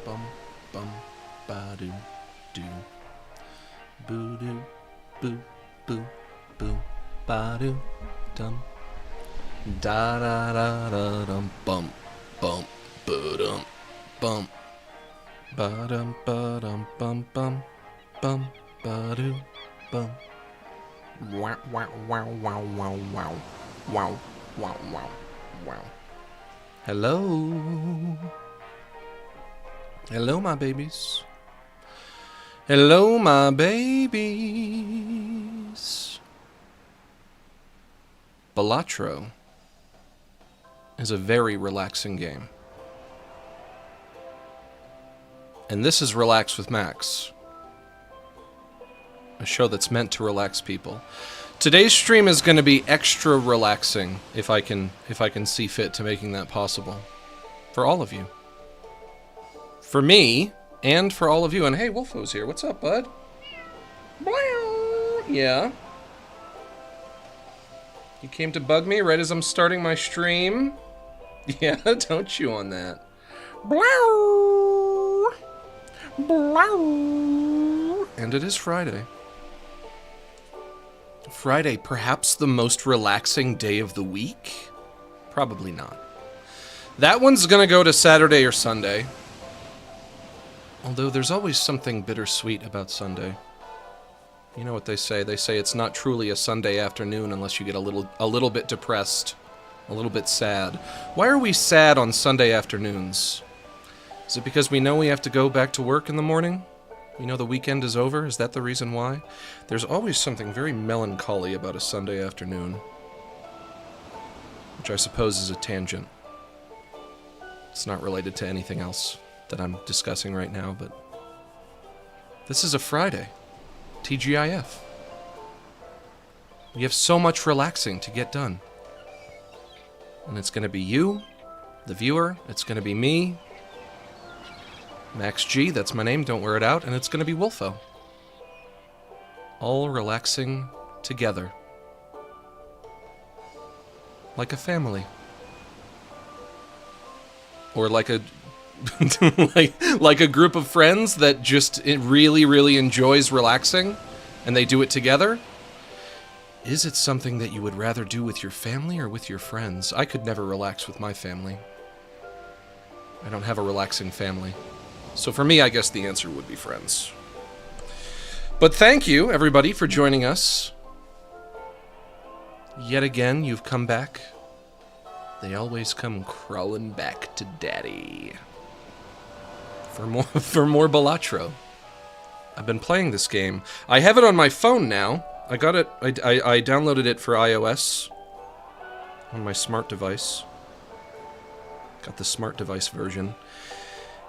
bum, bum, ba-do, do. Boo-doo, boo, boo, boo, ba-do, dum. Da-da-da-da-dum, bum, bum, ba-dum, bum. Ba-dum, ba-dum, bum, bum, bum, ba-do, bum. Wow, wow, wow, wow, wow, wow. Wow, wow, wow, wow. Hello. Hello, my babies. Hello, my babies. Balatro is a very relaxing game. And this is Relax with Max, a show that's meant to relax people. Today's stream is going to be extra relaxing, if I can see fit to making that possible. For all of you. For me, and for all of you. And hey, Wolfo's here. What's up, bud? Yeah. You came to bug me right as I'm starting my stream? Yeah, don't chew on that. And it is Friday. Friday, perhaps the most relaxing day of the week? Probably not. That one's gonna go to Saturday or Sunday. Although there's always something bittersweet about Sunday. You know what they say? They say it's not truly a Sunday afternoon unless you get a little bit depressed, a little bit sad. Why are we sad on Sunday afternoons? Is it because we know we have to go back to work in the morning? We know the weekend is over? Is that the reason why? There's always something very melancholy about a Sunday afternoon. Which I suppose is a tangent. It's not related to anything else that I'm discussing right now, but... This is a Friday. TGIF. We have so much relaxing to get done. And it's gonna be you, the viewer, it's gonna be me, Max G, that's my name, don't wear it out, and it's gonna be Wolfo. All relaxing together. Like a family. Or like a... like a group of friends that just really, really enjoys relaxing, and they do it together. Is it something that you would rather do with your family or with your friends? I could never relax with my family. I don't have a relaxing family. So for me, I guess the answer would be friends. But thank you, everybody, for joining us. Yet again, you've come back. They always come crawling back to Daddy. For more Balatro. I've been playing this game. I have it on my phone now. I got it. I downloaded it for iOS on my smart device. Got the smart device version.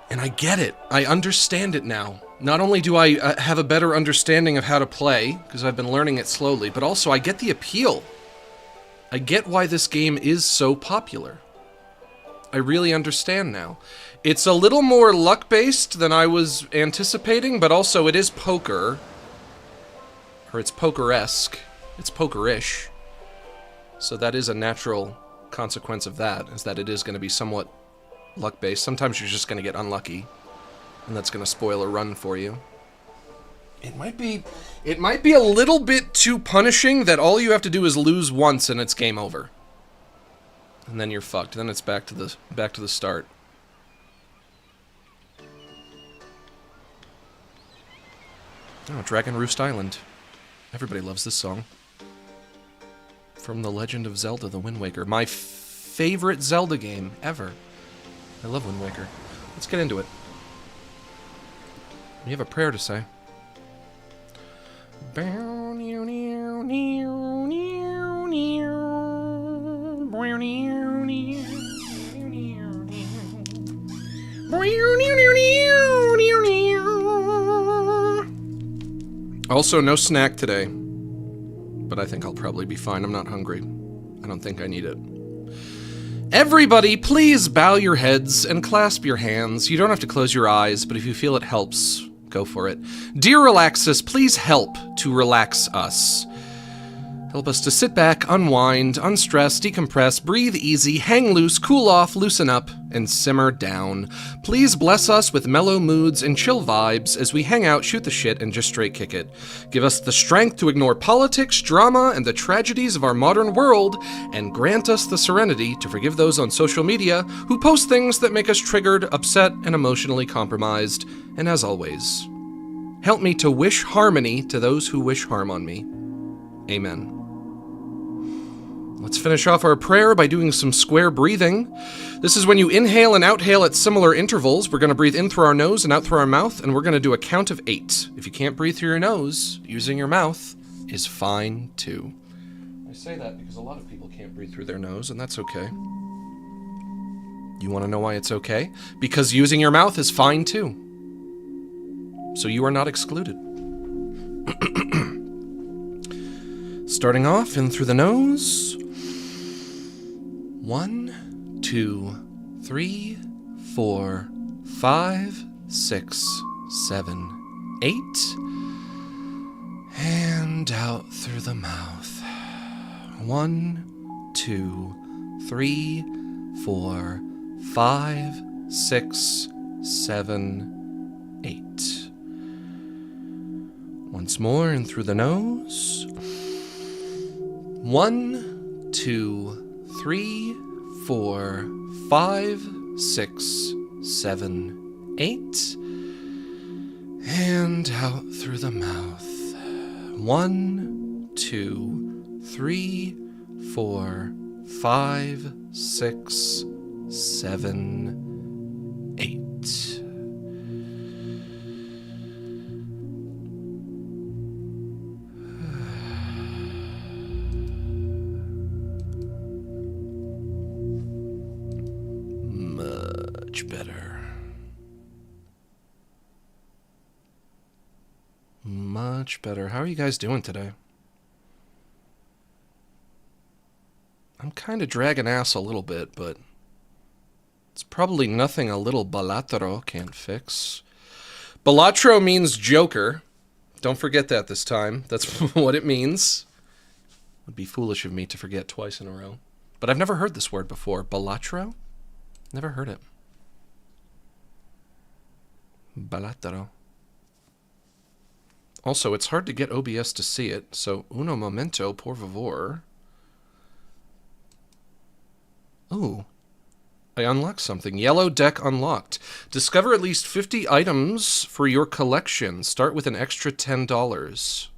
And I get it. I understand it now. Not only do I have a better understanding of how to play, because I've been learning it slowly, but also I get the appeal. I get why this game is so popular. I really understand now. It's a little more luck-based than I was anticipating, but also it is poker. Or it's poker-esque. It's poker-ish. So that is a natural consequence of that, is that it is going to be somewhat luck-based. Sometimes you're just going to get unlucky, and that's going to spoil a run for you. It might be a little bit too punishing that all you have to do is lose once and it's game over. And then you're fucked. Then it's back to the start. Oh, Dragon Roost Island. Everybody loves this song. From The Legend of Zelda: The Wind Waker. My favorite Zelda game ever. I love Wind Waker. Let's get into it. We have a prayer to say. Also, no snack today. But I think I'll probably be fine. I'm not hungry. I don't think I need it. Everybody, please bow your heads and clasp your hands. You don't have to close your eyes, but if you feel it helps, go for it. Dear Relaxus, please help to relax us. Help us to sit back, unwind, unstress, decompress, breathe easy, hang loose, cool off, loosen up, and simmer down. Please bless us with mellow moods and chill vibes as we hang out, shoot the shit, and just straight kick it. Give us the strength to ignore politics, drama, and the tragedies of our modern world, and grant us the serenity to forgive those on social media who post things that make us triggered, upset, and emotionally compromised. And as always, help me to wish harmony to those who wish harm on me. Amen. Let's finish off our prayer by doing some square breathing. This is when you inhale and outhale at similar intervals. We're going to breathe in through our nose and out through our mouth, and we're going to do a count of 8. If you can't breathe through your nose, using your mouth is fine too. I say that because a lot of people can't breathe through their nose, and that's okay. You want to know why it's okay? Because using your mouth is fine too. So you are not excluded. Starting off in through the nose. 1, 2, 3, 4, 5, 6, 7, 8. And out through the mouth. 1, 2, 3, 4, 5, 6, 7, 8. Once more in through the nose. 1, 2, 3, 4, 5, 6, 7, 8. And out through the mouth. 1, 2, 3, 4, 5, 6, 7, 8. Much better. How are you guys doing today? I'm kind of dragging ass a little bit, but it's probably nothing a little Balatro can't fix. Balatro means Joker. Don't forget that this time. That's what it means. It would be foolish of me to forget twice in a row. But I've never heard this word before. Balatro? Never heard it. Balatro. Also, it's hard to get OBS to see it, so uno momento, por favor. Ooh. I unlocked something. Yellow deck unlocked. Discover at least 50 items for your collection. Start with an extra $10.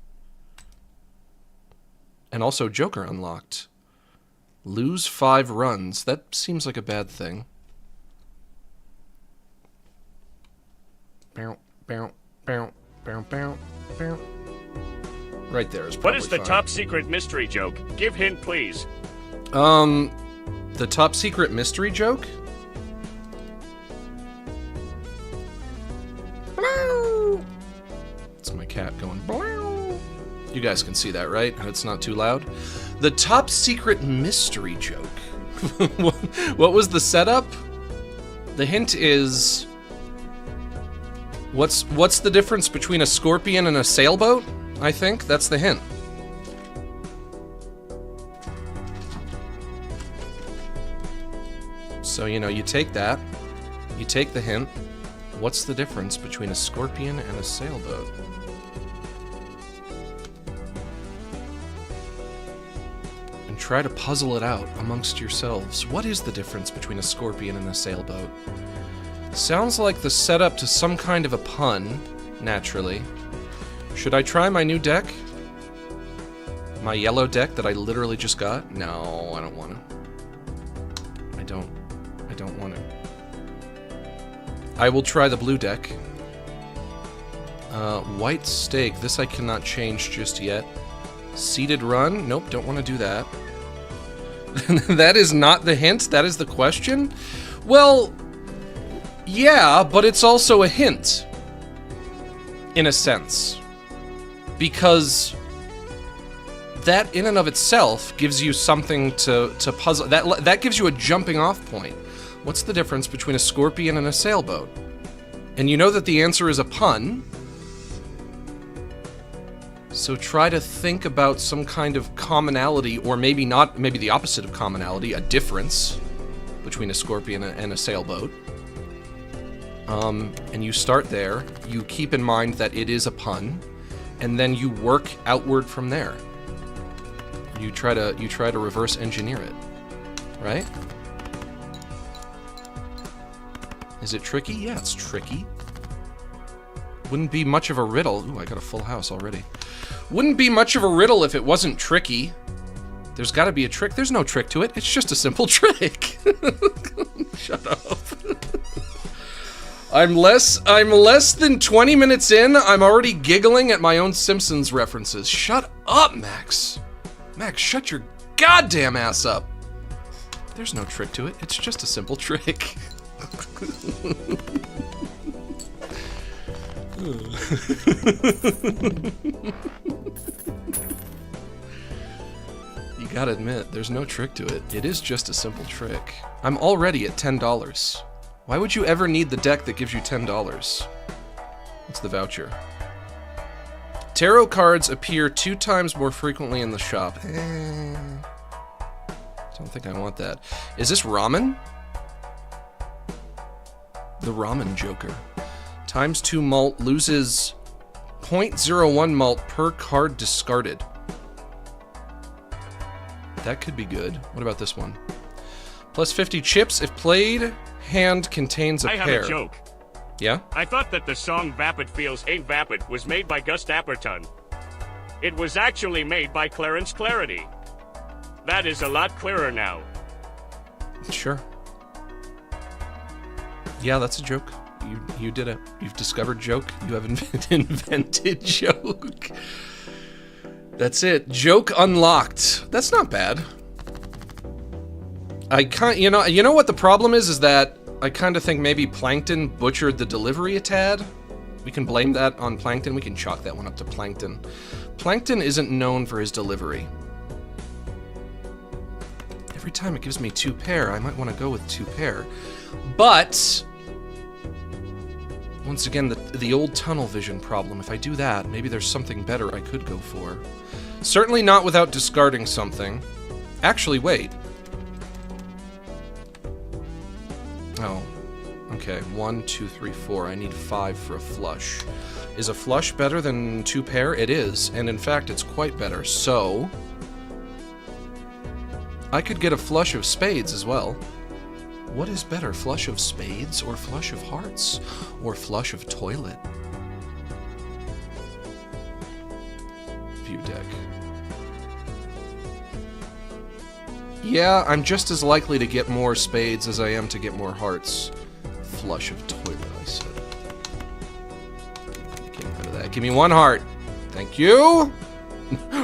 And also Joker unlocked. Lose 5 runs. That seems like a bad thing. Bow, bow, bow, bow, bow, bow. Right there is probably What is the fine. top secret mystery joke? Give hint, please. The top secret mystery joke? It's my cat going. You guys can see that, right? It's not too loud. The top secret mystery joke. What was the setup? The hint is... What's the difference between a scorpion and a sailboat? I think that's the hint. So, you know, you take that, you take the hint. What's the difference between a scorpion and a sailboat? And try to puzzle it out amongst yourselves. What is the difference between a scorpion and a sailboat? Sounds like the setup to some kind of a pun, naturally. Should I try my new deck? My yellow deck that I literally just got? No, I don't want to. I don't want to. I will try the blue deck. White stake. This I cannot change just yet. Seated run. Nope, don't want to do that. That is not the hint. That is the question. Well, yeah, but it's also a hint. In a sense. Because that in and of itself gives you something to puzzle. That gives you a jumping off point. What's the difference between a scorpion and a sailboat? And you know that the answer is a pun. So try to think about some kind of commonality, or maybe not, maybe the opposite of commonality, a difference between a scorpion and a sailboat. And you start there. You keep in mind that it is a pun, and then you work outward from there. You try to reverse engineer it, right? Is it tricky? Yeah, it's tricky. Wouldn't be much of a riddle. Ooh, I got a full house already. Wouldn't be much of a riddle if it wasn't tricky. There's got to be a trick. There's no trick to it. It's just a simple trick. Shut up. I'm less than 20 minutes in. I'm already giggling at my own Simpsons references. Shut up, Max. Max, shut your goddamn ass up. There's no trick to it. It's just a simple trick. You gotta admit, there's no trick to it. It is just a simple trick. I'm already at $10. Why would you ever need the deck that gives you $10? What's the voucher? Tarot cards appear 2 times more frequently in the shop. Don't think I want that. Is this ramen? The ramen joker. Times 2 malt loses 0.01 malt per card discarded. That could be good. What about this one? Plus 50 chips if played. Hand contains a pair. I have a joke. Yeah? I thought that the song Vapid Feels Ain't Vapid was made by Gus Dapperton. It was actually made by Clarence Clarity. That is a lot clearer now. Sure. Yeah, that's a joke. You did it. You've discovered joke. You have invented joke. That's it. Joke unlocked. That's not bad. I can't. You know what the problem is that I kind of think maybe Plankton butchered the delivery a tad. We can blame that on Plankton. We can chalk that one up to Plankton. Plankton isn't known for his delivery. Every time it gives me 2 pair, I might want to go with 2 pair. But once again, the old tunnel vision problem. If I do that, maybe there's something better I could go for. Certainly not without discarding something. Actually, wait. Oh, okay. 1, 2, 3, 4. I need 5 for a flush. Is a flush better than 2 pair? It is, and in fact, it's quite better. So I could get a flush of spades as well. What is better, flush of spades or flush of hearts? Or flush of toilet? View deck. Yeah, I'm just as likely to get more spades as I am to get more hearts. Flush of toilet, I said. Getting rid of that. Give me 1 heart. Thank you.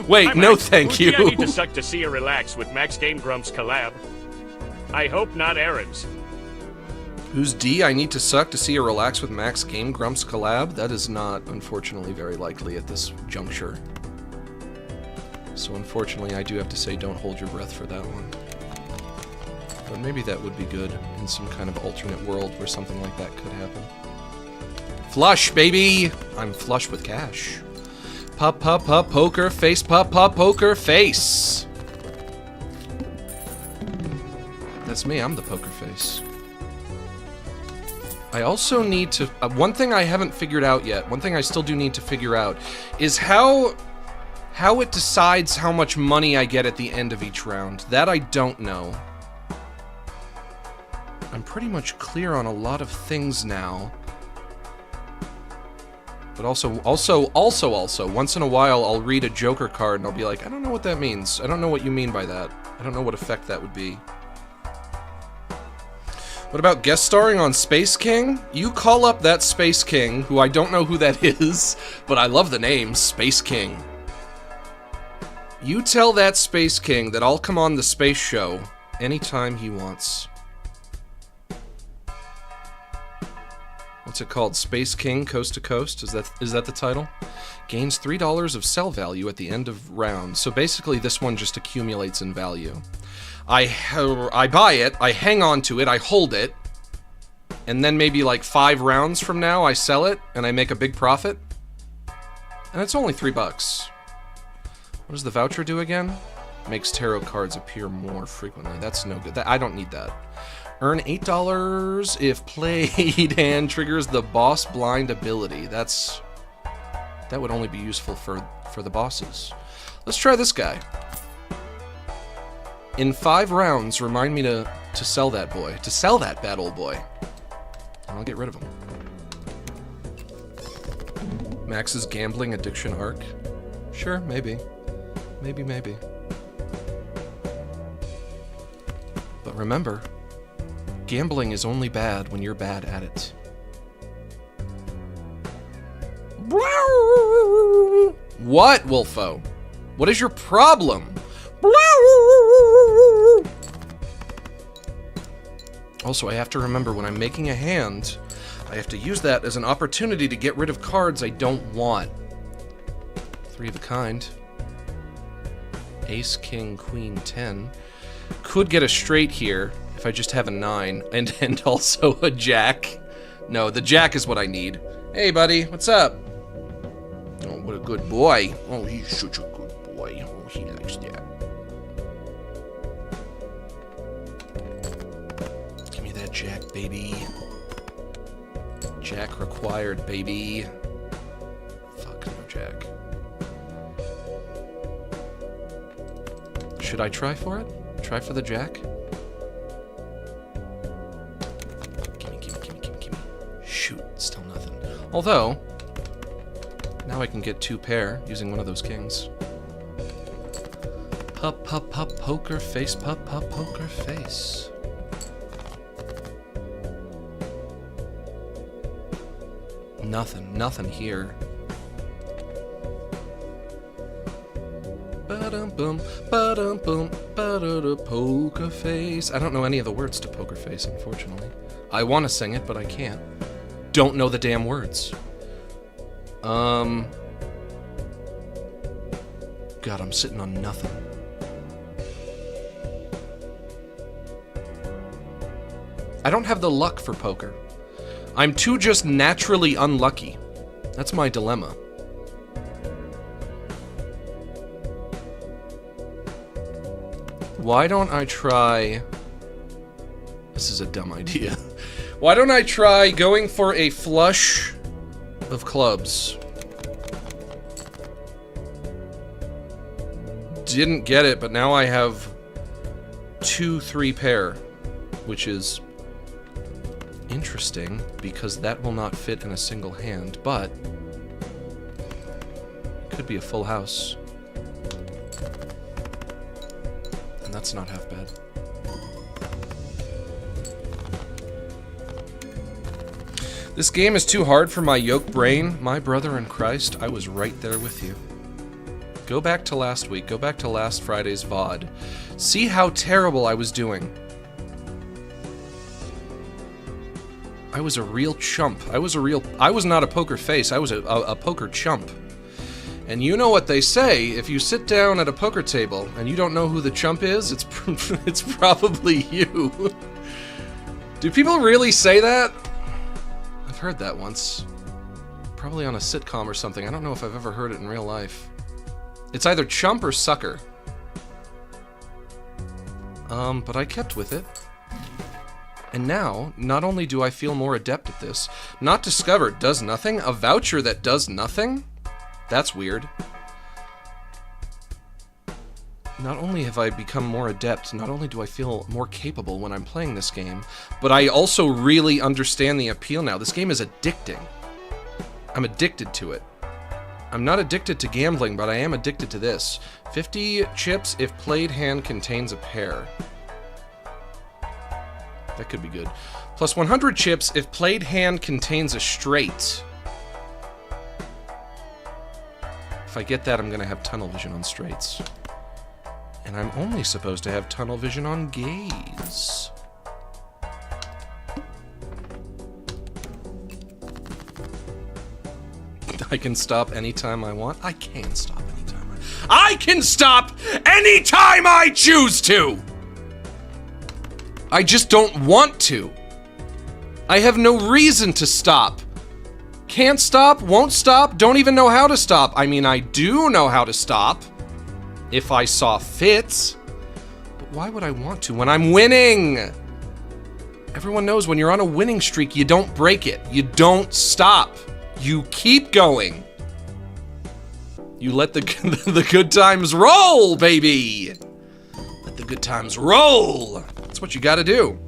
Wait, Hi, no Max. thank Who's you. I need to suck to see you relax with Max Game Grumps collab. I hope not Aaron's. Who's D? I need to suck to see you relax with Max Game Grumps collab? That is not, unfortunately, very likely at this juncture. So unfortunately, I do have to say don't hold your breath for that one. But maybe that would be good in some kind of alternate world where something like that could happen. Flush, baby! I'm flush with cash. Pop, pop, pop, poker face, pop, pop, poker face! That's me, I'm the poker face. I also need to... one thing I haven't figured out yet, one thing I still do need to figure out, is how it decides how much money I get at the end of each round. That I don't know. I'm pretty much clear on a lot of things now. But also, once in a while, I'll read a Joker card and I'll be like, I don't know what that means. I don't know what you mean by that. I don't know what effect that would be. What about guest starring on Space King? You call up that Space King, who I don't know who that is, but I love the name, Space King. You tell that Space King that I'll come on the Space Show anytime he wants. What's it called? Space King Coast to Coast? Is that the title? Gains $3 of sell value at the end of round. So basically this one just accumulates in value. I buy it, I hang on to it, I hold it, and then maybe like 5 rounds from now I sell it and I make a big profit. And it's only $3. What does the voucher do again? Makes tarot cards appear more frequently. That's no good. I don't need that. Earn $8 if played hand triggers the boss blind ability. That would only be useful for the bosses. Let's try this guy. In 5 rounds, remind me to sell that boy. To sell that bad old boy. And I'll get rid of him. Max's gambling addiction arc? Sure, maybe. Maybe. But remember, gambling is only bad when you're bad at it. What, Wolfo? What is your problem? Also, I have to remember when I'm making a hand, I have to use that as an opportunity to get rid of cards I don't want. 3 of a kind. Ace, King, Queen, 10. Could get a straight here if I just have a 9 and also a jack. No, the jack is what I need. Hey, buddy, what's up? Oh, what a good boy. Oh, he's such a good boy. Oh, he likes that. Give me that jack, baby. Jack required, baby. Fuck, no jack. Should I try for it? Try for the jack? Gimme. Shoot, still nothing. Although, now I can get 2 pair using one of those kings. Pup, poker face, poker face. Nothing here. Ba-dum-bum, ba-dum-bum, ba-da-da, poker face. I don't know any of the words to poker face, unfortunately. I want to sing it, but I can't. Don't know the damn words. God, I'm sitting on nothing. I don't have the luck for poker. I'm too just naturally unlucky. That's my dilemma. Why don't I try... This is a dumb idea. Why don't I try going for a flush of clubs? Didn't get it, but now I have 2 3 pair, which is interesting because that will not fit in a single hand, but it could be a full house. And that's not half bad. This game is too hard for my yoke brain. My brother in Christ, I was right there with you. Go back to last week. Go back to last Friday's VOD. See how terrible I was doing. I was a real chump. I was not a poker face. I was a poker chump. And you know what they say, if you sit down at a poker table and you don't know who the chump is, it's probably you. Do people really say that? I've heard that once. Probably on a sitcom or something. I don't know if I've ever heard it in real life. It's either chump or sucker. But I kept with it. And now, not only do I feel more adept at this, not discovered does nothing, a voucher that does nothing? That's weird. Not only have I become more adept, not only do I feel more capable when I'm playing this game, but I also really understand the appeal now. This game is addicting. I'm addicted to it. I'm not addicted to gambling, but I am addicted to this. 50 chips if played hand contains a pair. That could be good. Plus 100 chips if played hand contains a straight. If I get that, I'm gonna have tunnel vision on straights. And I'm only supposed to have tunnel vision on gays. I can stop anytime I want. I can stop anytime I can stop anytime I choose to! I just don't want to. I have no reason to stop. Can't stop, won't stop, don't even know how to stop. I mean, I do know how to stop. if I saw fit. But why would I want to when I'm winning? Everyone knows when you're on a winning streak, you don't break it. You don't stop. You keep going. You let the the good times roll, baby. Let the good times roll. That's what you gotta do.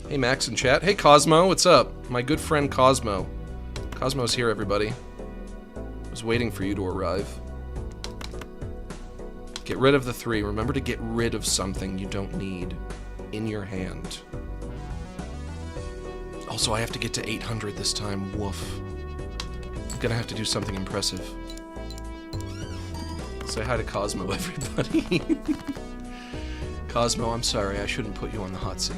Hey, Max in chat. Hey, Cosmo, what's up? My good friend Cosmo. Cosmo's here, everybody. I was waiting for you to arrive. Get rid of the 3. Remember to get rid of something you don't need in your hand. Also, I have to get to 800 this time. Woof. I'm gonna have to do something impressive. Say hi to Cosmo, everybody. Cosmo, I'm sorry. I shouldn't put you on the hot seat.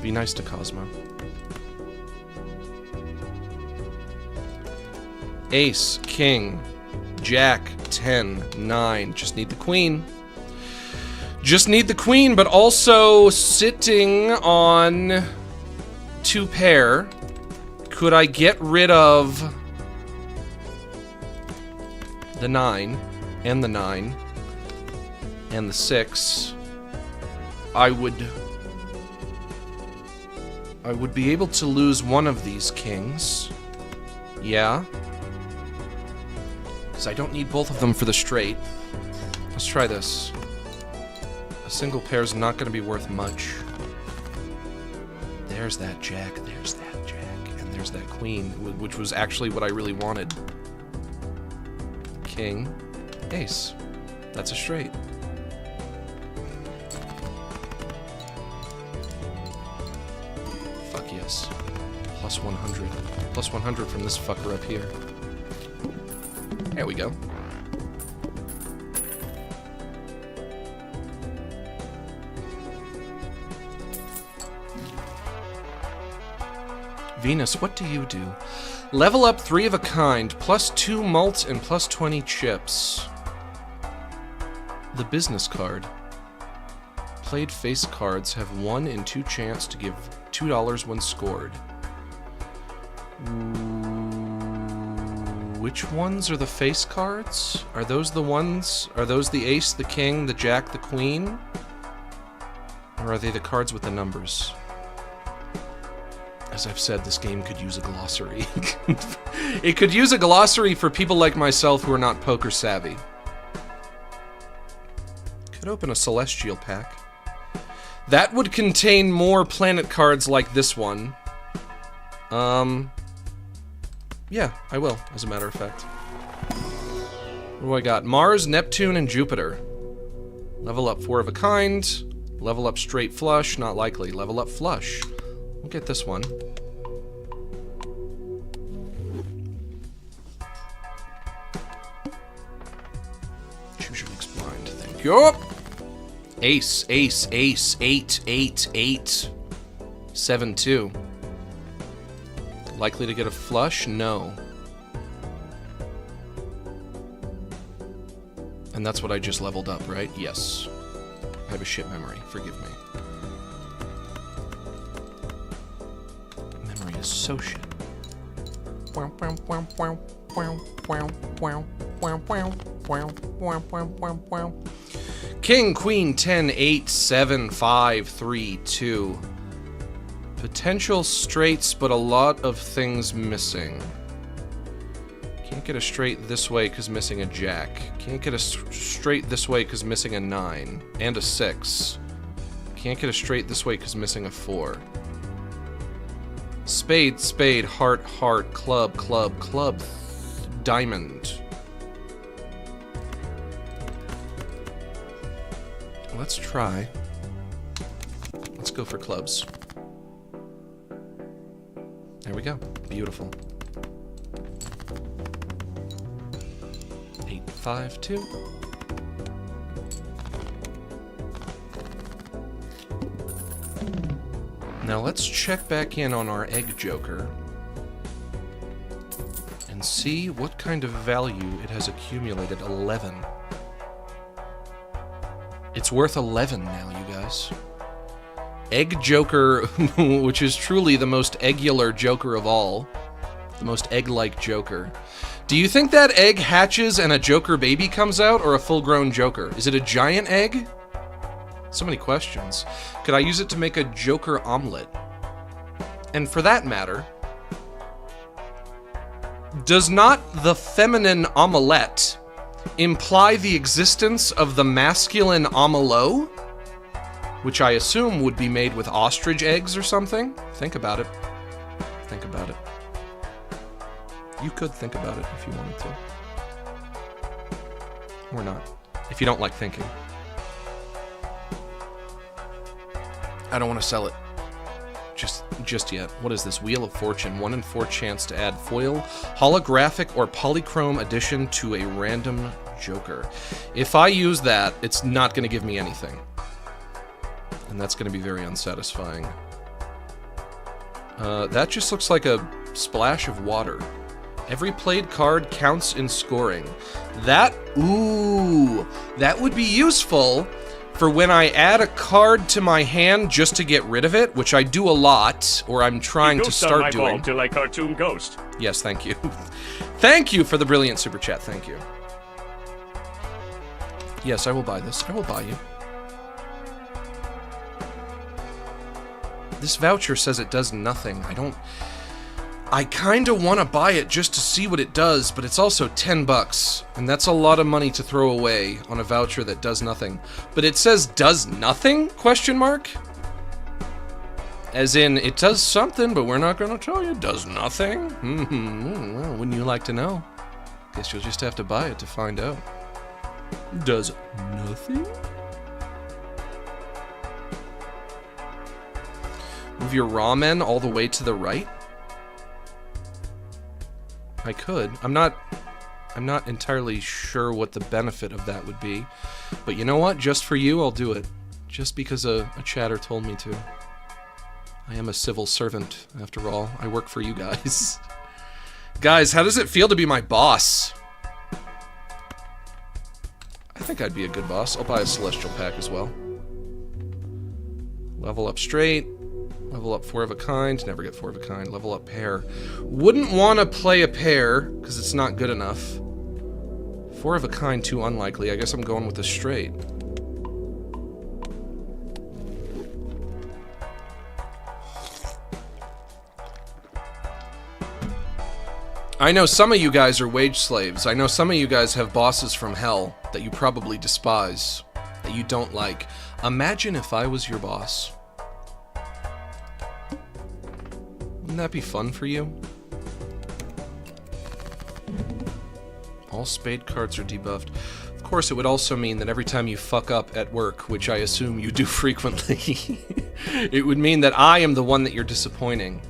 Be nice to Cosmo. Ace, King, Jack, 10, 9. Just need the Queen. Just need the Queen, but also sitting on 2 pair. Could I get rid of the 9 and the 9 and the 6? I would be able to lose one of these kings. Yeah. Because I don't need both of them for the straight. Let's try this. A single pair is not going to be worth much. There's that Jack, there's that Jack, and there's that Queen, which was actually what I really wanted. King, Ace. That's a straight. Fuck yes. Plus 100. Plus 100 from this fucker up here. There we go. Venus, what do you do? Level up 3 of a kind, plus 2 malts and plus 20 chips. The business card. Played face cards have 1 in 2 chance to give $2 when scored. Which ones are the face cards? Are those the ones? Are those the ace, the king, the jack, the queen? Or are they the cards with the numbers? As I've said, this game could use a glossary. It could use a glossary for people like myself who are not poker savvy. Could open a celestial pack. That would contain more planet cards like this one. Yeah, I will, as a matter of fact. What do I got? Mars, Neptune, and Jupiter. Level up 4 of a kind. Level up straight flush, not likely. Level up flush. We'll get this one. Choose your next blind. Thank you. Ace, ace, ace, 8, 8, 8. 7, 2. Likely to get a flush? No. And that's what I just leveled up, right? Yes. I have a shit memory. Forgive me. Memory is so shit. King, Queen, 10, 8, 7, 5, 3, 2. Potential straights, but a lot of things missing. Can't get a straight this way because missing a jack. Can't get a straight this way because missing a 9. And a 6. Can't get a straight this way because missing a 4. Spade, spade, heart, heart, club, club, club, diamond. Let's try. Let's go for clubs. There we go. Beautiful. 8, 5, 2. Now let's check back in on our egg joker and see what kind of value it has accumulated. 11. It's worth 11 now, you guys. Egg Joker, which is truly the most eggular Joker of all. The most egg-like Joker. Do you think that egg hatches and a Joker baby comes out, or a full-grown Joker? Is it a giant egg? So many questions. Could I use it to make a Joker omelet? And for that matter, does not the feminine omelette imply the existence of the masculine omelot? Which I assume would be made with ostrich eggs or something? Think about it. Think about it. You could think about it if you wanted to. Or not. If you don't like thinking. I don't want to sell it. Just yet. What is this? Wheel of Fortune. 1 in 4 chance to add foil, holographic, or polychrome addition to a random Joker. If I use that, it's not going to give me anything. And that's going to be very unsatisfying. That just looks like a splash of water. Every played card counts in scoring. That would be useful for when I add a card to my hand just to get rid of it, which I do a lot, or I'm trying to start doing. Till I cartoon ghost. Yes, thank you. Thank you for the brilliant super chat. Thank you. Yes, I will buy this. I will buy you. This voucher says it does nothing. I kind of want to buy it just to see what it does, but it's also $10, and that's a lot of money to throw away on a voucher that does nothing. But it says does nothing? Question mark? As in, it does something, but we're not going to tell you it does nothing? Well, wouldn't you like to know? Guess you'll just have to buy it to find out. Does nothing? Move your ramen all the way to the right? I could. I'm not entirely sure what the benefit of that would be. But you know what? Just for you, I'll do it. Just because a chatter told me to. I am a civil servant, after all. I work for you guys. Guys, how does it feel to be my boss? I think I'd be a good boss. I'll buy a Celestial Pack as well. Level up straight. Level up 4 of a kind. Never get 4 of a kind. Level up pair. Wouldn't want to play a pair, because it's not good enough. 4 of a kind, too unlikely. I guess I'm going with a straight. I know some of you guys are wage slaves. I know some of you guys have bosses from hell that you probably despise, that you don't like. Imagine if I was your boss. Wouldn't that be fun for you? All spade cards are debuffed. Of course, it would also mean that every time you fuck up at work, which I assume you do frequently, it would mean that I am the one that you're disappointing.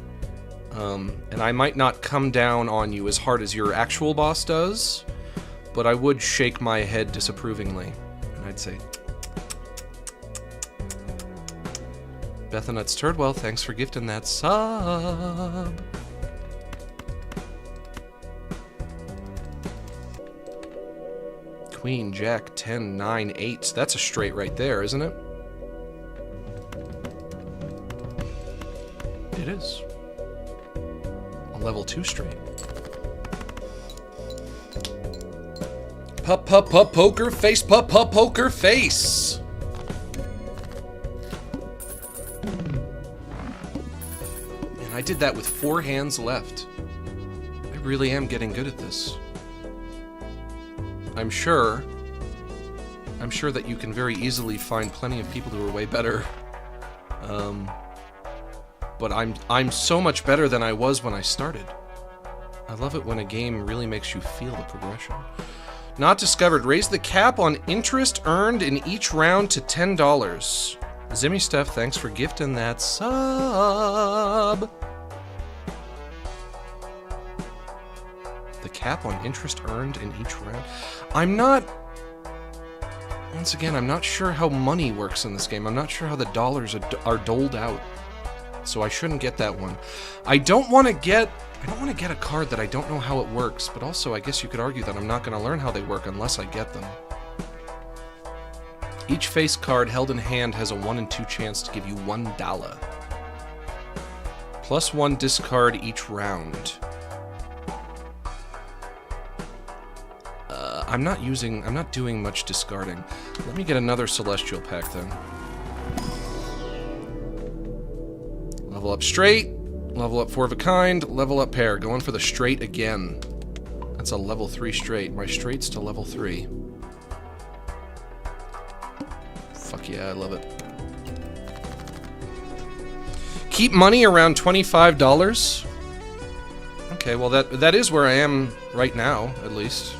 And I might not come down on you as hard as your actual boss does, but I would shake my head disapprovingly. And I'd say, Bethanut's Turdwell, thanks for gifting that sub. Queen, Jack, 10, 9, 8. That's a straight right there, isn't it? It is. A level 2 straight. Poker face, poker face. I did that with 4 hands left. I really am getting good at this. I'm sure that you can very easily find plenty of people who are way better. But I'm so much better than I was when I started. I love it when a game really makes you feel the progression. Not discovered. Raise the cap on interest earned in each round to $10. Zimmy Steph, thanks for gifting that sub. The cap on interest earned in each round. Once again, I'm not sure how money works in this game. I'm not sure how the dollars are doled out. So I shouldn't get that one. I don't want to get a card that I don't know how it works, but also I guess you could argue that I'm not going to learn how they work unless I get them. Each face card held in hand has a 1 in 2 chance to give you $1. +1 discard each round. I'm not doing much discarding. Let me get another Celestial pack then. Level up straight, level up 4 of a kind, level up pair. Going for the straight again. That's a level 3 straight. My straight's to level 3. Fuck yeah, I love it. Keep money around $25. Okay, well that is where I am right now, at least.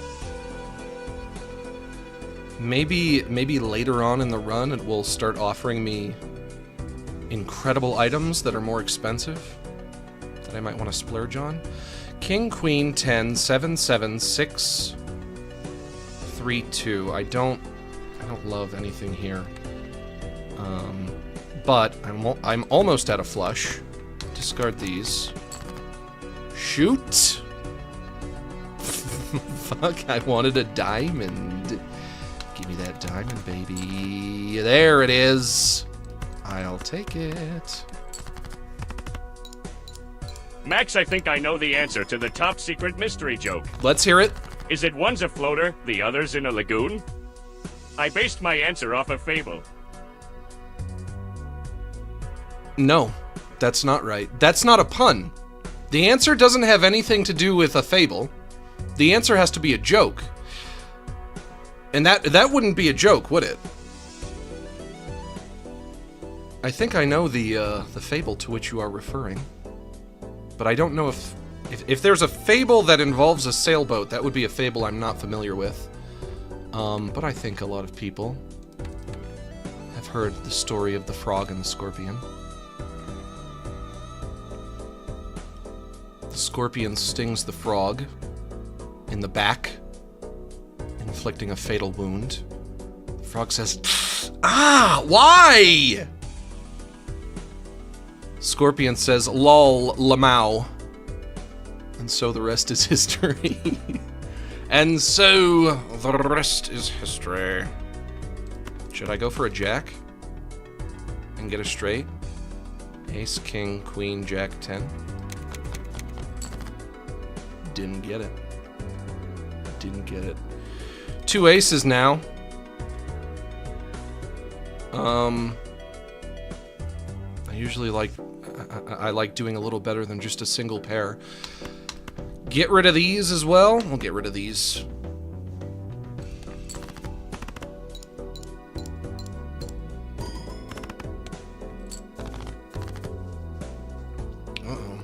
Maybe later on in the run it will start offering me incredible items that are more expensive that I might want to splurge on. King, Queen, 10, 7, 7, 6, 3, 2. I don't love anything here. But I'm almost at a flush. Discard these. Shoot! Fuck, I wanted a diamond. Give me that diamond, baby. There it is. I'll take it. Max, I think I know the answer to the top secret mystery joke. Let's hear it. Is it one's a floater, the other's in a lagoon? I based my answer off a fable. No, that's not right. That's not a pun. The answer doesn't have anything to do with a fable. The answer has to be a joke. And that wouldn't be a joke, would it? I think I know the fable to which you are referring. But I don't know if there's a fable that involves a sailboat, that would be a fable I'm not familiar with. But I think a lot of people have heard the story of the frog and the scorpion. The scorpion stings the frog in the back, inflicting a fatal wound. The frog says, "Ah, why?" Scorpion says, "Lol, lamau." And so the rest is history. And so the rest is history. Should I go for a jack and get a straight? Ace, king, queen, jack, 10. Didn't get it. Didn't get it. 2 aces now. I usually I like doing a little better than just a single pair. Get rid of these as well. We'll get rid of these. Uh-oh.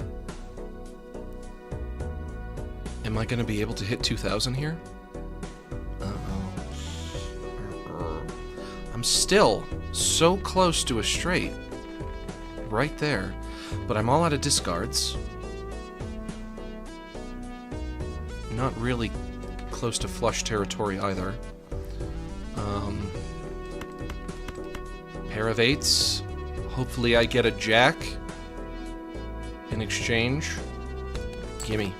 Am I going to be able to hit 2,000 here? Uh-oh. I'm still so close to a straight. Right there. But I'm all out of discards. Not really close to flush territory either. Pair of 8s. Hopefully I get a jack in exchange. Gimme.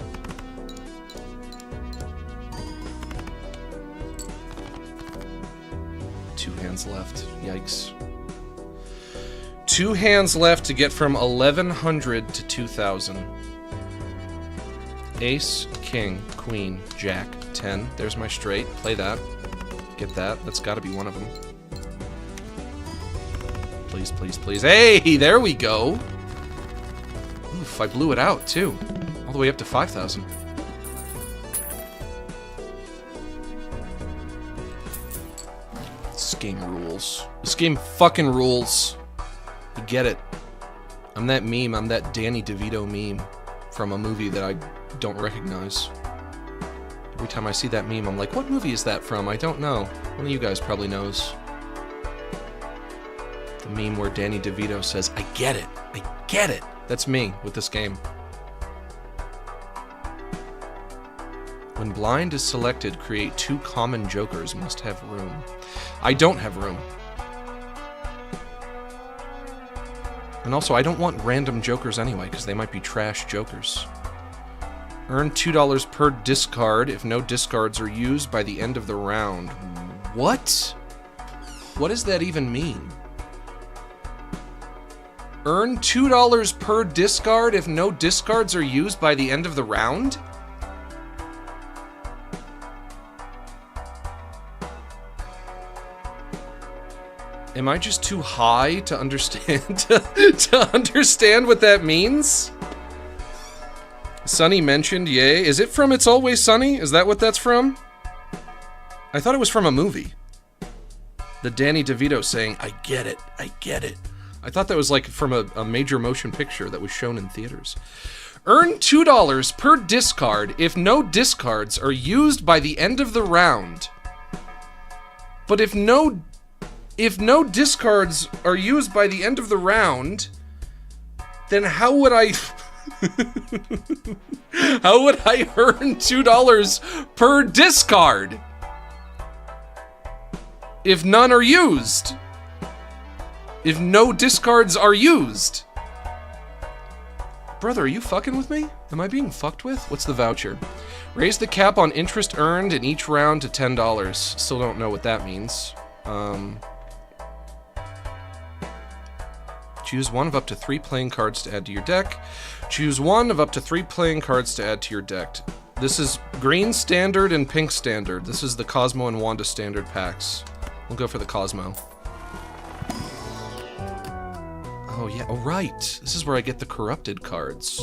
Two hands left. Yikes. 2 hands left to get from 1,100 to 2,000. Ace, king, queen, jack, 10. There's my straight. Play that. Get that. That's got to be one of them. Please, please, please. Hey, there we go. Oof, I blew it out, too. All the way up to 5,000. This game rules. This game fucking rules. You get it. I'm that meme. I'm that Danny DeVito meme from a movie that I don't recognize. Every time I see that meme, I'm like, what movie is that from? I don't know. One of you guys probably knows. The meme where Danny DeVito says, I get it. I get it. That's me with this game. When blind is selected, create 2 common jokers. Must have room. I don't have room. And also, I don't want random jokers anyway, because they might be trash jokers. Earn $2 per discard if no discards are used by the end of the round. What? What does that even mean? Earn $2 per discard if no discards are used by the end of the round? Am I just too high to understand to understand what that means? Sunny mentioned, yay. Is it from It's Always Sunny? Is that what that's from? I thought it was from a movie. The Danny DeVito saying, I get it, I get it. I thought that was like from a major motion picture that was shown in theaters. Earn $2 per discard if no discards are used by the end of the round. But if no discards are used by the end of the round, then how would I how would I earn $2 per discard if none are used? If no discards are used? Brother, are you fucking with me? Am I being fucked with? What's the voucher? Raise the cap on interest earned in each round to $10. Still don't know what that means. Choose one of up to 3 playing cards to add to your deck. Choose one of up to 3 playing cards to add to your deck. This is green standard and pink standard. This is the Cosmo and Wanda standard packs. We'll go for the Cosmo. Oh yeah, oh right. This is where I get the corrupted cards.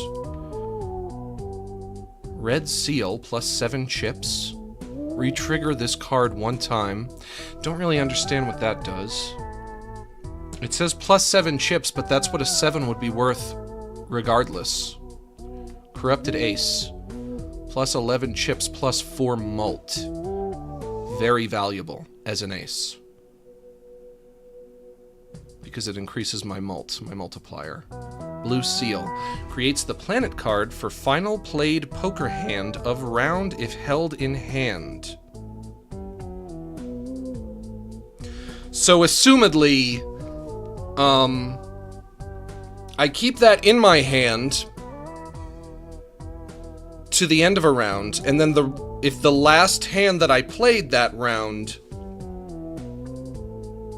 Red Seal plus 7 chips. Re-trigger this card 1 time. Don't really understand what that does. It says plus 7 chips, but that's what a 7 would be worth regardless. Corrupted Ace. Plus 11 chips plus 4 mult. Very valuable as an ace. Because it increases my mult, my multiplier. Blue Seal. Creates the planet card for final played poker hand of round if held in hand. So assumedly, I keep that in my hand to the end of a round, and then if the last hand that I played that round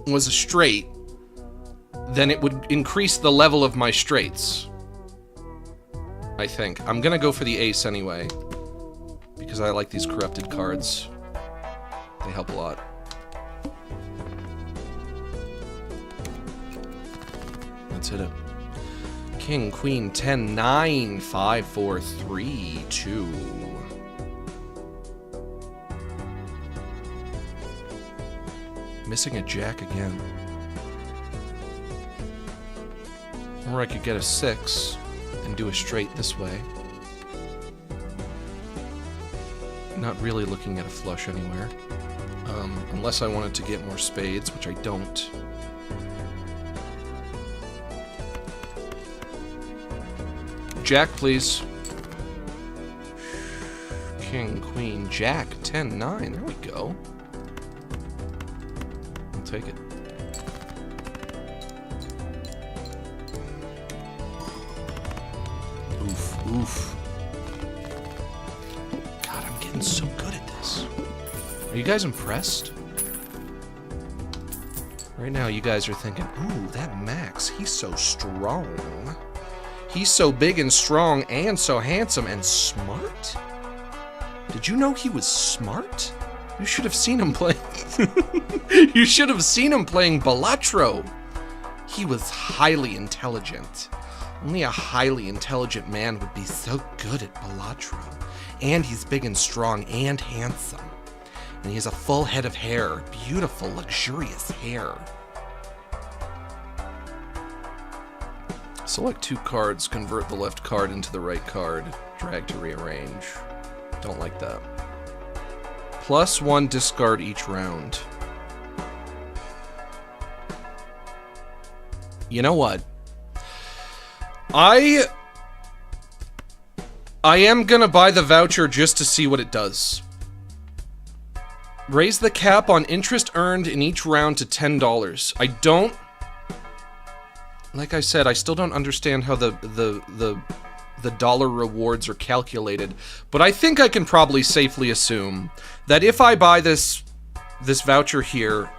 was a straight, then it would increase the level of my straights. I think. I'm gonna go for the ace anyway, because I like these corrupted cards. They help a lot. Let's hit it. King, Queen, 10, 9, 5, 4, 3, 2. Missing a jack again. Or I could get a 6 and do a straight this way. Not really looking at a flush anywhere. Unless I wanted to get more spades, which I don't. Jack, please. King, Queen, Jack, 10, 9. There we go. I'll take it. Oof. God, I'm getting so good at this. Are you guys impressed? Right now, you guys are thinking, ooh, that Max, he's so strong. He's so big and strong and so handsome and smart? Did you know he was smart? You should have seen him play. You should have seen him playing Balatro. He was highly intelligent. Only a highly intelligent man would be so good at Balatro. And he's big and strong and handsome. And he has a full head of hair. Beautiful, luxurious hair. Select 2 cards, convert the left card into the right card. Drag to rearrange. Don't like that. Plus 1 discard each round. You know what? I am gonna buy the voucher just to see what it does. Raise the cap on interest earned in each round to $10. I don't... Like I said, I still don't understand how the dollar rewards are calculated, but I think I can probably safely assume that if I buy this voucher here,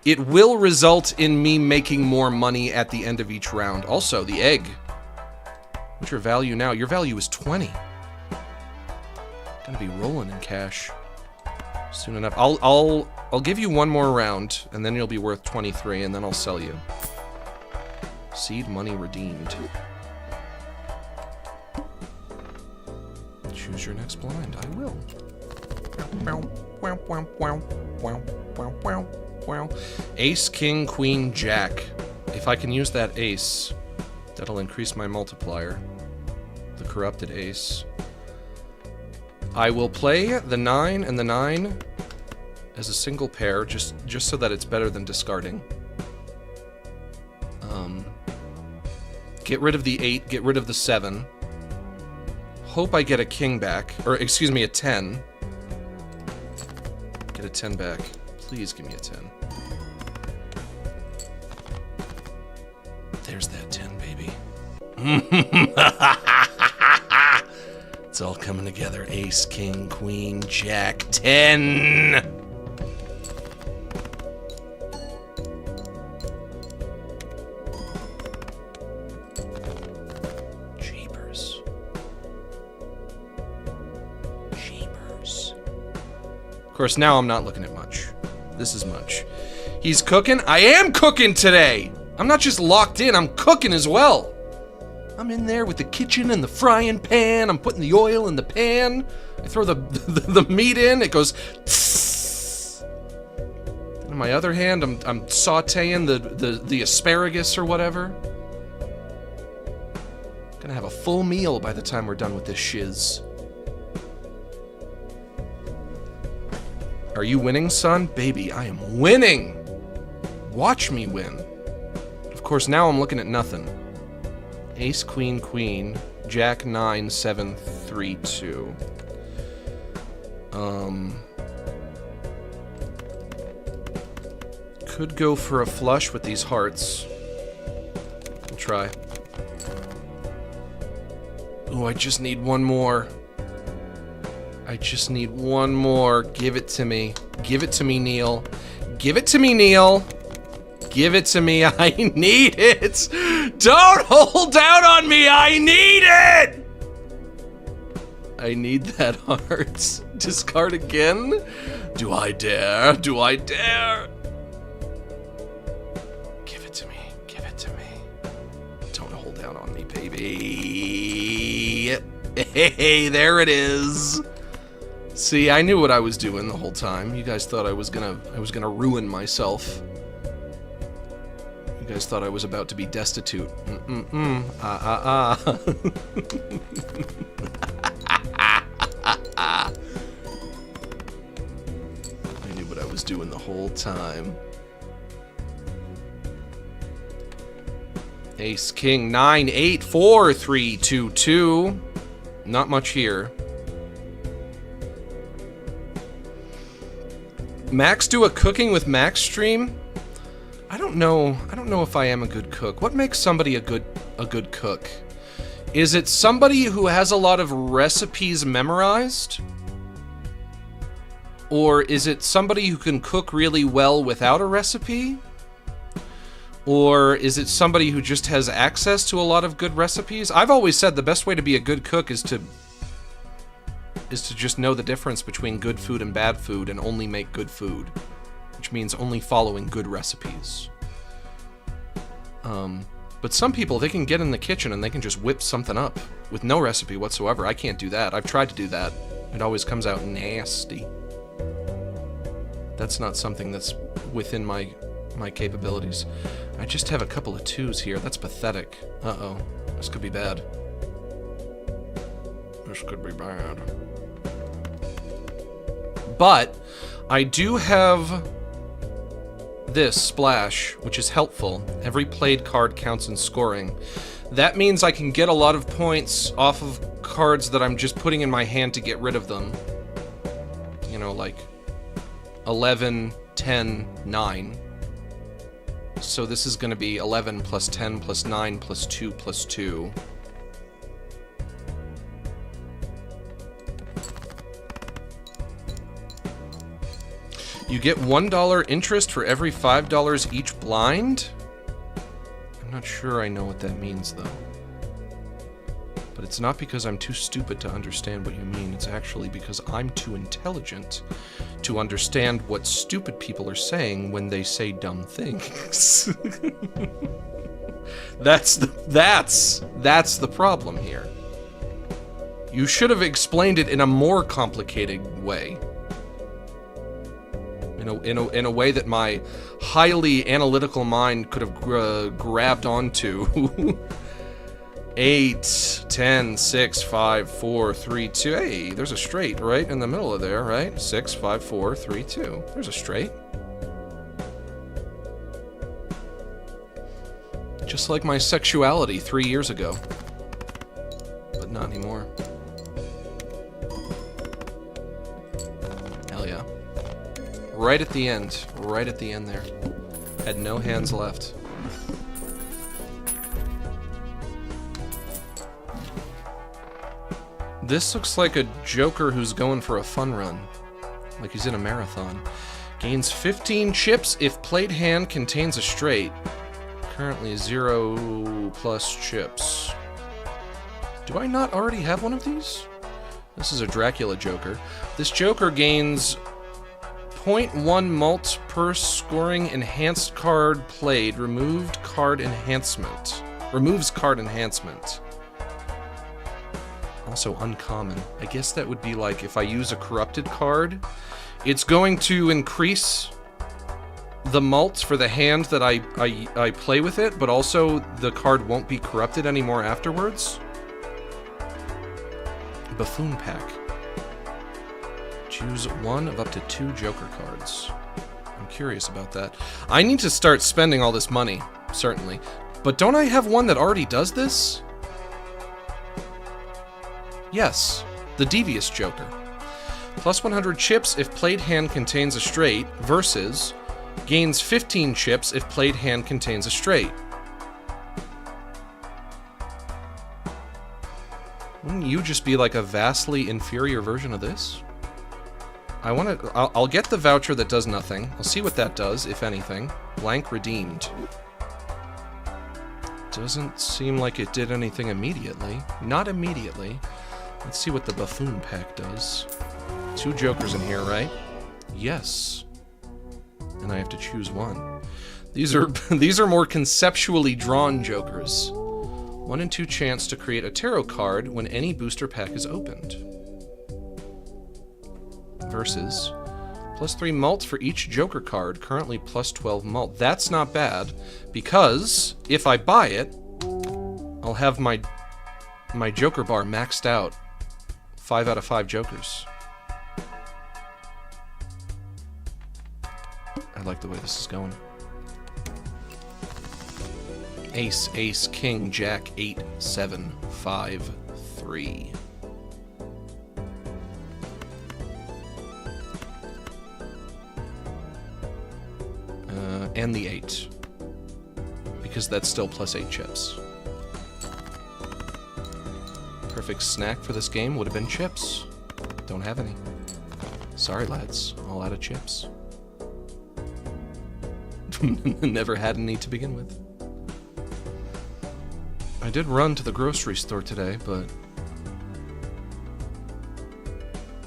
it will result in me making more money at the end of each round. Also, the egg. What's your value now? Your value is 20. Gonna be rolling in cash. Soon enough. I'll give you one more round, and then you'll be worth 23, and then I'll sell you. Seed money redeemed. Choose your next blind. I will. Ace, king, queen, jack. If I can use that ace, that'll increase my multiplier. The corrupted ace. I will play the 9 and the 9 as a single pair, just so that it's better than discarding. Get rid of the 8, get rid of the 7. Hope I get a king back, or excuse me, a 10. Get a 10 back. Please give me a 10. There's that 10, baby. It's all coming together. Ace, king, queen, jack, 10! Jeepers. Jeepers. Of course, now I'm not looking at much. This is much. He's cooking? I am cooking today! I'm not just locked in, I'm cooking as well! I'm in there with the kitchen and the frying pan. I'm putting the oil in the pan. I throw the meat in. It goes tss. On my other hand, I'm sautéing the asparagus or whatever. Gonna have a full meal by the time we're done with this shiz. Are you winning, son? Baby, I am winning! Watch me win. Of course, now I'm looking at nothing. Ace, queen, queen, jack, 9, 7, 3, 2. Could go for a flush with these hearts. We'll try. Oh, I just need one more. I just need one more. Give it to me. Give it to me, Neil. Give it to me, Neil. Give it to me. I need it. Don't hold out on me. I need it. I need that heart. Discard again? Do I dare? Do I dare? Give it to me. Give it to me. Don't hold out on me, baby. Hey, there it is. See, I knew what I was doing the whole time. You guys thought I was gonna ruin myself. You guys thought I was about to be destitute. I knew what I was doing the whole time. Ace, king, 9, 8, 4, 3, 2, 2. Not much here. Max do a cooking with Max stream? I don't know if I am a good cook. What makes somebody a good cook? Is it somebody who has a lot of recipes memorized? Or is it somebody who can cook really well without a recipe? Or is it somebody who just has access to a lot of good recipes? I've always said the best way to be a good cook is to just know the difference between good food and bad food and only make good food. Which means only following good recipes. But some people, they can get in the kitchen and they can just whip something up with no recipe whatsoever. I can't do that. I've tried to do that. It always comes out nasty. That's not something that's within my capabilities. I just have a couple of 2s here. That's pathetic. Uh-oh. This could be bad. This could be bad. But I do have this splash, which is helpful. Every played card counts in scoring. That means I can get a lot of points off of cards that I'm just putting in my hand to get rid of them. You know, like 11, 10, 9. So this is going to be 11 plus 10 plus 9 plus 2 plus 2. You get $1 interest for every $5 each blind? I'm not sure I know what that means, though. But it's not because I'm too stupid to understand what you mean. It's actually because I'm too intelligent to understand what stupid people are saying when they say dumb things. That's the problem here. You should have explained it in a more complicated way. In a way that my highly analytical mind could have grabbed onto. 8, 10, 6, 5, 4, 3, 2. Hey, there's a straight right in the middle of there, right? 6, 5, 4, 3, 2. There's a straight. Just like my sexuality 3 years ago. But not anymore. Hell yeah. Right at the end. Right at the end there. Had no hands left. This looks like a Joker who's going for a fun run. Like he's in a marathon. Gains 15 chips if played hand contains a straight. Currently 0 plus chips. Do I not already have one of these? This is a Dracula Joker. This Joker gains 0.1 mult per scoring enhanced card played. Removes card enhancement. Also uncommon. I guess that would be like if I use a corrupted card, it's going to increase the mult for the hand that I play with it, but also the card won't be corrupted anymore afterwards. Buffoon pack. Choose one of up to 2 Joker cards. I'm curious about that. I need to start spending all this money, certainly. But don't I have one that already does this? Yes, the Devious Joker. Plus 100 chips if played hand contains a straight, versus gains 15 chips if played hand contains a straight. Wouldn't you just be like a vastly inferior version of this? I'll get the voucher that does nothing. I'll see what that does, if anything. Blank redeemed. Doesn't seem like it did anything immediately. Not immediately. Let's see what the Buffoon pack does. 2 Jokers in here, right? Yes. And I have to choose one. These are more conceptually drawn Jokers. 1 in 2 chance to create a tarot card when any booster pack is opened. Versus plus 3 mult for each Joker card, currently plus 12 mult. That's not bad, because if I buy it, I'll have my Joker bar maxed out. 5 out of 5 Jokers. I like the way this is going. Ace, ace, king, jack, 8, 7, 5, 3. And the 8. Because that's still plus 8 chips. Perfect snack for this game would have been chips. Don't have any. Sorry, lads. All out of chips. Never had any to begin with. I did run to the grocery store today, but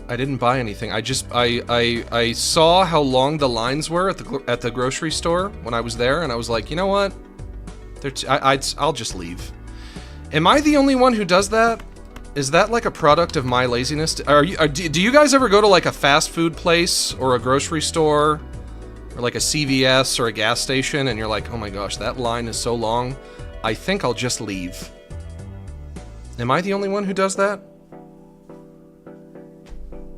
I didn't buy anything. I saw how long the lines were at the grocery store when I was there, and I was like, you know what? I'll just leave. Am I the only one who does that? Is that like a product of my laziness? Do you guys ever go to like a fast food place or a grocery store or like a CVS or a gas station and you're like, oh my gosh, that line is so long, I think I'll just leave. Am I the only one who does that?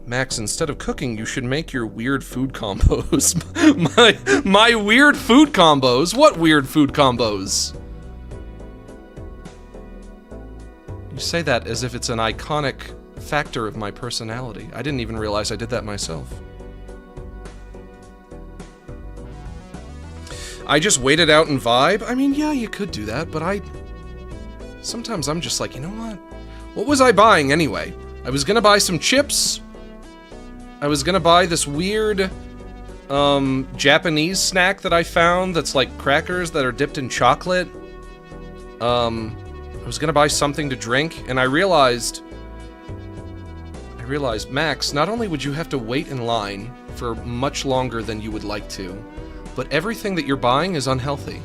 Max, instead of cooking, you should make your weird food combos. my weird food combos? What weird food combos? You say that as if it's an iconic factor of my personality. I didn't even realize I did that myself. I just wait it out and vibe? I mean, yeah, you could do that, but sometimes I'm just like, you know what? What was I buying anyway? I was gonna buy some chips. I was gonna buy this weird, Japanese snack that I found that's like crackers that are dipped in chocolate. was gonna buy something to drink, and I realized, Max, not only would you have to wait in line for much longer than you would like to, but everything that you're buying is unhealthy,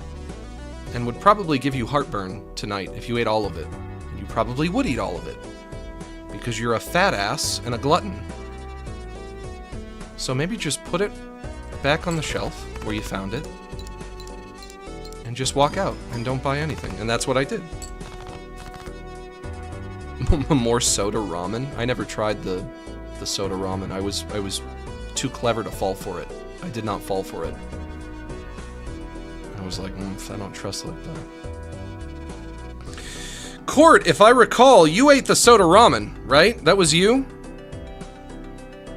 and would probably give you heartburn tonight if you ate all of it. And you probably would eat all of it, because you're a fat ass and a glutton. So maybe just put it back on the shelf where you found it, and just walk out and don't buy anything. And that's what I did. More soda ramen? I never tried the soda ramen. I was too clever to fall for it. I did not fall for it. I was like, I don't trust like that. Court, if I recall, you ate the soda ramen, right? That was you?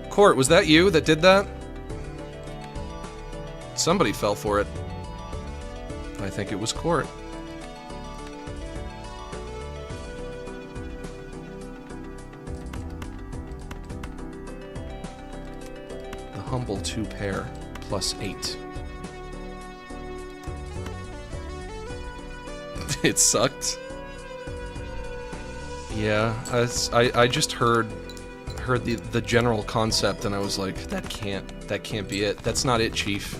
Court, was that you that did that? Somebody fell for it. I think it was Court. The humble 2 pair plus 8. It sucked. Yeah, I just heard the general concept, and I was like, that can't be it. That's not it, Chief.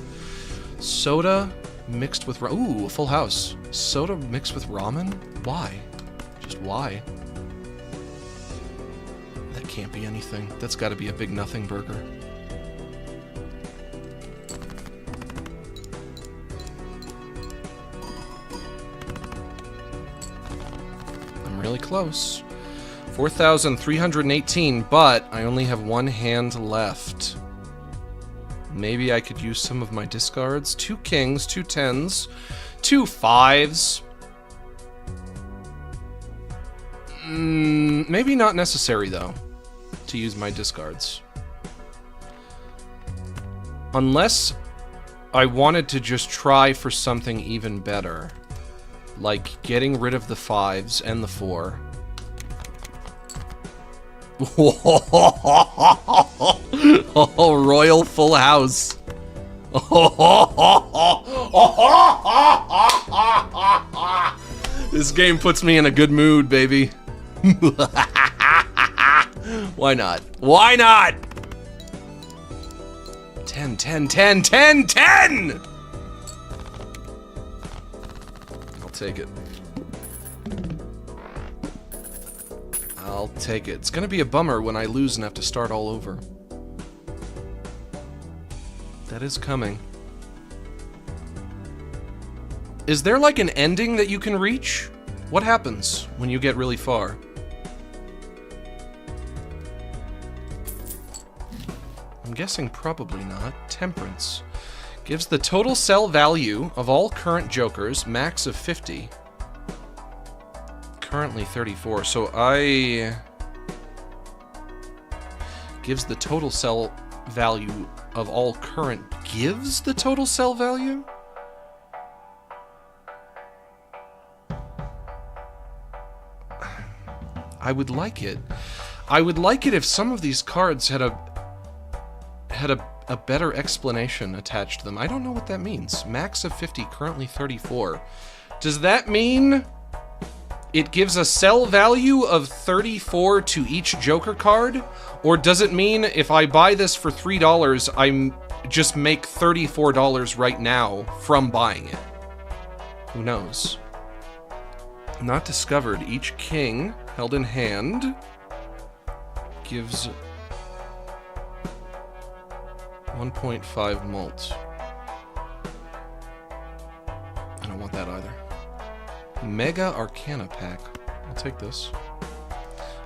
Soda mixed with ooh, a full house. Soda mixed with ramen? Why? Just why? That can't be anything. That's got to be a big nothing burger. I'm really close. 4,318, but I only have one hand left. Maybe I could use some of my discards. 2 kings, 2 tens, 2 5s. Maybe not necessary, though, to use my discards. Unless I wanted to just try for something even better. Like getting rid of the 5s and the 4. Oh, royal full house. This game puts me in a good mood, baby. Why not? Why not? 10, 10, 10, 10, 10! I'll take it. I'll take it. It's gonna be a bummer when I lose and have to start all over. That is coming. Is there like an ending that you can reach? What happens when you get really far? I'm guessing probably not. Temperance. Gives the total sell value of all current jokers, max of 50. Currently 34, so gives the total sell value of all current... Gives the total sell value? I would like it. I would like it if some of these cards had a better explanation attached to them. I don't know what that means. Max of 50, currently 34. Does that mean it gives a sell value of 34 to each Joker card? Or does it mean if I buy this for $3, I just make $34 right now from buying it? Who knows? Not discovered. Each king held in hand gives 1.5 mult. I don't want that either. Mega Arcana pack. I'll take this.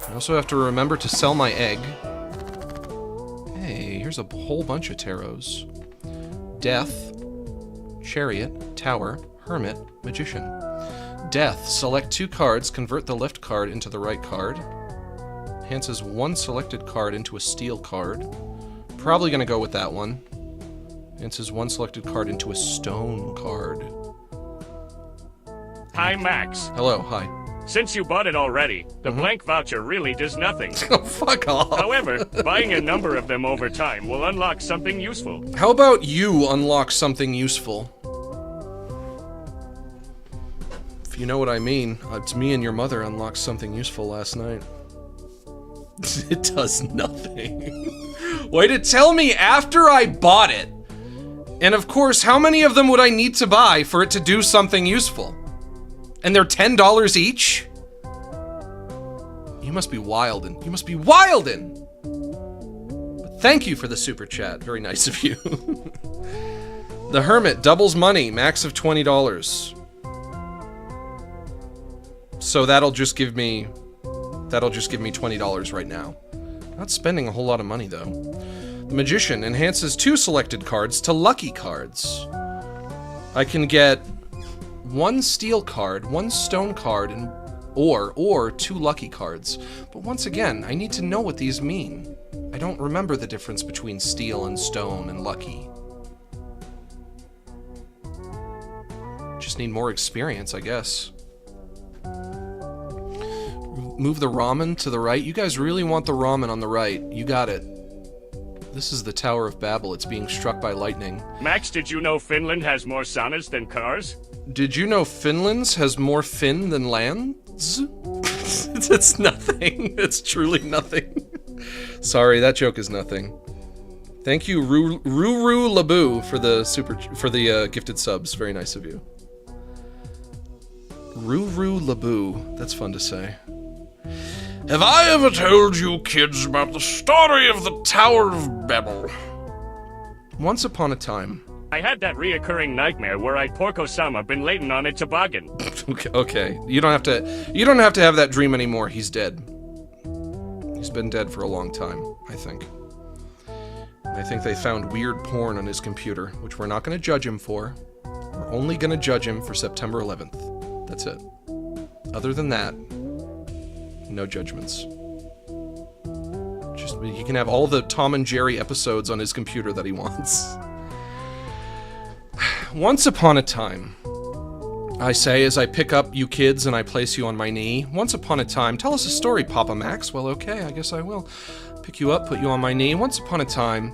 I also have to remember to sell my egg. Hey, here's a whole bunch of tarots. Death, Chariot, Tower, Hermit, Magician. Death. Select 2 cards, convert the left card into the right card. Enhances 1 selected card into a steel card. Probably gonna go with that one. Enhances 1 selected card into a stone card. Hi, Max. Hello, hi. Since you bought it already, the blank voucher really does nothing. Oh, fuck off. However, buying a number of them over time will unlock something useful. How about you unlock something useful? you know what I mean. It's me and your mother unlocked something useful last night. It does nothing. Way to tell me after I bought it. And of course, how many of them would I need to buy for it to do something useful? And they're $10 each? You must be wildin'. You must be wildin'! But thank you for the super chat. Very nice of you. The Hermit doubles money, max of $20. So that'll just give me $20 right now. Not spending a whole lot of money though. The Magician enhances 2 selected cards to lucky cards. I can get 1 steel card, 1 stone card, and or 2 lucky cards. But once again, I need to know what these mean. I don't remember the difference between steel and stone and lucky. Just need more experience, I guess. Move the ramen to the right. You guys really want the ramen on the right. You got it. This is the Tower of Babel. It's being struck by lightning. Max, did you know Finland has more saunas than cars? Did you know Finland's has more fin than lands? It's nothing. It's truly nothing. Sorry, that joke is nothing. Thank you, Ruru Labu, for the gifted subs. Very nice of you. Ruru Labu. That's fun to say. Have I ever told you kids about the story of the Tower of Babel? Once upon a time. I had that reoccurring nightmare where I'd pork Osama bin Laden on a toboggan. Okay. You don't have to have that dream anymore. He's dead. He's been dead for a long time, I think. I think they found weird porn on his computer, which we're not going to judge him for. We're only going to judge him for September 11th. That's it. Other than that, no judgments. Just, he can have all the Tom and Jerry episodes on his computer that he wants. Once upon a time, I say as I pick up you kids and I place you on my knee. Once upon a time, tell us a story, Papa Max. Well, okay, I guess I will. Pick you up, put you on my knee. Once upon a time,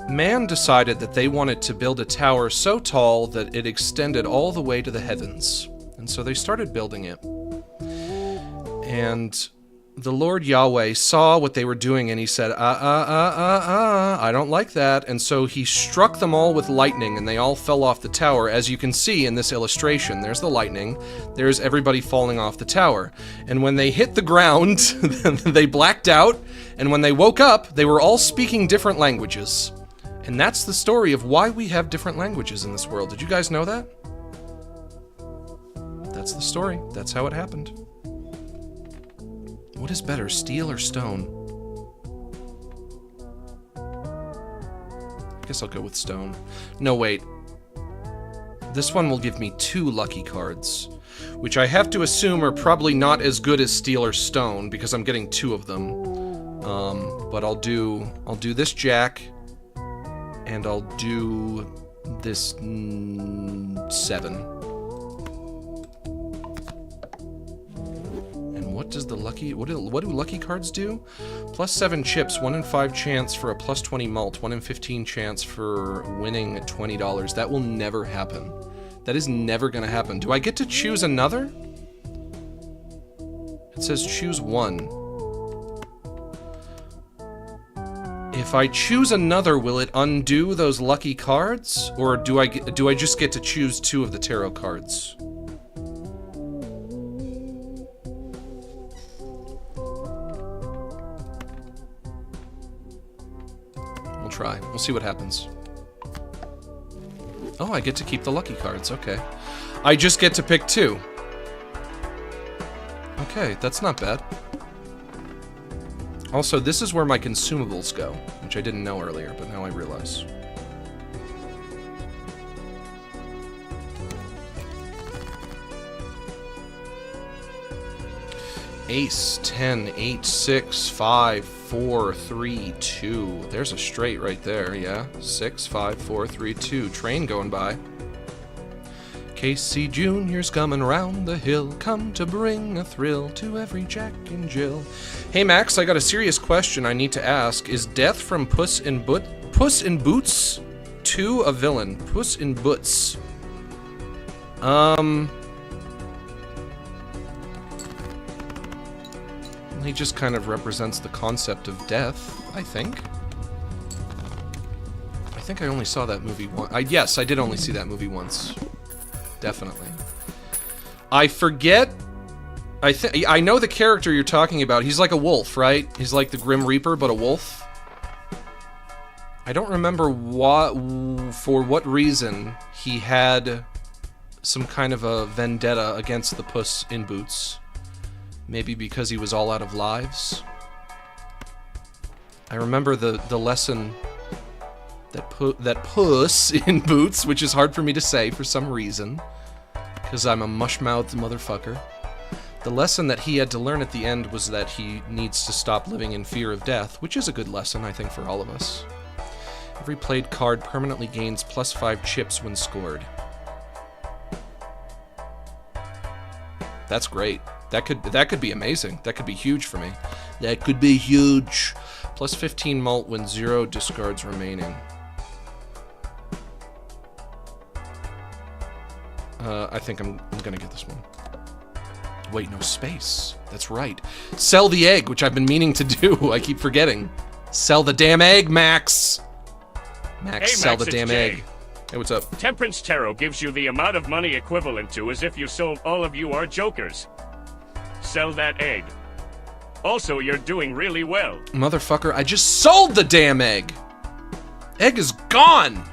man decided that they wanted to build a tower so tall that it extended all the way to the heavens. And so they started building it. And the Lord Yahweh saw what they were doing and he said, I don't like that. And so he struck them all with lightning and they all fell off the tower. As you can see in this illustration, there's the lightning, there's everybody falling off the tower. And when they hit the ground, they blacked out. And when they woke up, they were all speaking different languages. And that's the story of why we have different languages in this world. Did you guys know that? That's the story. That's how it happened. What is better, steel or stone? I guess I'll go with stone. No, wait. This one will give me 2 lucky cards, which I have to assume are probably not as good as steel or stone because I'm getting 2 of them. But I'll do this jack, and I'll do this 7. What does the lucky, what do lucky cards do? Plus 7 chips, 1 in 5 chance for a plus 20 mult, 1 in 15 chance for winning $20. That will never happen. That is never gonna happen. Do I get to choose another? It says choose 1. If I choose another, will it undo those lucky cards? Or do I just get to choose 2 of the tarot cards? Try. We'll see what happens. Oh, I get to keep the lucky cards. Okay. I just get to pick 2. Okay, that's not bad. Also, this is where my consumables go, which I didn't know earlier, but now I realize. Ace, 10, 8, 6, 5, 4, 3, 2. There's a straight right there, yeah. 6, 5, 4, 3, 2. Train going by. Casey Jr.'s coming round the hill, come to bring a thrill to every Jack and Jill. Hey Max, I got a serious question I need to ask. Is Death from Puss in Boots 2 a villain? Puss in Boots. He just kind of represents the concept of death, I think. I think I only saw that movie once. Yes, I did only see that movie once. Definitely. I forget... I know the character you're talking about. He's like a wolf, right? He's like the Grim Reaper, but a wolf. I don't remember for what reason he had some kind of a vendetta against the Puss in Boots. Maybe because he was all out of lives. I remember the lesson that Puss in Boots, which is hard for me to say for some reason, because I'm a mush-mouthed motherfucker. The lesson that he had to learn at the end was that he needs to stop living in fear of death, which is a good lesson, I think, for all of us. Every played card permanently gains +5 chips when scored. That's great. That could be amazing. That could be huge for me. That could be huge. +15 mult when 0 discards remaining. I think I'm gonna get this one. Wait, no space. That's right. Sell the egg, which I've been meaning to do. I keep forgetting. Sell the damn egg, Max. Max, hey, sell Max, the damn Jay. egg. Hey, what's up? Temperance Tarot gives you the amount of money equivalent to as if you sold all of you are jokers. Sell that egg. Also, you're doing really well. Motherfucker, I just sold the damn egg. Egg is gone.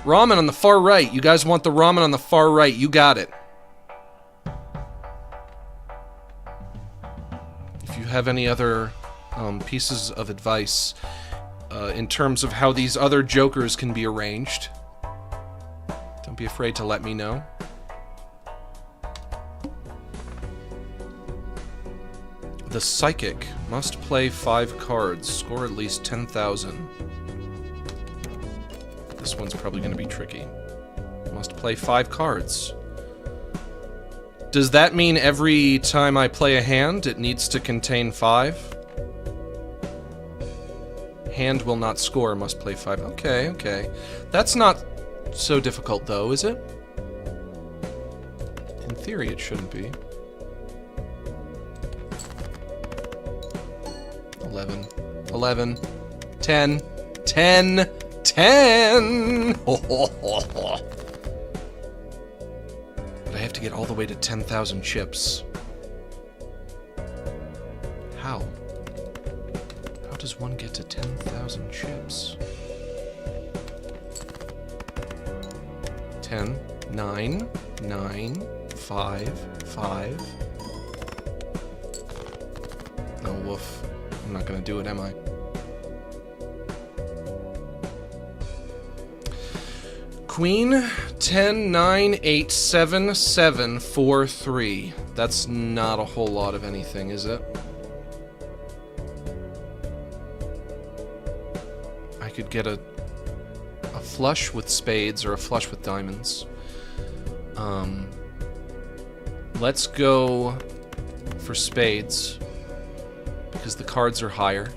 Ramen on the far right. You guys want the ramen on the far right. You got it. If you have any other pieces of advice in terms of how these other jokers can be arranged, don't be afraid to let me know. The Psychic must play 5 cards, score at least 10,000. This one's probably going to be tricky. Must play 5 cards. Does that mean every time I play a hand, it needs to contain 5? Hand will not score, must play 5. Okay, okay. That's not so difficult, though, is it? In theory, it shouldn't be. 11, 11, 10, 10, 10! But I have to get all the way to 10,000 chips. How? How does one get to 10,000 chips? 10, 9, 9, 5, 5. Oh, woof. I'm not gonna do it, am I? Queen, 10, 9, 8, 7, 7, 4, 3. That's not a whole lot of anything, is it? I could get a flush with spades or a flush with diamonds. Let's go for spades, because the cards are higher.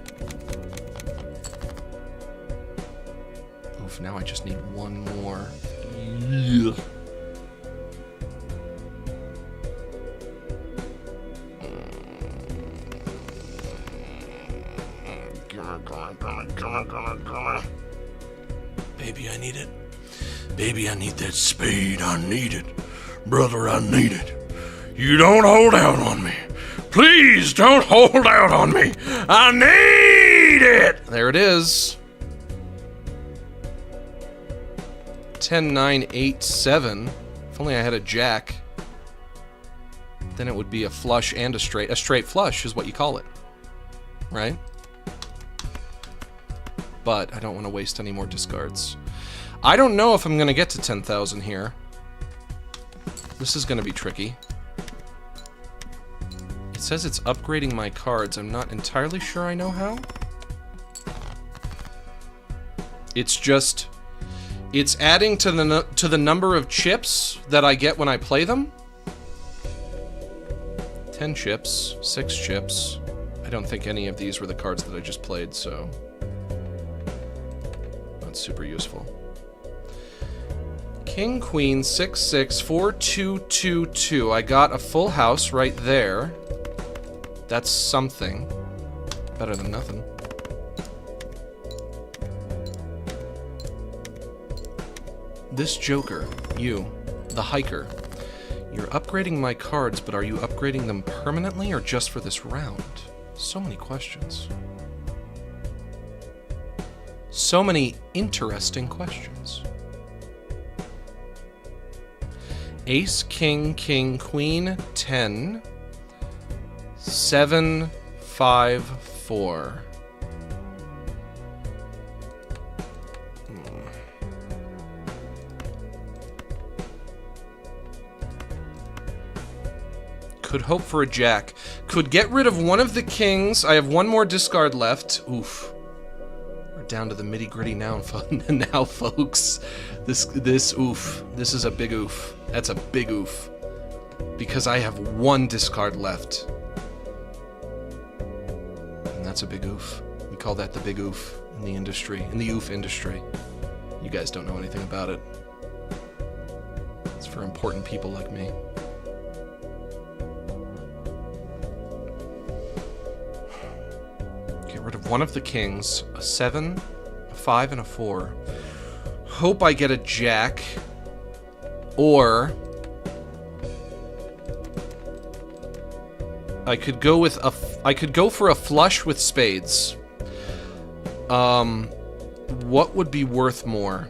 Oof, now I just need one more. Yeah. Baby, I need it. Baby, I need that spade. I need it. Brother, I need it. You don't hold out on me. Please don't hold out on me. I need it. There it is. 10, 9, 8, 7. If only I had a jack. Then it would be a flush and a straight. A straight flush is what you call it. Right? But I don't want to waste any more discards. I don't know if I'm going to get to 10,000 here. This is going to be tricky. It says it's upgrading my cards. I'm not entirely sure I know how. It's just... it's adding to the number of chips that I get when I play them. 10 chips, 6 chips. I don't think any of these were the cards that I just played, so... not super useful. King, queen, 6, 6, 4, 2, 2, 2. I got a full house right there. That's something. Better than nothing. This joker, you, the hiker. You're upgrading my cards, but are you upgrading them permanently or just for this round? So many questions. So many interesting questions. Ace, king, king, queen, 10, 7, 5, 4. Could hope for a jack. Could get rid of one of the kings. I have one more discard left. Oof. We're down to the nitty-gritty now, now, folks. This oof. This is a big oof. That's a big oof. Because I have one discard left. And that's a big oof. We call that the big oof in the industry, in the oof industry. You guys don't know anything about it. It's for important people like me. Get rid of one of the kings, a 7, a 5, and a 4. Hope I get a jack, or I could go with I could go for a flush with spades. What would be worth more?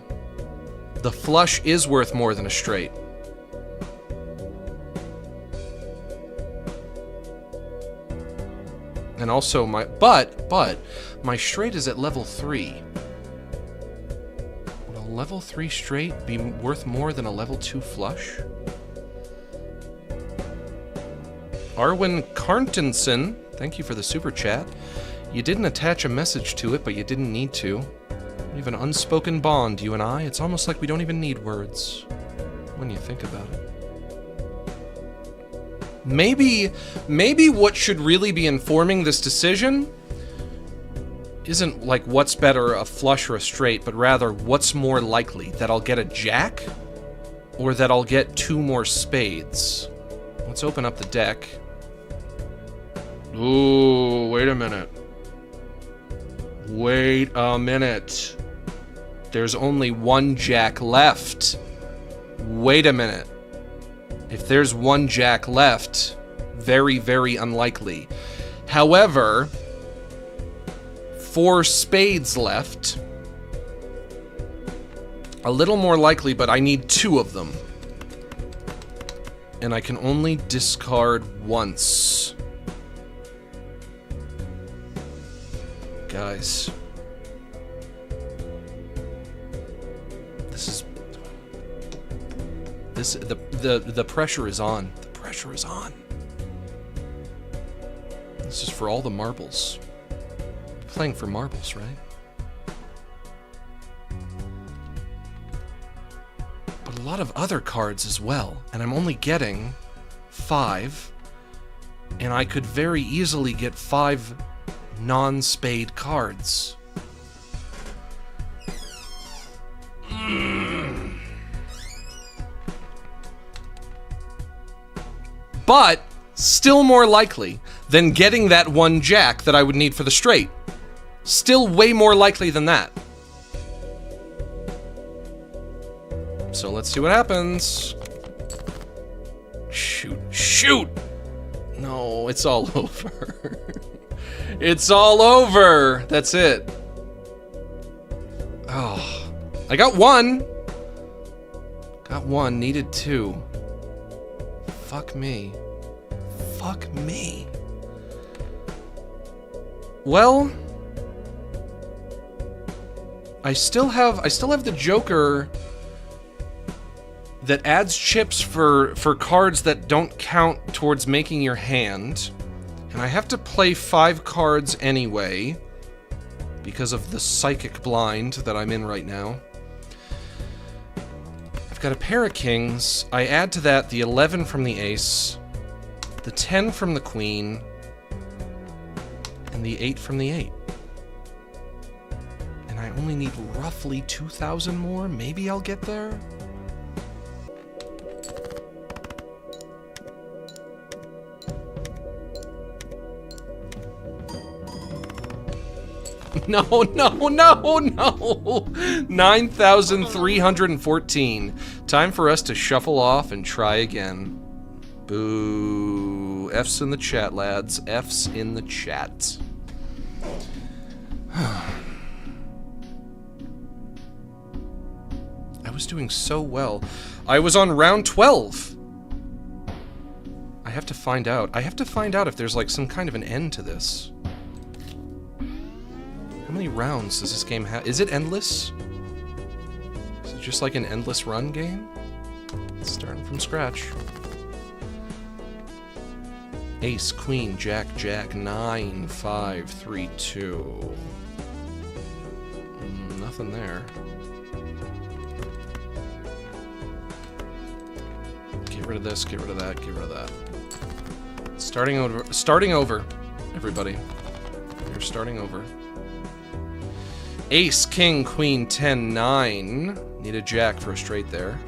The flush is worth more than a straight. And also but my straight is at level 3. Would a level 3 straight be worth more than a level 2 flush? Arwin Carntenson, thank you for the super chat. You didn't attach a message to it, but you didn't need to. We have an unspoken bond, you and I. It's almost like we don't even need words when you think about it. Maybe what should really be informing this decision isn't like what's better, a flush or a straight, but rather what's more likely, that I'll get a jack or that I'll get 2 more spades. Let's open up the deck. Ooh, wait a minute. Wait a minute. There's only 1 jack left. Wait a minute. If there's 1 jack left, very, very unlikely. However, 4 spades left. A little more likely, but I need 2 of them. And I can only discard once. Guys. The pressure is on. The pressure is on. This is for all the marbles. I'm playing for marbles, right? But a lot of other cards as well, and I'm only getting 5, and I could very easily get 5 non-spade cards. But still more likely than getting that 1 jack that I would need for the straight. Still way more likely than that. So let's see what happens. Shoot. Shoot! No, it's all over. It's all over! That's it. Oh. I got 1. Got 1, needed 2. Fuck me. Fuck me. Well, I still have the Joker that adds chips for cards that don't count towards making your hand. And I have to play 5 cards anyway because of the psychic blind that I'm in right now. I've got a pair of kings. I add to that the 11 from the ace, the 10 from the queen, and the 8 from the 8. And I only need roughly 2,000 more. Maybe I'll get there. No, no, no, no! 9,314. Time for us to shuffle off and try again. Boo. F's in the chat, lads. F's in the chat. I was doing so well. I was on round 12. I have to find out. I have to find out if there's like some kind of an end to this. How many rounds does this game have? Is it endless? Is it just like an endless run game? It's starting from scratch. Ace, queen, jack, jack, 9, 5, 3, 2. Nothing there. Get rid of this, get rid of that, get rid of that. Starting over, everybody. You're starting over. Ace, king, queen, 10, 9. Need a jack for a straight there.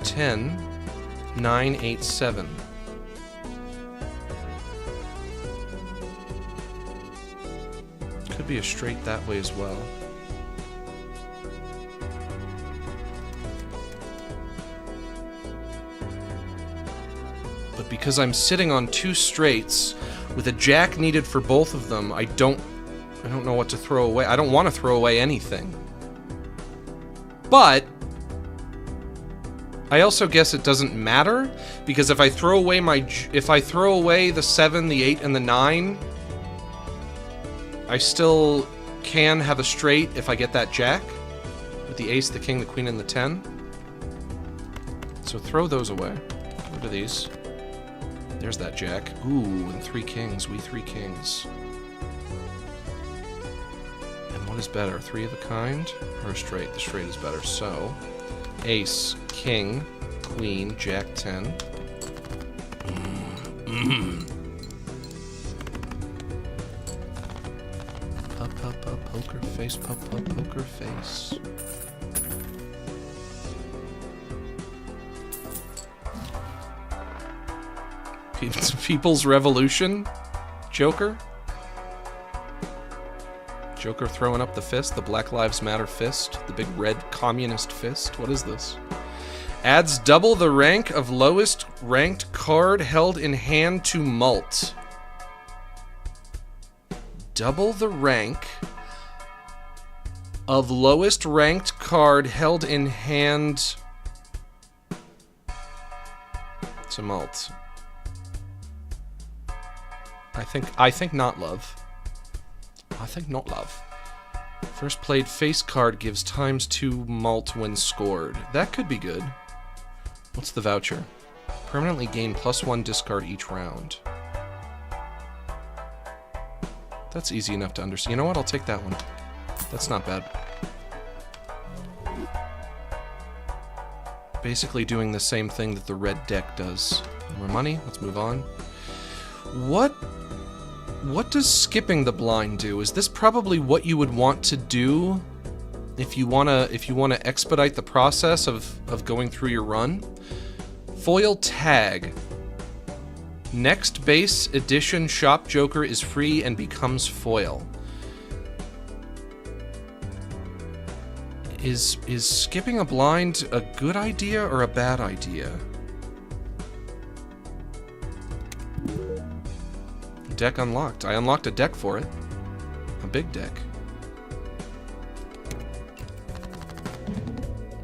10, 9, 8, 7. Could be a straight that way as well. But because I'm sitting on 2 straights with a jack needed for both of them, I don't know what to throw away. I don't want to throw away anything. But I also guess it doesn't matter, because if I throw away the 7, the 8, and the 9, I still can have a straight if I get that jack with the ace, the king, the queen, and the 10. So throw those away. Get rid of these. There's that jack. Ooh, and 3 kings. We 3 kings. And what is better, 3 of a kind or a straight? The straight is better. So, ace, king, queen, jack 10. Pup, pup, pup, poker face, pup, pup, poker face. People's Revolution? Joker? Joker throwing up the fist, the Black Lives Matter fist, the big red communist fist. What is this? Adds double the rank of lowest ranked card held in hand to mult. Double the rank of lowest ranked card held in hand to mult. I think not love. I think not love. First played face card gives ×2 mult when scored. That could be good. What's the voucher? Permanently gain +1 discard each round. That's easy enough to understand. You know what? I'll take that one. That's not bad. Basically doing the same thing that the red deck does. More money. Let's move on. What does skipping the blind do? Is this probably what you would want to do if you wanna expedite the process of going through your run? Foil tag. Next base edition shop joker is free and becomes foil. Is skipping a blind a good idea or a bad idea? Deck unlocked. I unlocked a deck for it. A big deck.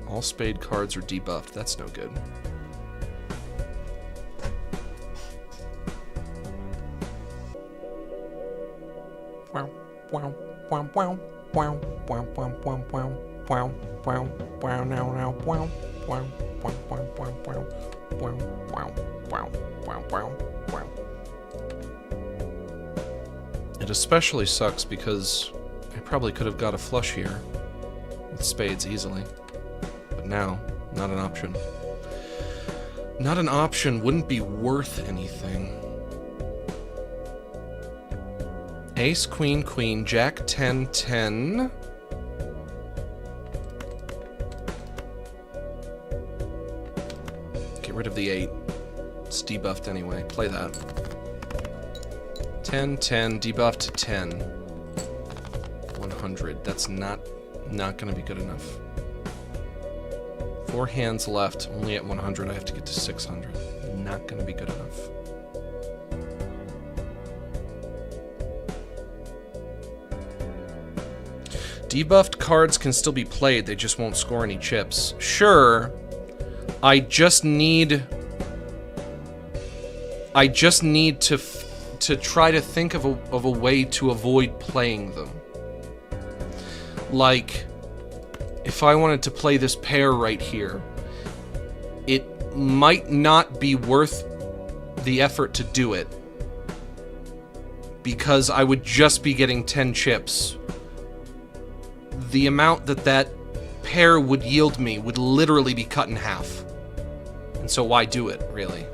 All spade cards are debuffed. That's no good. It especially sucks because I probably could have got a flush here with spades easily. But now, not an option. Not an option, wouldn't be worth anything. Ace, queen, queen, jack, 10, 10. Get rid of the 8. It's debuffed anyway. Play that. 10, 10, debuff to 10. 100. That's not gonna be good enough. 4 hands left, only at 100. I have to get to 600. Not gonna be good enough. Debuffed cards can still be played, they just won't score any chips. Sure, I just need to try to think of a way to avoid playing them. Like, if I wanted to play this pair right here, it might not be worth the effort to do it, because I would just be getting 10 chips. The amount that pair would yield me would literally be cut in half. And so why do it, really?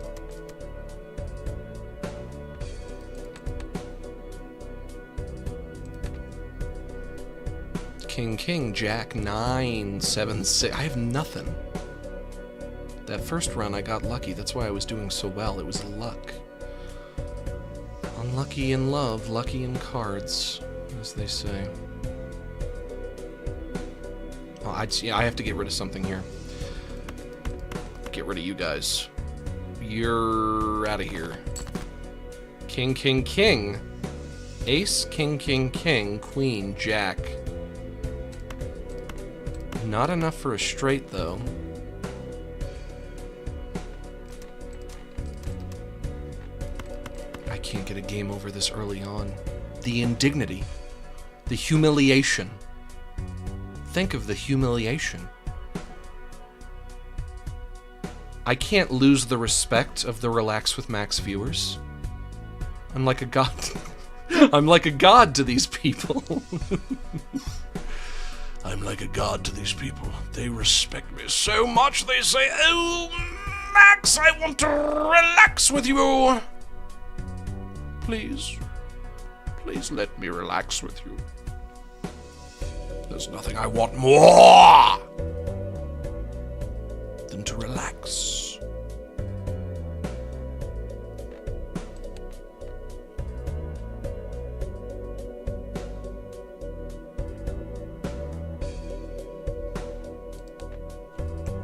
King, king, jack, 9, 7, 6. I have nothing. That first run I got lucky. That's why I was doing so well. It was luck. Unlucky in love, lucky in cards, as they say. Oh, I have to get rid of something here. Get rid of you guys. You're out of here. King, king, king. Ace, king, king, king, queen, jack. Not enough for a straight, though. I can't get a game over this early on. The indignity. The humiliation. Think of the humiliation. I can't lose the respect of the Relax with Max viewers. I'm like a god. I'm like a god to these people. I'm like a god to these people. They respect me so much, they say, "Oh, Max, I want to relax with you. Please, please let me relax with you. There's nothing I want more than to relax."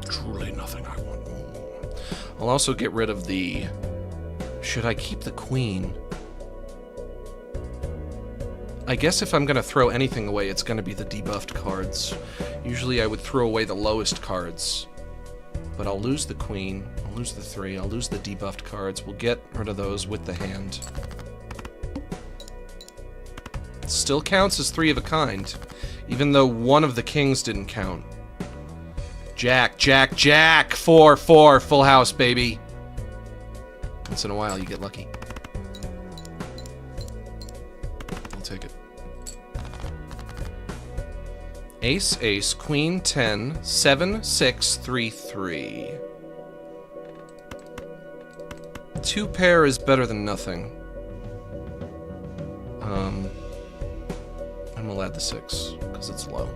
Truly nothing I want more. I'll also get rid of the... Should I keep the queen? I guess if I'm going to throw anything away, it's going to be the debuffed cards. Usually I would throw away the lowest cards. But I'll lose the queen, I'll lose the 3, I'll lose the debuffed cards. We'll get rid of those with the hand. It still counts as 3 of a kind, even though one of the kings didn't count. Jack, jack, jack! 4, 4, full house, baby! Once in a while, you get lucky. Take it. Ace, ace, queen, 10, 7, 6, 3, 3. 2 pair is better than nothing. I'm gonna add the 6, because it's low.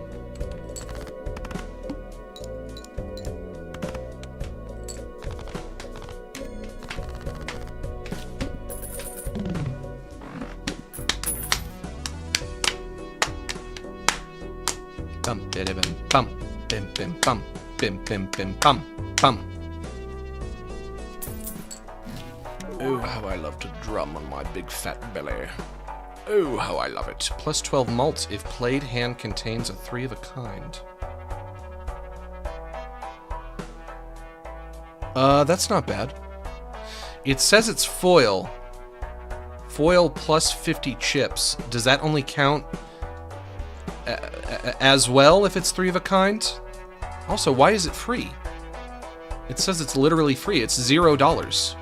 Bum, bim, bum, bim, bim, bum, bim, bim, bim, bum, bum. Oh, how I love to drum on my big fat belly. Oh, how I love it. Plus 12 malt if played hand contains a 3 of a kind. That's not bad. It says it's foil. Foil plus 50 chips. Does that only count as well if it's 3 of a kind? Also, why is it free? It says it's literally free. It's $0.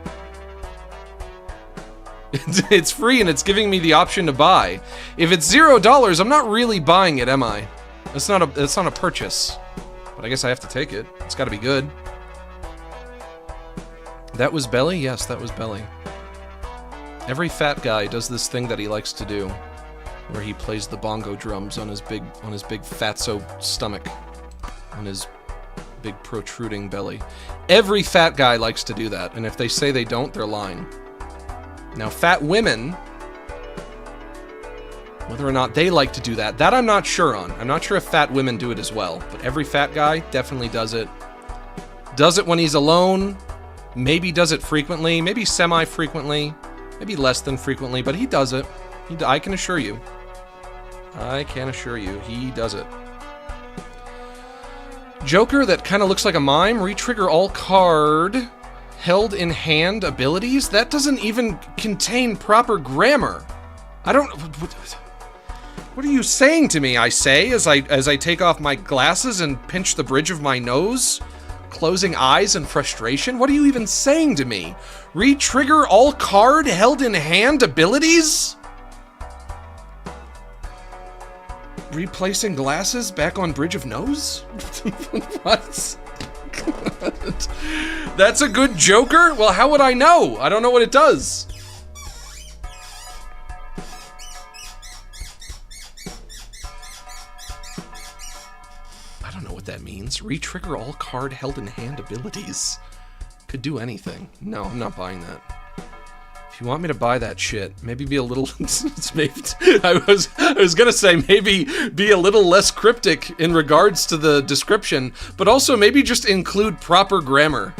It's free and it's giving me the option to buy. If it's $0, I'm not really buying it, am I? It's not a purchase. But I guess I have to take it. It's got to be good. That was belly? Yes, that was belly. Every fat guy does this thing that he likes to do, where he plays the bongo drums on his big fatso stomach, on his big protruding belly. Every fat guy likes to do that, and if they say they don't, they're lying. Now, fat women Whether or not they like to do that, that I'm not sure on. I'm not sure if fat women do it as well, but every fat guy definitely does it. Does it when he's alone, maybe does it frequently, maybe semi-frequently, maybe less than frequently, but he does it. I can assure you. I can assure you, he does it. Joker that kind of looks like a mime, retrigger all card held in hand abilities? That doesn't even contain proper grammar. I don't... What are you saying to me, I say, as I take off my glasses and pinch the bridge of my nose? Closing eyes in frustration? What are you even saying to me? Retrigger all card held in hand abilities? Replacing glasses back on bridge of nose? What? That's a good Joker? Well, how would I know? I don't know what it does. I don't know what that means. Retrigger all card held in hand abilities. Could do anything. No, I'm not buying that. If you want me to buy that shit, maybe be a little... I was gonna say maybe be a little less cryptic in regards to the description, but also maybe just include proper grammar.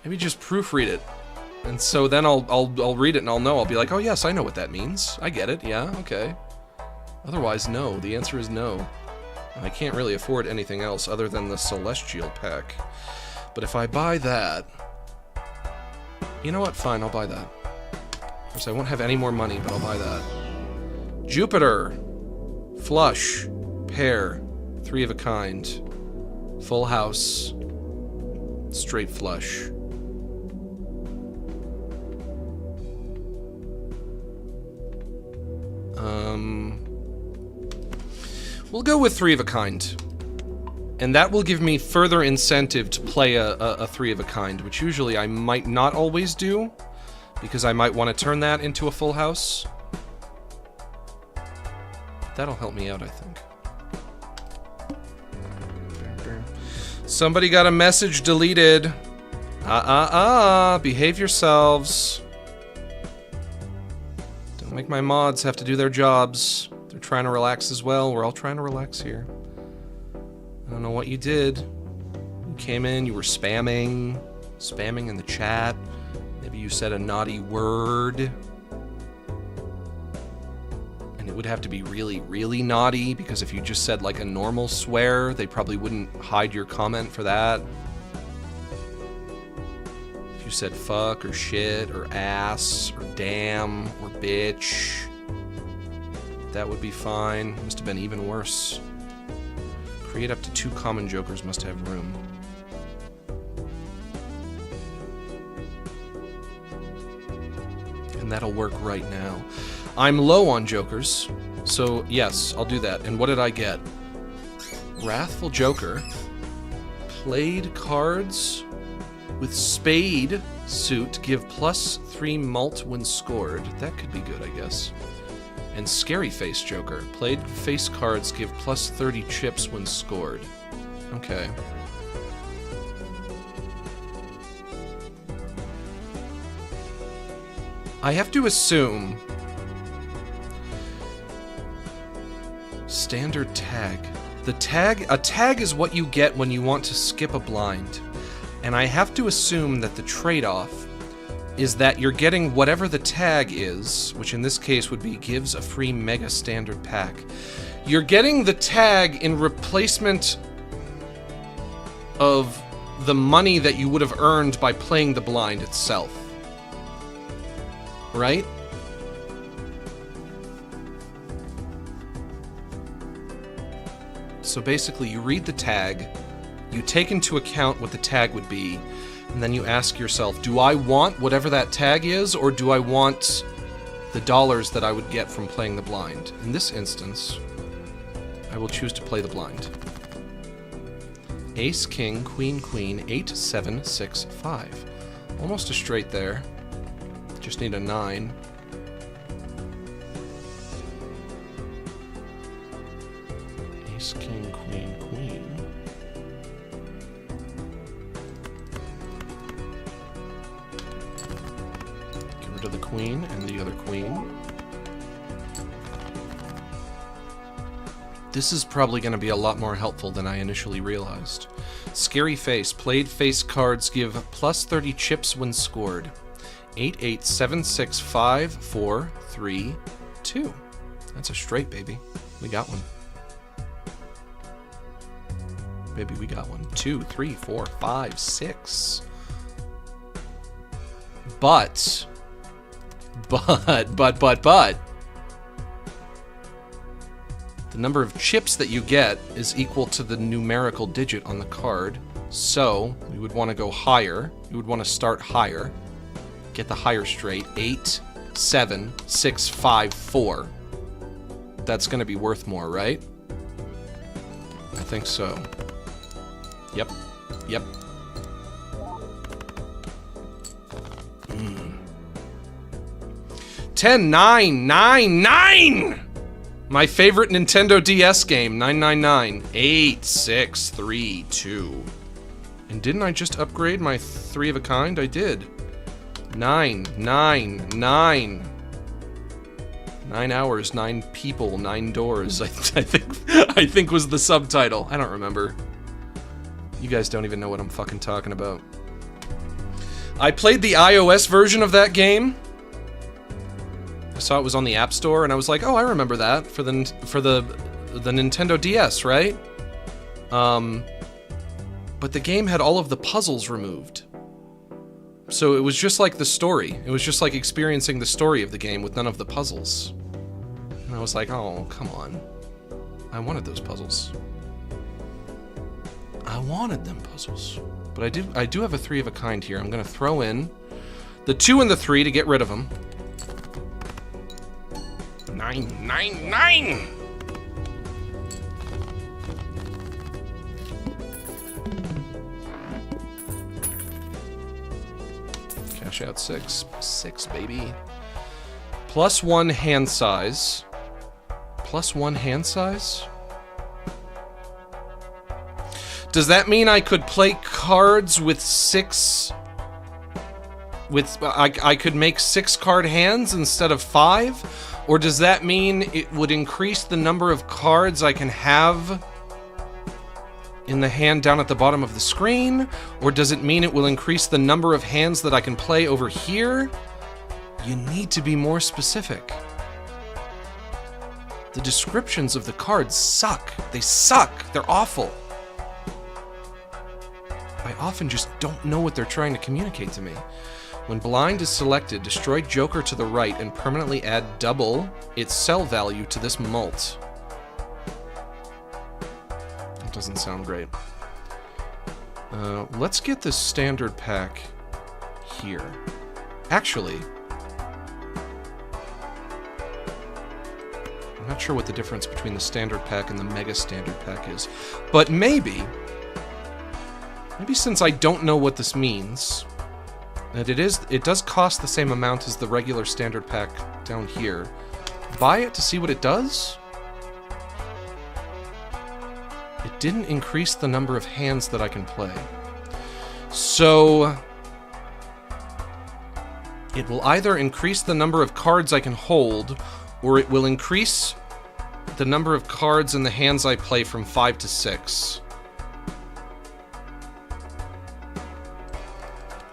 Maybe just proofread it. And so then I'll read it and I'll know. I'll be like, oh yes, I know what that means. I get it, yeah, okay. Otherwise, no. The answer is no. I can't really afford anything else other than the Celestial pack. But if I buy that... You know what? Fine, I'll buy that. Of course, I won't have any more money, but I'll buy that. Jupiter. Flush. Pair. 3 of a kind. Full house. Straight flush. We'll go with 3 of a kind. And that will give me further incentive to play a 3 of a kind, which usually I might not always do, because I might want to turn that into a full house. That'll help me out, I think. Somebody got a message deleted. Behave yourselves. Don't make my mods have to do their jobs. They're trying to relax as well. We're all trying to relax here. I don't know what you did. You came in, you were spamming in the chat. Maybe you said a naughty word. And it would have to be really, really naughty, because if you just said like a normal swear, they probably wouldn't hide your comment for that. If you said fuck or shit or ass or damn or bitch, that would be fine. Must have been even worse. Create up to 2 common jokers, must have room. And that'll work right now. I'm low on jokers, so yes, I'll do that. And what did I get? Wrathful Joker. Played cards with spade suit give +3 mult when scored. That could be good, I guess. And Scary Face Joker. Played face cards give +30 chips when scored. Okay. I have to assume... Standard tag. A tag is what you get when you want to skip a blind. And I have to assume that the trade-off is that you're getting whatever the tag is, which in this case would be gives a free mega standard pack. You're getting the tag in replacement of the money that you would have earned by playing the blind itself. Right? So basically, you read the tag, you take into account what the tag would be, and then you ask yourself, do I want whatever that tag is, or do I want the dollars that I would get from playing the blind? In this instance, I will choose to play the blind. Ace, King, Queen, Queen, 8, 7, 6, 5. Almost a straight there. Just need a 9. Ace, King, Queen, Queen. Get rid of the Queen and the other Queen. This is probably going to be a lot more helpful than I initially realized. Scary Face. Played face cards give plus 30 chips when scored. 8, 8, 7, 6, 5, 4, 3, 2. That's a straight, baby. We got one. Baby, we got one. 2, 3, 4, 5, 6. But. The number of chips that you get is equal to the numerical digit on the card. So, we would want to go higher. You would want to start higher. Get the higher straight. 8, 7, 6, 5, 4. That's going to be worth more, right? I think so. Yep. Yep. 10, 9, 9, 9! My favorite Nintendo DS game, 999. 8, 6, 3, 2. And didn't I just upgrade my 3 of a kind? I did. 9, 9, 9. 9 hours, 9 people, 9 doors. I think was the subtitle. I don't remember. You guys don't even know what I'm fucking talking about. I played the iOS version of that game. I saw it was on the App Store, and I was like, "Oh, I remember that for the Nintendo DS, right?" But the game had all of the puzzles removed, so it was just like the story. It was just like experiencing the story of the game with none of the puzzles. And I was like, "Oh, come on! I wanted those puzzles. I wanted them puzzles." But I do have a 3 of a kind here. I'm gonna throw in the 2 and the 3 to get rid of them. 9, 9, 9! Cash out 6. 6, baby. +1 hand size. +1 hand size? Does that mean I could play cards with 6... I could make 6 card hands instead of 5? Or does that mean it would increase the number of cards I can have in the hand down at the bottom of the screen? Or does it mean it will increase the number of hands that I can play over here? You need to be more specific. The descriptions of the cards suck. They suck. They're awful. I often just don't know what they're trying to communicate to me. When blind is selected, destroy Joker to the right and permanently add double its sell value to this mult. That doesn't sound great. Let's get the standard pack here. Actually, I'm not sure what the difference between the standard pack and the mega standard pack is, but maybe since I don't know what this means, that it does cost the same amount as the regular standard pack down here. Buy it to see what it does? It didn't increase the number of hands that I can play. So it will either increase the number of cards I can hold, or it will increase the number of cards in the hands I play from 5 to 6.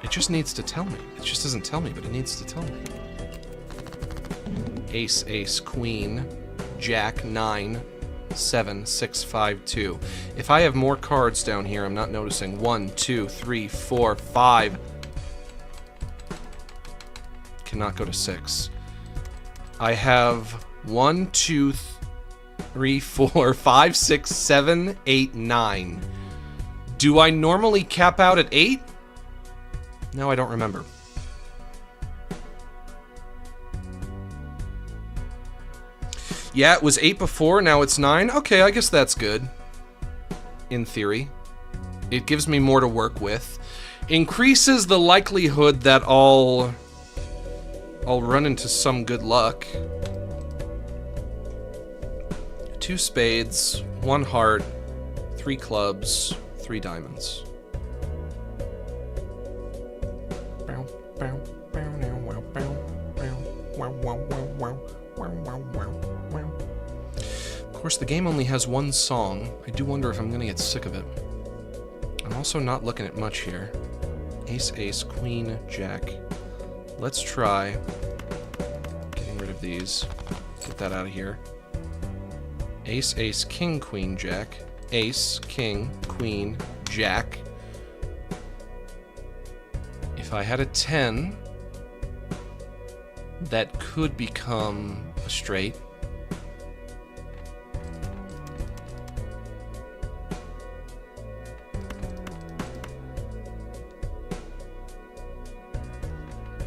It just needs to tell me. It just doesn't tell me, but it needs to tell me. Ace, ace, queen, jack, 9, 7, 6, 5, 2. If I have more cards down here, I'm not noticing. 1, 2, 3, 4, 5. Cannot go to 6. I have 1, 2, 3, 4, 5, 6, 7, 8, 9. Do I normally cap out at 8? No, I don't remember. Yeah, it was 8 before, now it's 9. Okay, I guess that's good. In theory. It gives me more to work with. Increases the likelihood that I'll run into some good luck. 2 spades, 1 heart, 3 clubs, 3 diamonds. course, the game only has one song. I do wonder if I'm gonna get sick of it. I'm also not looking at much here. Ace, ace, queen, jack. Let's try getting rid of these. Get that out of here. Ace, ace, king, queen, jack. Ace, king, queen, jack. If I had a 10, that could become a straight.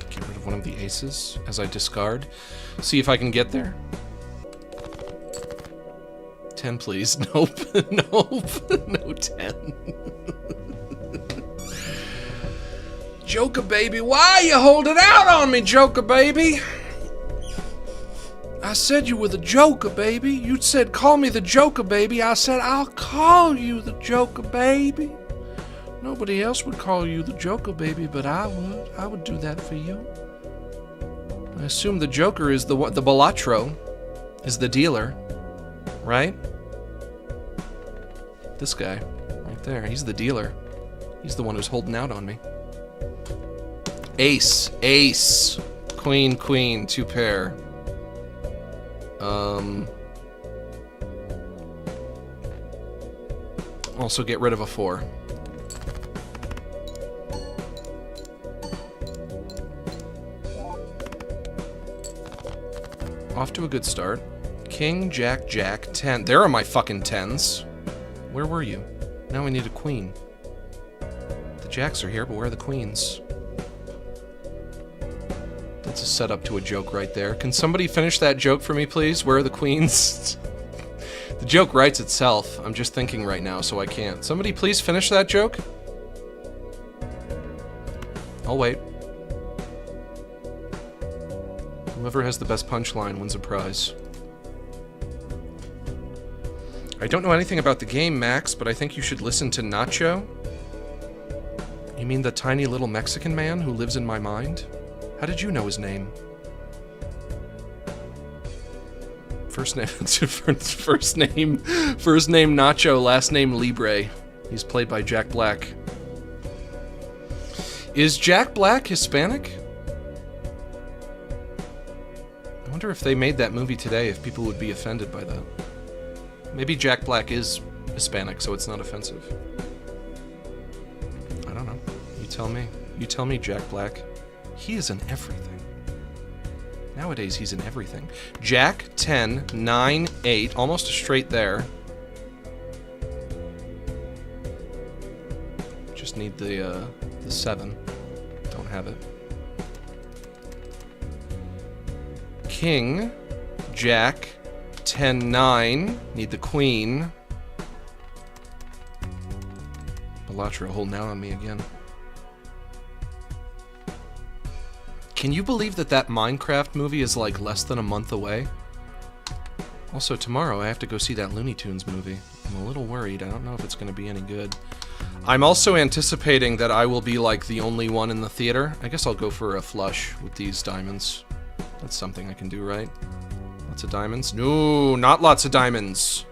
Get rid of one of the aces as I discard. See if I can get there. 10, please. Nope. Nope. No 10. Joker baby, why you holding out on me, Joker baby? I said you were the Joker baby. You said call me the Joker baby. I said I'll call you the Joker baby. Nobody else would call you the Joker baby, but I would. I would do that for you. I assume the Joker is the Balatro, is the dealer, right? This guy, right there, he's the dealer. He's the one who's holding out on me. Ace, ace, queen, queen, 2 pair. Also get rid of a 4. Off to a good start. King, jack, jack, 10. There are my fucking 10s. Where were you? Now we need a queen. The jacks are here, but where are the queens? That's a setup to a joke right there. Can somebody finish that joke for me, please? Where are the queens? The joke writes itself. I'm just thinking right now, so I can't. Somebody please finish that joke? I'll wait. Whoever has the best punchline wins a prize. I don't know anything about the game, Max, but I think you should listen to Nacho. You mean the tiny little Mexican man who lives in my mind? How did you know his name? First name Nacho, last name Libre. He's played by Jack Black. Is Jack Black Hispanic? I wonder if they made that movie today, if people would be offended by that. Maybe Jack Black is Hispanic, so it's not offensive. I don't know. You tell me. You tell me, Jack Black. He is in everything. Nowadays, he's in everything. Jack, 10, 9, 8. Almost a straight there. Just need the 7. Don't have it. King, jack, 10, 9. Need the queen. Balatro holding out on me again. Can you believe that that Minecraft movie is like less than a month away? Also, tomorrow I have to go see that Looney Tunes movie. I'm a little worried. I don't know if it's going to be any good. I'm also anticipating that I will be like the only one in the theater. I guess I'll go for a flush with these diamonds. That's something I can do, right? Lots of diamonds? No, not lots of diamonds.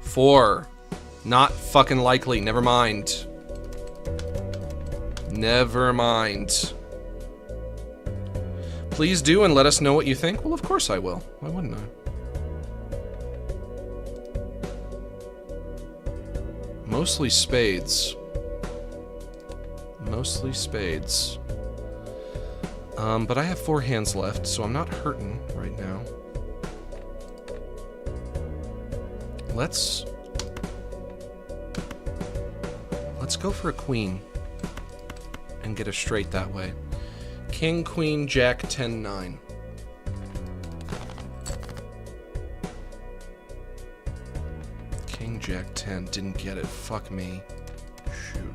4. Not fucking likely. Never mind. Never mind. Please do and let us know what you think. Well, of course I will. Why wouldn't I? Mostly spades. Mostly spades. But I have 4 hands left, so I'm not hurting right now. Let's go for a queen and get a straight that way. King, queen, jack, 10, 9. King, jack, 10. Didn't get it. Fuck me. Shoot.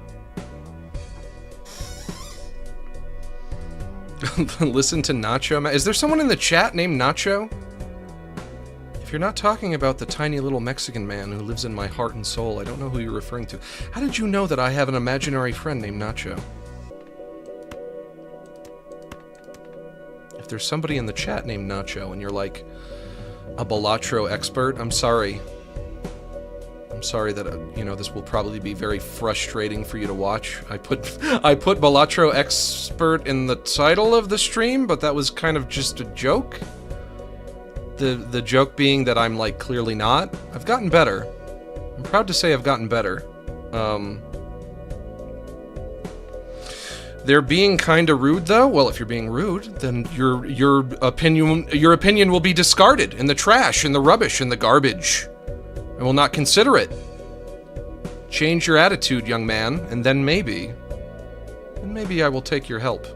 Listen to Nacho. Is there someone in the chat named Nacho? If you're not talking about the tiny little Mexican man who lives in my heart and soul, I don't know who you're referring to. How did you know that I have an imaginary friend named Nacho? If there's somebody in the chat named Nacho and you're like a Balatro expert, I'm sorry. I'm sorry that, you know, this will probably be very frustrating for you to watch. I put Balatro Expert in the title of the stream, but that was kind of just a joke. The joke being that I'm, like, clearly not. I've gotten better. I'm proud to say I've gotten better. They're being kinda rude, though. Well, if you're being rude, then your opinion will be discarded in the trash, in the rubbish, in the garbage. I will not consider it. Change your attitude, young man, and then maybe I will take your help.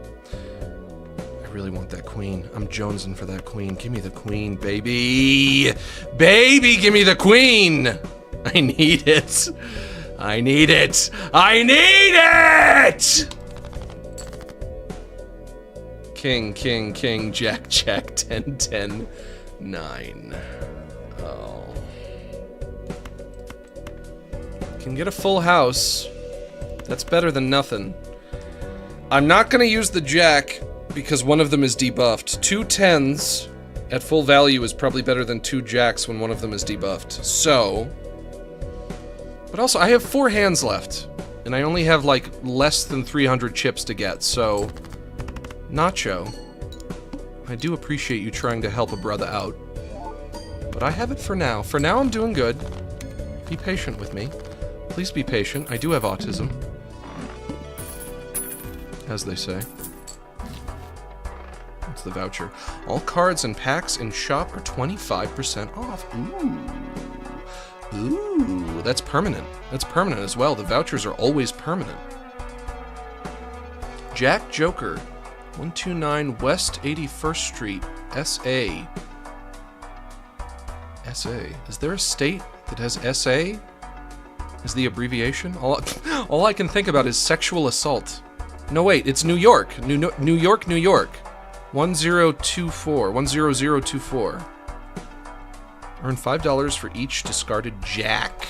I really want that queen. I'm jonesing for that queen. Give me the queen, baby! Baby, give me the queen! I need it! I need it! I need it! King, king, king, jack, jack, 10, 10, 9. Oh. Can get a full house. That's better than nothing. I'm not gonna use the jack because one of them is debuffed. 2 10s at full value is probably better than 2 jacks when one of them is debuffed. So... But also, I have 4 hands left. And I only have, like, less than 300 chips to get, so... Nacho, I do appreciate you trying to help a brother out. But I have it for now. For now, I'm doing good. Be patient with me. Please be patient. I do have autism. As they say. What's the voucher? All cards and packs in shop are 25% off. Ooh. Ooh, that's permanent. That's permanent as well. The vouchers are always permanent. Jack Joker. 129 West 81st Street, SA. SA. Is there a state that has SA? Is the abbreviation? All I can think about is sexual assault. No, wait, it's New York. New York, New York. 1024. 10024. Earn $5 for each discarded jack.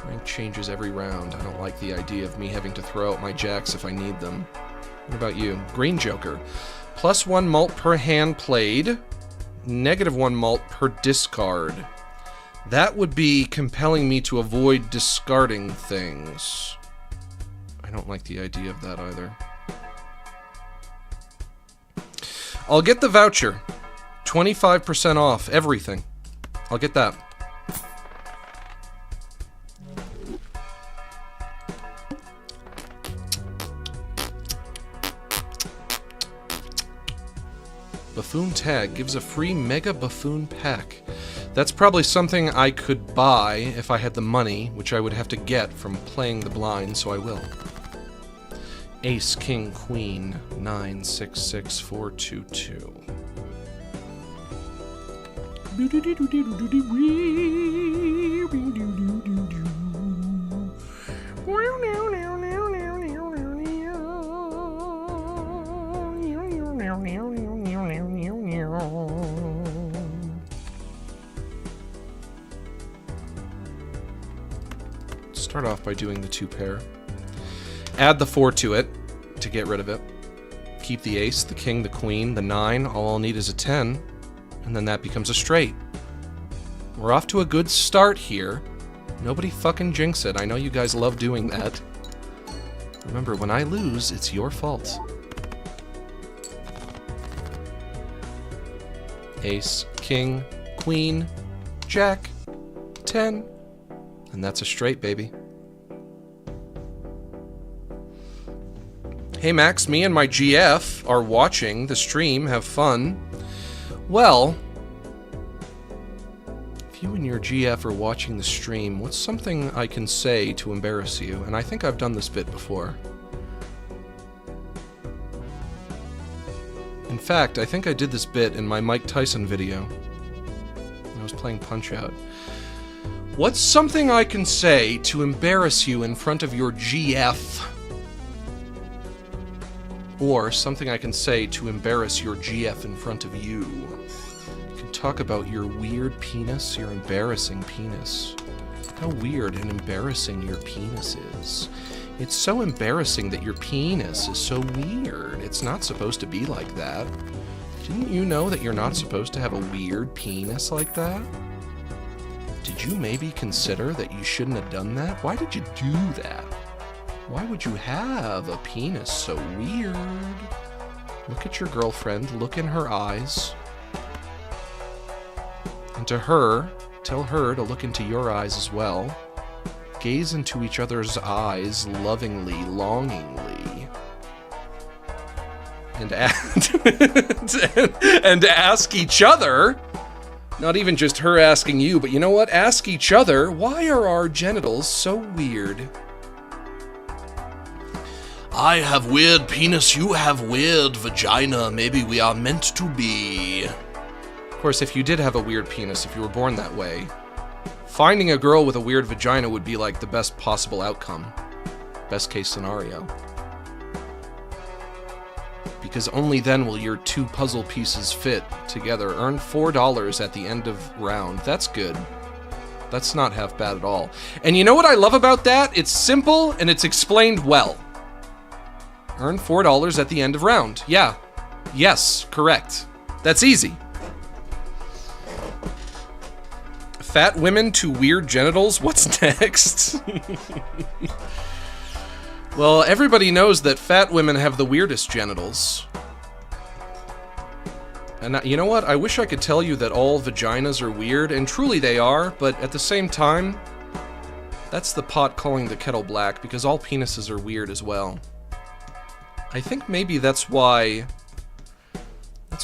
Rank changes every round. I don't like the idea of me having to throw out my jacks if I need them. What about you? Green Joker. +1 malt per hand played. -1 malt per discard. That would be compelling me to avoid discarding things. I don't like the idea of that either. I'll get the voucher. 25% off everything. I'll get that. Buffoon Tag gives a free Mega Buffoon pack. That's probably something I could buy if I had the money, which I would have to get from playing the blind, so I will. Ace, King, Queen, 9, 6, 6, 4, 2, 2. Start off by doing the 2 pair. Add the 4 to it to get rid of it. Keep the ace, the king, the queen, the 9. All I'll need is a 10. And then that becomes a straight. We're off to a good start here. Nobody fucking jinx it. I know you guys love doing that. Remember, when I lose, it's your fault. Ace, king, queen, jack, 10. And that's a straight, baby. Hey Max, me and my GF are watching the stream. Have fun. Well, if you and your GF are watching the stream, what's something I can say to embarrass you? And I think I've done this bit before. In fact, I think I did this bit in my Mike Tyson video. I was playing Punch-Out. What's something I can say to embarrass you in front of your GF? Or something I can say to embarrass your GF in front of you. You can talk about your weird penis, your embarrassing penis. How weird and embarrassing your penis is. It's so embarrassing that your penis is so weird. It's not supposed to be like that. Didn't you know that you're not supposed to have a weird penis like that? Did you maybe consider that you shouldn't have done that? Why did you do that? Why would you have a penis so weird? Look at your girlfriend, look in her eyes. And to her, tell her to look into your eyes as well. Gaze into each other's eyes lovingly, longingly. And ask each other, not even just her asking you, but you know what? Ask each other, why are our genitals so weird? I have weird penis, you have weird vagina, maybe we are meant to be. Of course, if you did have a weird penis, if you were born that way, finding a girl with a weird vagina would be like the best possible outcome. Best case scenario. Because only then will your two puzzle pieces fit together. Earn $4 at the end of round. That's good. That's not half bad at all. And you know what I love about that? It's simple and it's explained well. Earn $4 at the end of round. Yeah. Yes, correct. That's easy. Fat women to weird genitals? What's next? Well, everybody knows that fat women have the weirdest genitals. And you know what? I wish I could tell you that all vaginas are weird, and truly they are, but at the same time, that's the pot calling the kettle black, because all penises are weird as well. I think maybe that's why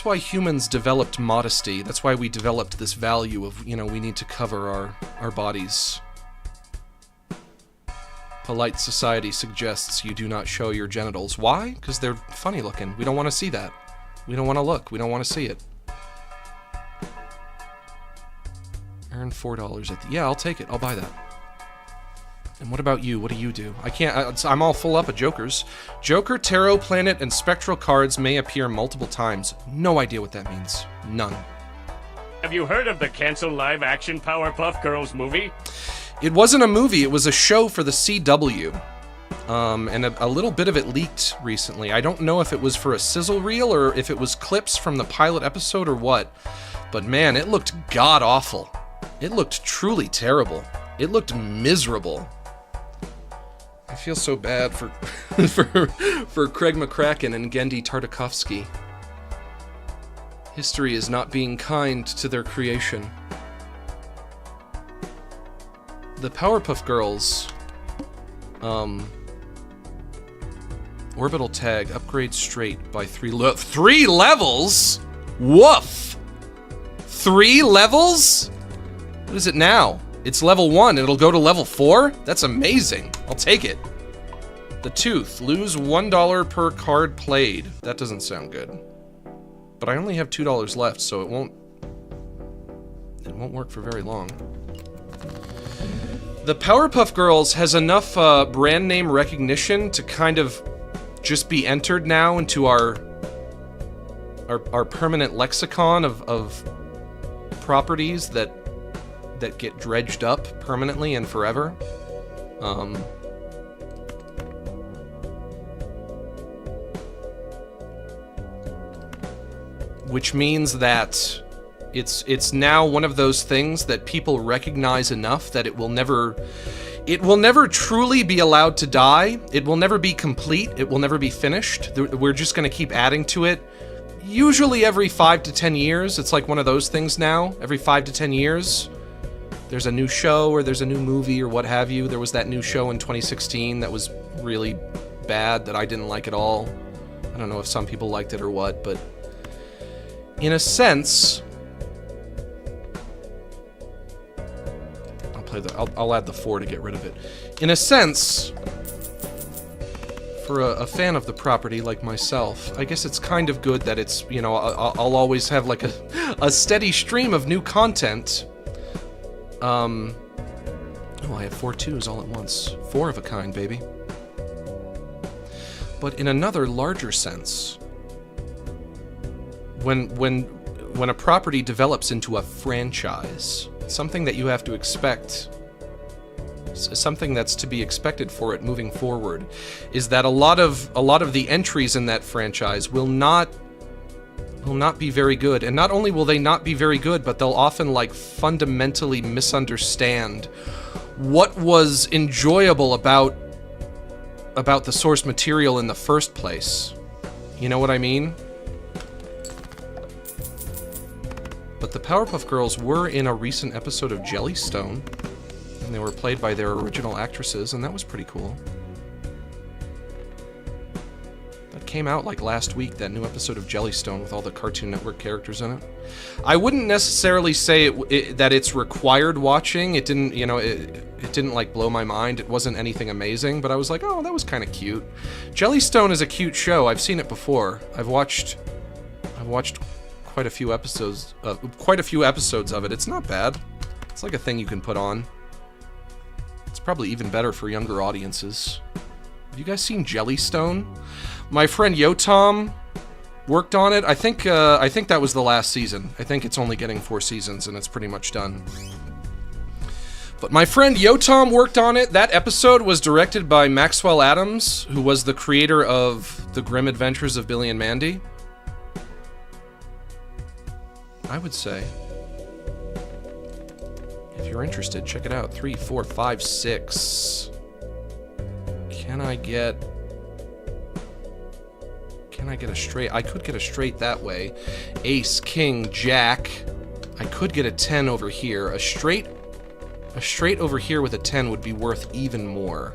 humans developed modesty. That's why we developed this value of, you know, we need to cover our bodies. Polite society suggests you do not show your genitals. Why? Because they're funny looking. We don't want to see that. We don't want to look. We don't want to see it. Earn $4 at the... Yeah, I'll take it. I'll buy that. And what about you? What do you do? I can't... I'm all full up of jokers. Joker, tarot, planet, and spectral cards may appear multiple times. No idea what that means. None. Have you heard of the canceled live-action Powerpuff Girls movie? It wasn't a movie, it was a show for the CW. And a little bit of it leaked recently. I don't know if it was for a sizzle reel or if it was clips from the pilot episode or what. But man, it looked god-awful. It looked truly terrible. It looked miserable. I feel so bad for for Craig McCracken and Gendy Tartakovsky. History is not being kind to their creation. The Powerpuff Girls, orbital tag, upgrade straight by 3 levels? Woof! 3 levels? What is it now? It's level 1, it'll go to level 4? That's amazing. I'll take it. The Tooth, lose $1 per card played. That doesn't sound good. But I only have $2 left, so it won't work for very long. The Powerpuff Girls has enough brand name recognition to kind of just be entered now into our permanent lexicon of properties that get dredged up permanently and forever. Which means that it's now one of those things that people recognize enough that it will never truly be allowed to die. It will never be complete. It will never be finished. We're just going to keep adding to it. Usually every 5 to 10 years. It's like one of those things now. Every 5 to 10 years, there's a new show or there's a new movie or what have you. There was that new show in 2016 that was really bad that I didn't like at all. I don't know if some people liked it or what, but in a sense... I'll add the 4 to get rid of it. In a sense, for a fan of the property like myself, I guess it's kind of good that it's, you know, I'll always have like a steady stream of new content. Oh, I have 4 2s all at once. 4 of a kind, baby. But in another larger sense, when a property develops into a franchise, something that you have to expect, something that's to be expected for it moving forward, is that a lot of the entries in that franchise will not will not be very good. And not only will they not be very good, but they'll often, like, fundamentally misunderstand what was enjoyable about the source material in the first place. You know what I mean? But the Powerpuff Girls were in a recent episode of Jellystone, and they were played by their original actresses, and that was pretty cool. That came out like last week, that new episode of Jellystone with all the Cartoon Network characters in it. I wouldn't necessarily say that it's required watching. It didn't, you know, it didn't like blow my mind. It wasn't anything amazing, but I was like, oh, that was kind of cute. Jellystone is a cute show. I've seen it before. I've watched quite a few episodes of it. It's not bad. It's like a thing you can put on. It's probably even better for younger audiences. Have you guys seen Jellystone? My friend Yotam worked on it. I think that was the last season. I think it's only getting 4 seasons and it's pretty much done. But my friend Yotam worked on it. That episode was directed by Maxwell Adams, who was the creator of The Grim Adventures of Billy and Mandy. I would say, if you're interested, check it out. 3, 4, 5, 6. Can I get a straight? I could get a straight that way. Ace, king, jack. I could get a 10 over here. A straight over here with a 10 would be worth even more.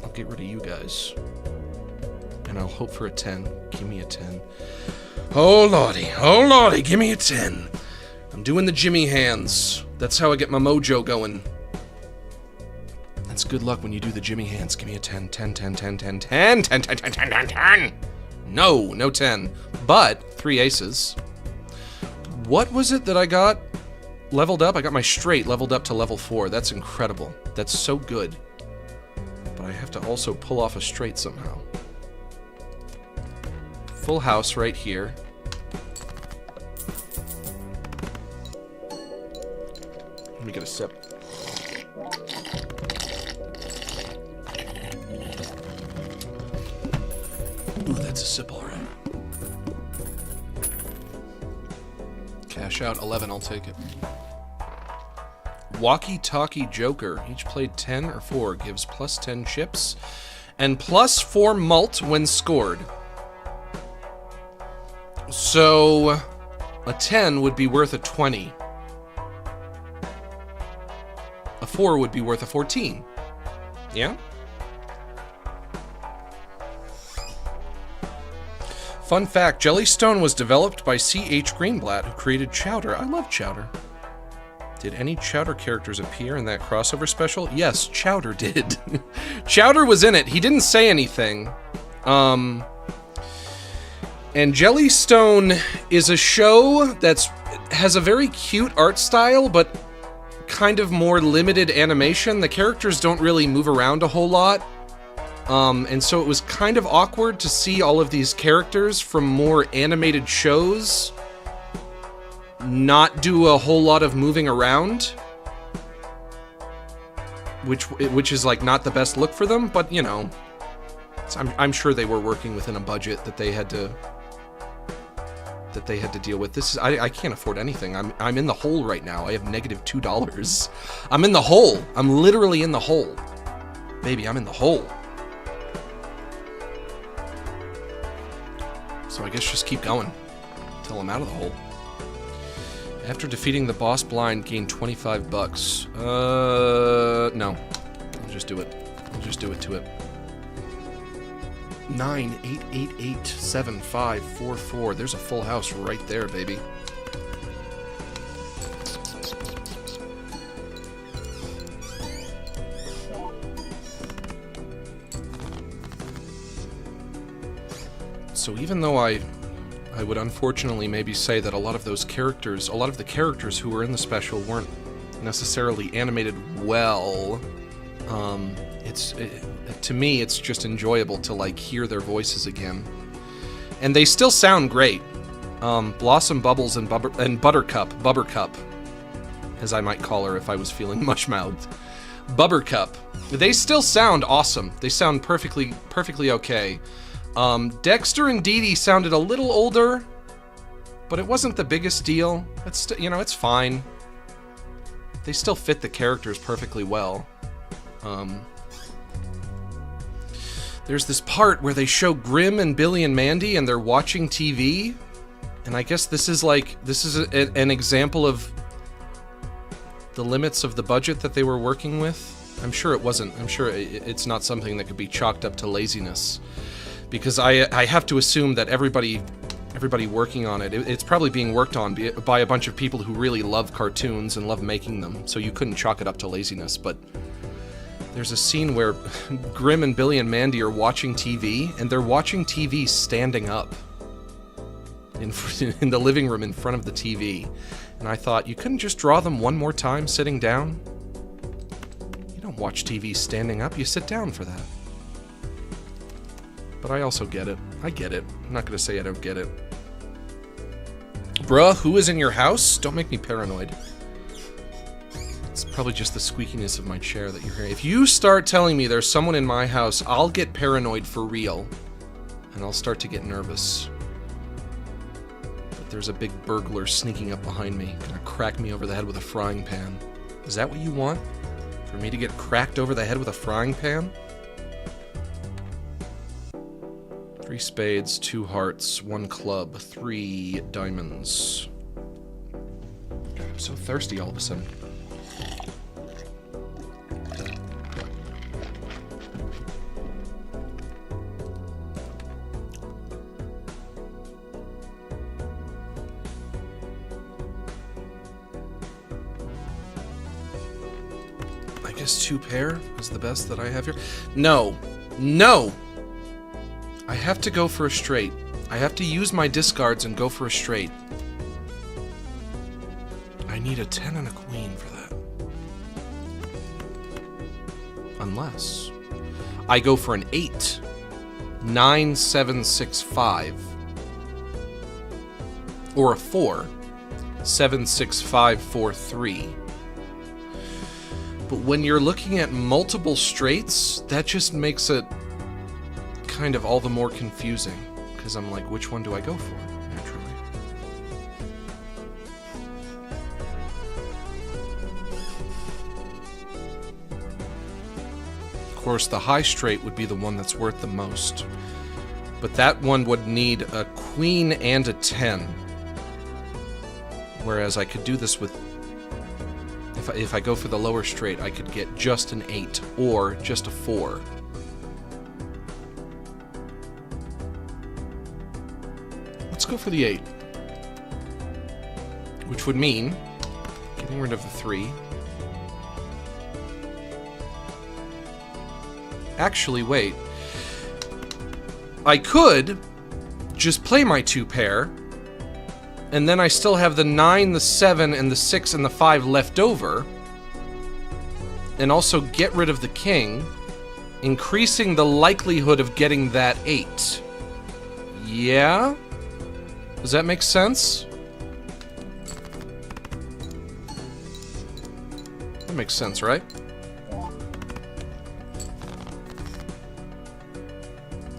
I'll get rid of you guys. And I'll hope for a 10. Give me a 10. Oh lordy, give me a 10. I'm doing the Jimmy hands. That's how I get my mojo going. That's good luck when you do the Jimmy hands. Give me a 10, 10, 10, 10, 10, 10, 10, 10, 10, 10, 10, 10. No 10. But 3 aces. What was it that I got leveled up? I got my straight leveled up to level 4. That's incredible. That's so good. But I have to also pull off a straight somehow. Full house right here. Let me get a sip. Ooh, that's a sip already. Cash out 11, I'll take it. Walkie-talkie Joker. Each played 10 or 4 gives plus 10 chips and plus 4 malt when scored. So, a 10 would be worth a 20. A 4 would be worth a 14. Yeah? Fun fact, Jellystone was developed by C.H. Greenblatt, who created Chowder. I love Chowder. Did any Chowder characters appear in that crossover special? Yes, Chowder did. Chowder was in it. He didn't say anything. And Jellystone is a show that's has a very cute art style, but kind of more limited animation. The characters don't really move around a whole lot. And so it was kind of awkward to see all of these characters from more animated shows not do a whole lot of moving around. Which is like not the best look for them, but you know, I'm sure they were working within a budget that they had to deal with. This is I can't afford anything. I'm in the hole right now. I have negative $2. I'm in the hole. I'm literally in the hole. Baby, I'm in the hole. So I guess just keep going until I'm out of the hole. After defeating the boss blind, gain 25 bucks. No. I'll just do it. I'll just do it to it. 9, 8, 8, 8, 7, 5, 4, 4. There's a full house right there, baby. So even though I would unfortunately maybe say that a lot of those characters, a lot of the characters who were in the special weren't necessarily animated well, to me, it's just enjoyable to, like, hear their voices again. And they still sound great. Blossom, Bubbles, and Buttercup, as I might call her if I was feeling mush-mouthed. Bubbercup. They still sound awesome. They sound perfectly okay. Dexter and Dee Dee sounded a little older, but it wasn't the biggest deal. It's, you know, it's fine. They still fit the characters perfectly well. There's this part where they show Grim and Billy and Mandy and they're watching TV. And I guess this is an example of the limits of the budget that they were working with. I'm sure it wasn't. I'm sure it's not something that could be chalked up to laziness. Because I have to assume that everybody working on it, it's probably being worked on by a bunch of people who really love cartoons and love making them. So you couldn't chalk it up to laziness, but there's a scene where Grim and Billy and Mandy are watching TV, and they're watching TV standing up in the living room in front of the TV. And I thought, you couldn't just draw them one more time sitting down? You don't watch TV standing up, you sit down for that. But I also get it. I get it. I'm not gonna say I don't get it. Bruh, who is in your house? Don't make me paranoid. It's probably just the squeakiness of my chair that you're hearing. If you start telling me there's someone in my house, I'll get paranoid for real. And I'll start to get nervous. But there's a big burglar sneaking up behind me, gonna crack me over the head with a frying pan. Is that what you want? For me to get cracked over the head with a frying pan? 3 spades, 2 hearts, 1 club, 3 diamonds. God, I'm so thirsty all of a sudden. I guess 2 pair is the best that I have here. No! No! I have to go for a straight. I have to use my discards and go for a straight. I need a 10 and a queen for that. Unless I go for an 8. 9, 7, 6, 5. Or a 4. 7, 6, 5, 4, 3. But when you're looking at multiple straights, that just makes it kind of all the more confusing, because I'm like, which one do I go for, naturally? Of course, the high straight would be the one that's worth the most, but that one would need a queen and a 10, whereas I could do this with, if I go for the lower straight, I could get just an 8 or just a 4. Let's go for the 8. Which would mean getting rid of the 3. Actually, wait. I could just play my 2 pair, and then I still have the 9, the 7, and the 6, and the 5 left over, and also get rid of the king, increasing the likelihood of getting that 8. Yeah? Does that make sense? That makes sense, right?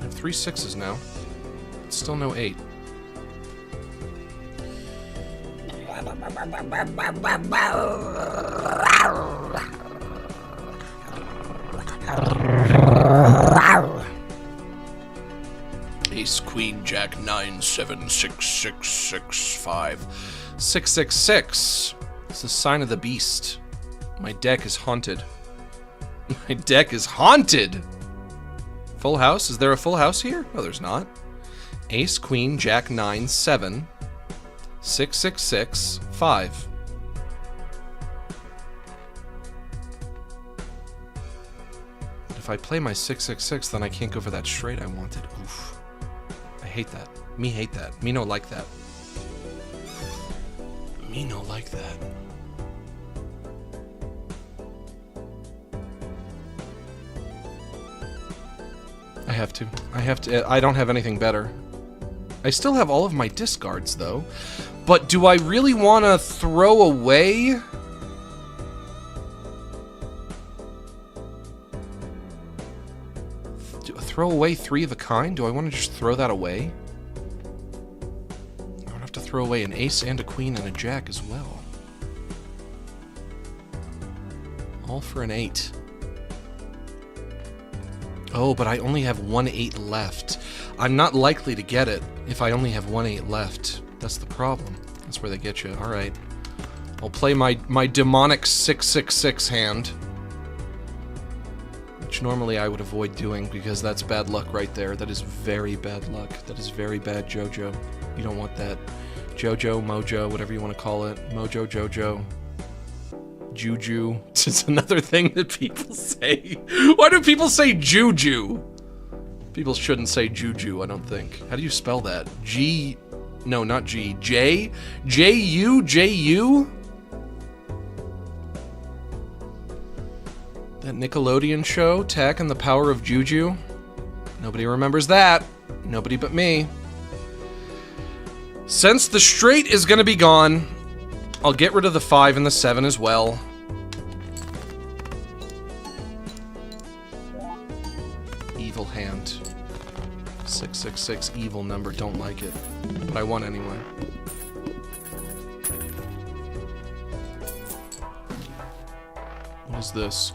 I have 3 6s now. Still no 8. Ace, queen, jack, 9, 7, 6, 6, 6, 5. 6, 6, 6. It's the sign of the beast. My deck is haunted. My deck is haunted! Full house? Is there a full house here? No, there's not. Ace, queen, jack, 9, 7. 6, 6, 6, 5. But if I play my 6, 6, 6, then I can't go for that straight I wanted. Oof. I hate that. Me hate that. Me no like that. Me no like that. I have to. I don't have anything better. I still have all of my discards, though. But do I really want to throw away? throw away 3 of a kind? Do I want to just throw that away? I would have to throw away an ace and a queen and a jack as well. All for an 8. Oh, but I only have 1 8 left. I'm not likely to get it if I only have 1 8 left. That's the problem. That's where they get you. Alright. I'll play my demonic 666 hand. Which normally I would avoid doing because that's bad luck right there. That is very bad luck. That is very bad JoJo. You don't want that. JoJo, Mojo, whatever you want to call it. Mojo, JoJo. Juju. It's another thing that people say. Why do people say Juju? People shouldn't say Juju, I don't think. How do you spell that? G... No, not G. J? J-U? J-U? That Nickelodeon show, Tak and the Power of Juju? Nobody remembers that. Nobody but me. Since the straight is gonna be gone, I'll get rid of the 5 and the 7 as well. Evil hand. 666, evil number, don't like it. But I won anyway. What is this?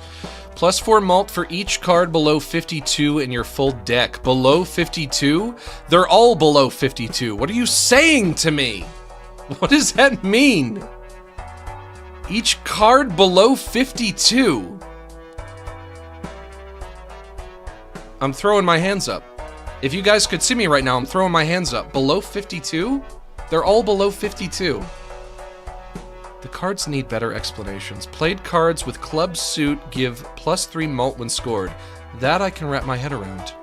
+4 mult for each card below 52 in your full deck. Below 52? They're all below 52. What are you saying to me? What does that mean? Each card below 52? I'm throwing my hands up. If you guys could see me right now, I'm throwing my hands up. Below 52? They're all below 52. The cards need better explanations. Played cards with club suit give +3 mult when scored. That I can wrap my head around.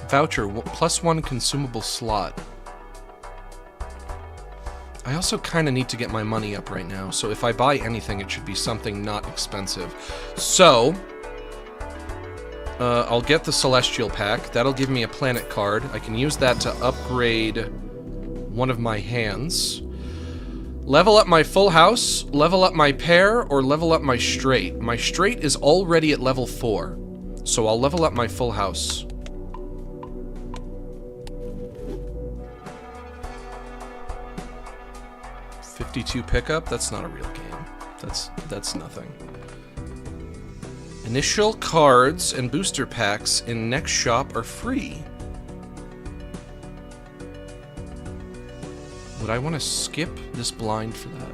Voucher, +1 consumable slot. I also kind of need to get my money up right now, so if I buy anything, it should be something not expensive. So, I'll get the Celestial Pack. That'll give me a planet card. I can use that to upgrade one of my hands. Level up my full house, level up my pair, or level up my straight. My straight is already at level 4, so I'll level up my full house. $52 pickup? That's not a real game. That's nothing. Initial cards and booster packs in next shop are free. Would I want to skip this blind for that?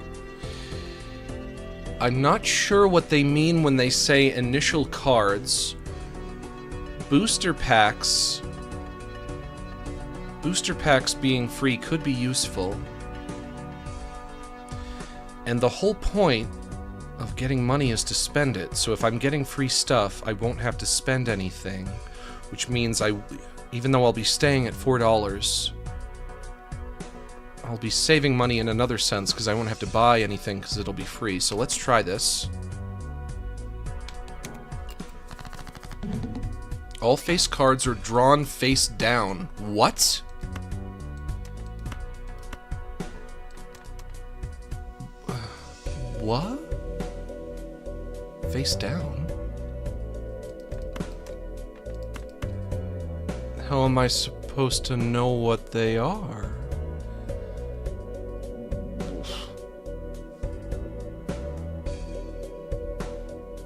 I'm not sure what they mean when they say initial cards. Booster packs being free could be useful. And the whole point of getting money is to spend it. So if I'm getting free stuff, I won't have to spend anything, which means even though I'll be staying at $4, I'll be saving money in another sense because I won't have to buy anything because it'll be free. So let's try this. All face cards are drawn face down. What? What? Face down? How am I supposed to know what they are?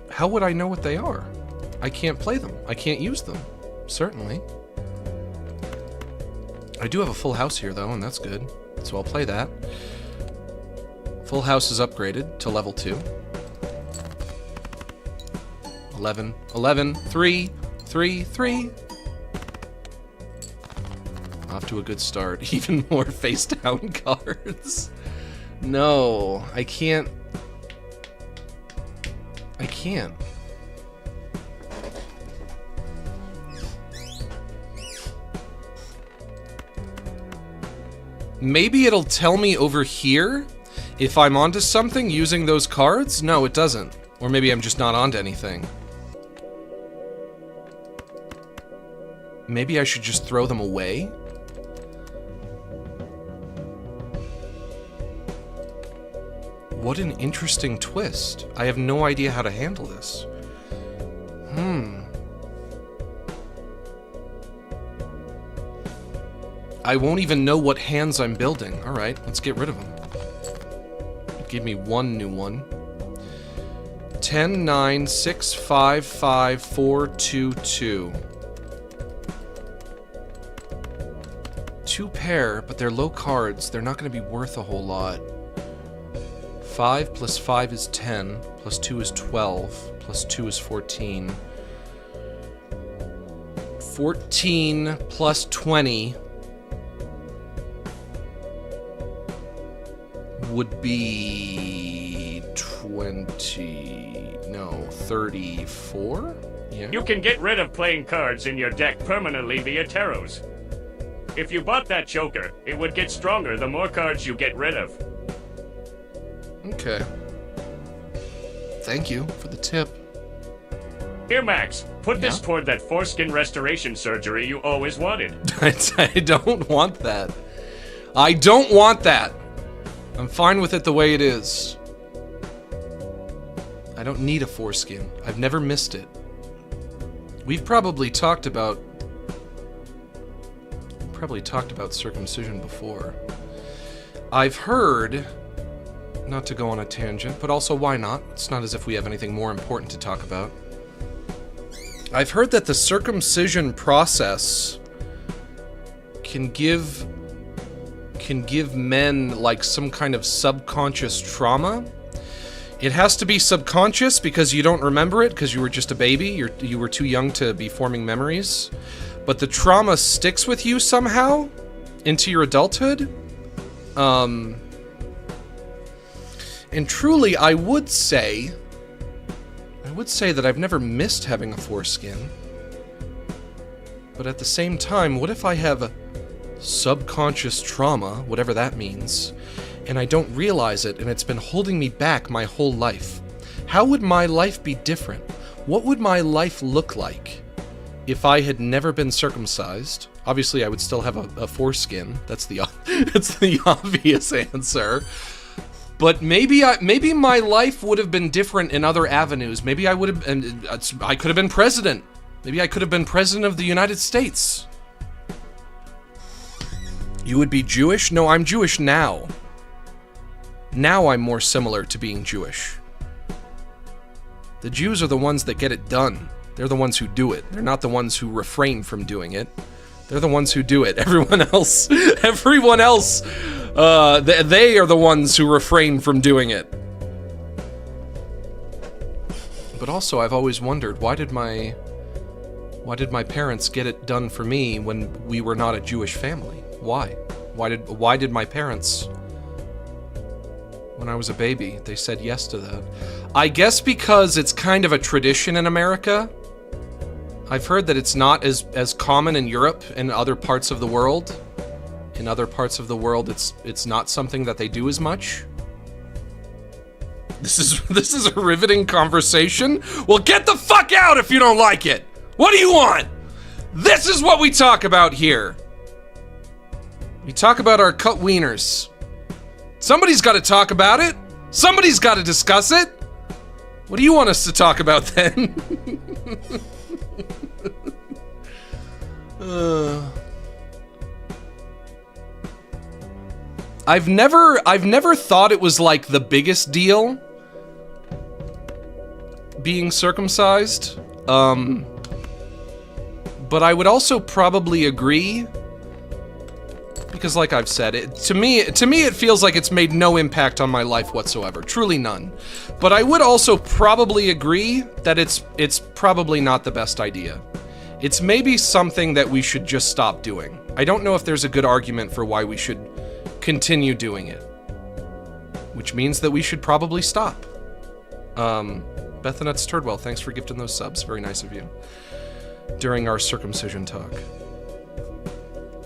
How would I know what they are? I can't play them. I can't use them. Certainly. I do have a full house here, though, and that's good. So I'll play that. Full house is upgraded to level 2. 11, 11, 3, 3, 3. Off to a good start. Even more face down cards. No, I can't. I can't. Maybe it'll tell me over here if I'm onto something using those cards? No, it doesn't. Or maybe I'm just not onto anything. Maybe I should just throw them away? What an interesting twist. I have no idea how to handle this. I won't even know what hands I'm building. Alright, let's get rid of them. Give me one new one. 10, 9, 6, 5, 5, 4, 2, 2. 2 pair, but they're low cards. They're not going to be worth a whole lot. 5 plus 5 is 10, plus 2 is 12, plus 2 is 14. 14 plus 20 would be 34? Yeah. You can get rid of playing cards in your deck permanently via tarots. If you bought that Joker, it would get stronger the more cards you get rid of. Okay. Thank you for the tip. Here, Max, put this toward that foreskin restoration surgery you always wanted. I don't want that. I don't want that. I'm fine with it the way it is. I don't need a foreskin. I've never missed it. We've probably talked about circumcision before. I've heard, not to go on a tangent, but also why not? It's not as if we have anything more important to talk about. I've heard that the circumcision process can give men like some kind of subconscious trauma. It has to be subconscious because you don't remember it because you were just a baby. You were too young to be forming memories. But the trauma sticks with you somehow into your adulthood. And truly, I would say that I've never missed having a foreskin. But at the same time, what if I have a subconscious trauma, whatever that means, and I don't realize it, and it's been holding me back my whole life? How would my life be different? What would my life look like if I had never been circumcised? Obviously, I would still have a foreskin. That's the obvious answer. But maybe my life would have been different in other avenues. Maybe I would have, and I could have been president. Maybe I could have been president of the United States. You would be Jewish? No, I'm Jewish now. Now I'm more similar to being Jewish. The Jews are the ones that get it done. They're the ones who do it. They're not the ones who refrain from doing it. They're the ones who do it. Everyone else, they are the ones who refrain from doing it. But also, I've always wondered, why did my parents get it done for me when we were not a Jewish family? Why? Why did my parents, when I was a baby, they said yes to that? I guess because it's kind of a tradition in America. I've heard that it's not as common in Europe and other parts of the world. In other parts of the world, it's not something that they do as much. This is a riveting conversation. Well, get the fuck out if you don't like it. What do you want? This is what we talk about here. We talk about our cut wieners. Somebody's got to talk about it. Somebody's got to discuss it. What do you want us to talk about then? I've never thought it was like the biggest deal being circumcised. But I would also probably agree, because like I've said, to me it feels like it's made no impact on my life whatsoever. Truly none. But I would also probably agree that it's probably not the best idea. It's maybe something that we should just stop doing. I don't know if there's a good argument for why we should continue doing it. Which means that we should probably stop. Bethanuts Turdwell, thanks for gifting those subs. Very nice of you. During our circumcision talk.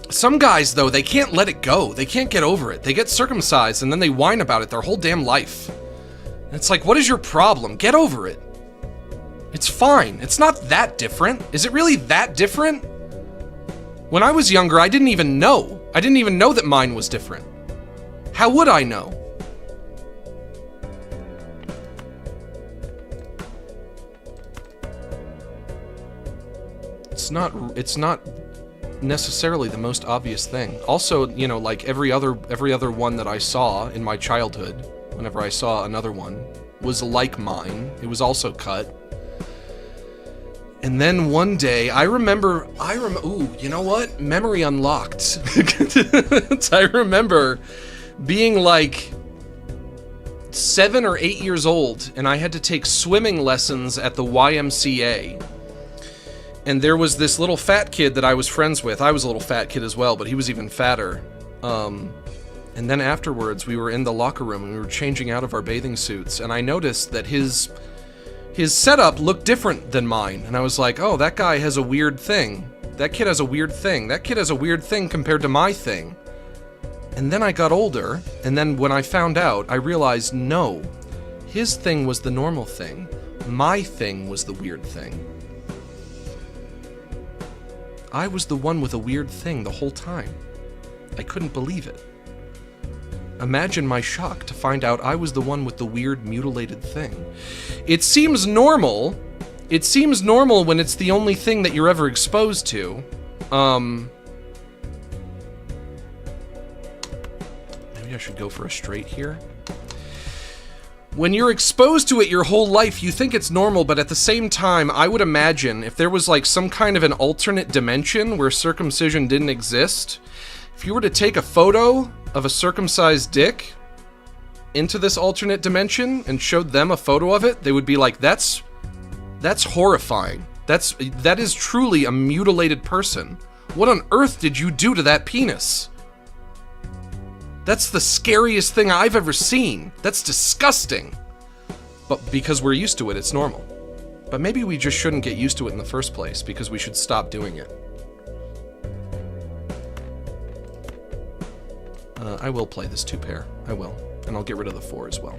Some guys, though, they can't let it go. They can't get over it. They get circumcised and then they whine about it their whole damn life. And it's like, what is your problem? Get over it. It's fine. It's not that different. Is it really that different? When I was younger, I didn't even know. I didn't even know that mine was different. How would I know? it's not necessarily the most obvious thing. Also, you know, like every other one that I saw in my childhood, whenever I saw another one, was like mine. It was also cut. And then one day, ooh, you know what? Memory unlocked. I remember being like 7 or 8 years old, and I had to take swimming lessons at the YMCA. And there was this little fat kid that I was friends with. I was a little fat kid as well, but he was even fatter. And then afterwards, we were in the locker room, and we were changing out of our bathing suits, and I noticed that his setup looked different than mine. And I was like, oh, that guy has a weird thing. That kid has a weird thing. That kid has a weird thing compared to my thing. And then I got older, and then when I found out, I realized, no, his thing was the normal thing. My thing was the weird thing. I was the one with a weird thing the whole time. I couldn't believe it. Imagine my shock to find out I was the one with the weird mutilated thing. It seems normal. It seems normal when it's the only thing that you're ever exposed to. Maybe I should go for a straight here. When you're exposed to it your whole life, you think it's normal, but at the same time, I would imagine if there was like some kind of an alternate dimension where circumcision didn't exist, if you were to take a photo of a circumcised dick into this alternate dimension and showed them a photo of it, they would be like, that's horrifying. That is truly a mutilated person. What on earth did you do to that penis? That's the scariest thing I've ever seen. That's disgusting. But because we're used to it, it's normal. But maybe we just shouldn't get used to it in the first place, because we should stop doing it. I will play this 2-pair. I will. And I'll get rid of the 4 as well.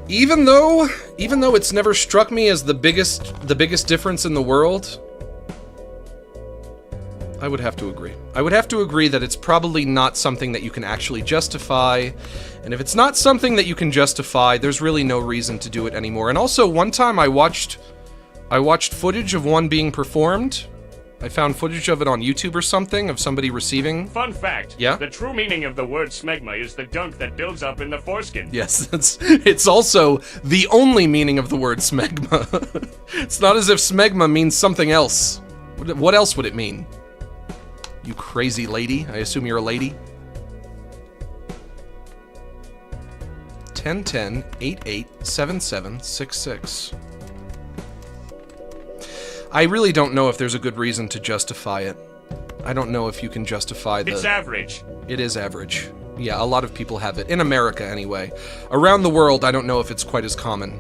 Even though it's never struck me as the biggest difference in the world, I would have to agree. I would have to agree that it's probably not something that you can actually justify. And if it's not something that you can justify, there's really no reason to do it anymore. And also, one time I watched footage of one being performed. I found footage of it on YouTube or something, of somebody receiving... Fun fact. Yeah? The true meaning of the word smegma is the dunk that builds up in the foreskin. Yes, it's also the only meaning of the word smegma. It's not as if smegma means something else. What else would it mean? You crazy lady. I assume you're a lady. 1010-887766. I really don't know if there's a good reason to justify it. I don't know if you can justify the... It's average. It is average. Yeah, a lot of people have it. In America, anyway. Around the world, I don't know if it's quite as common.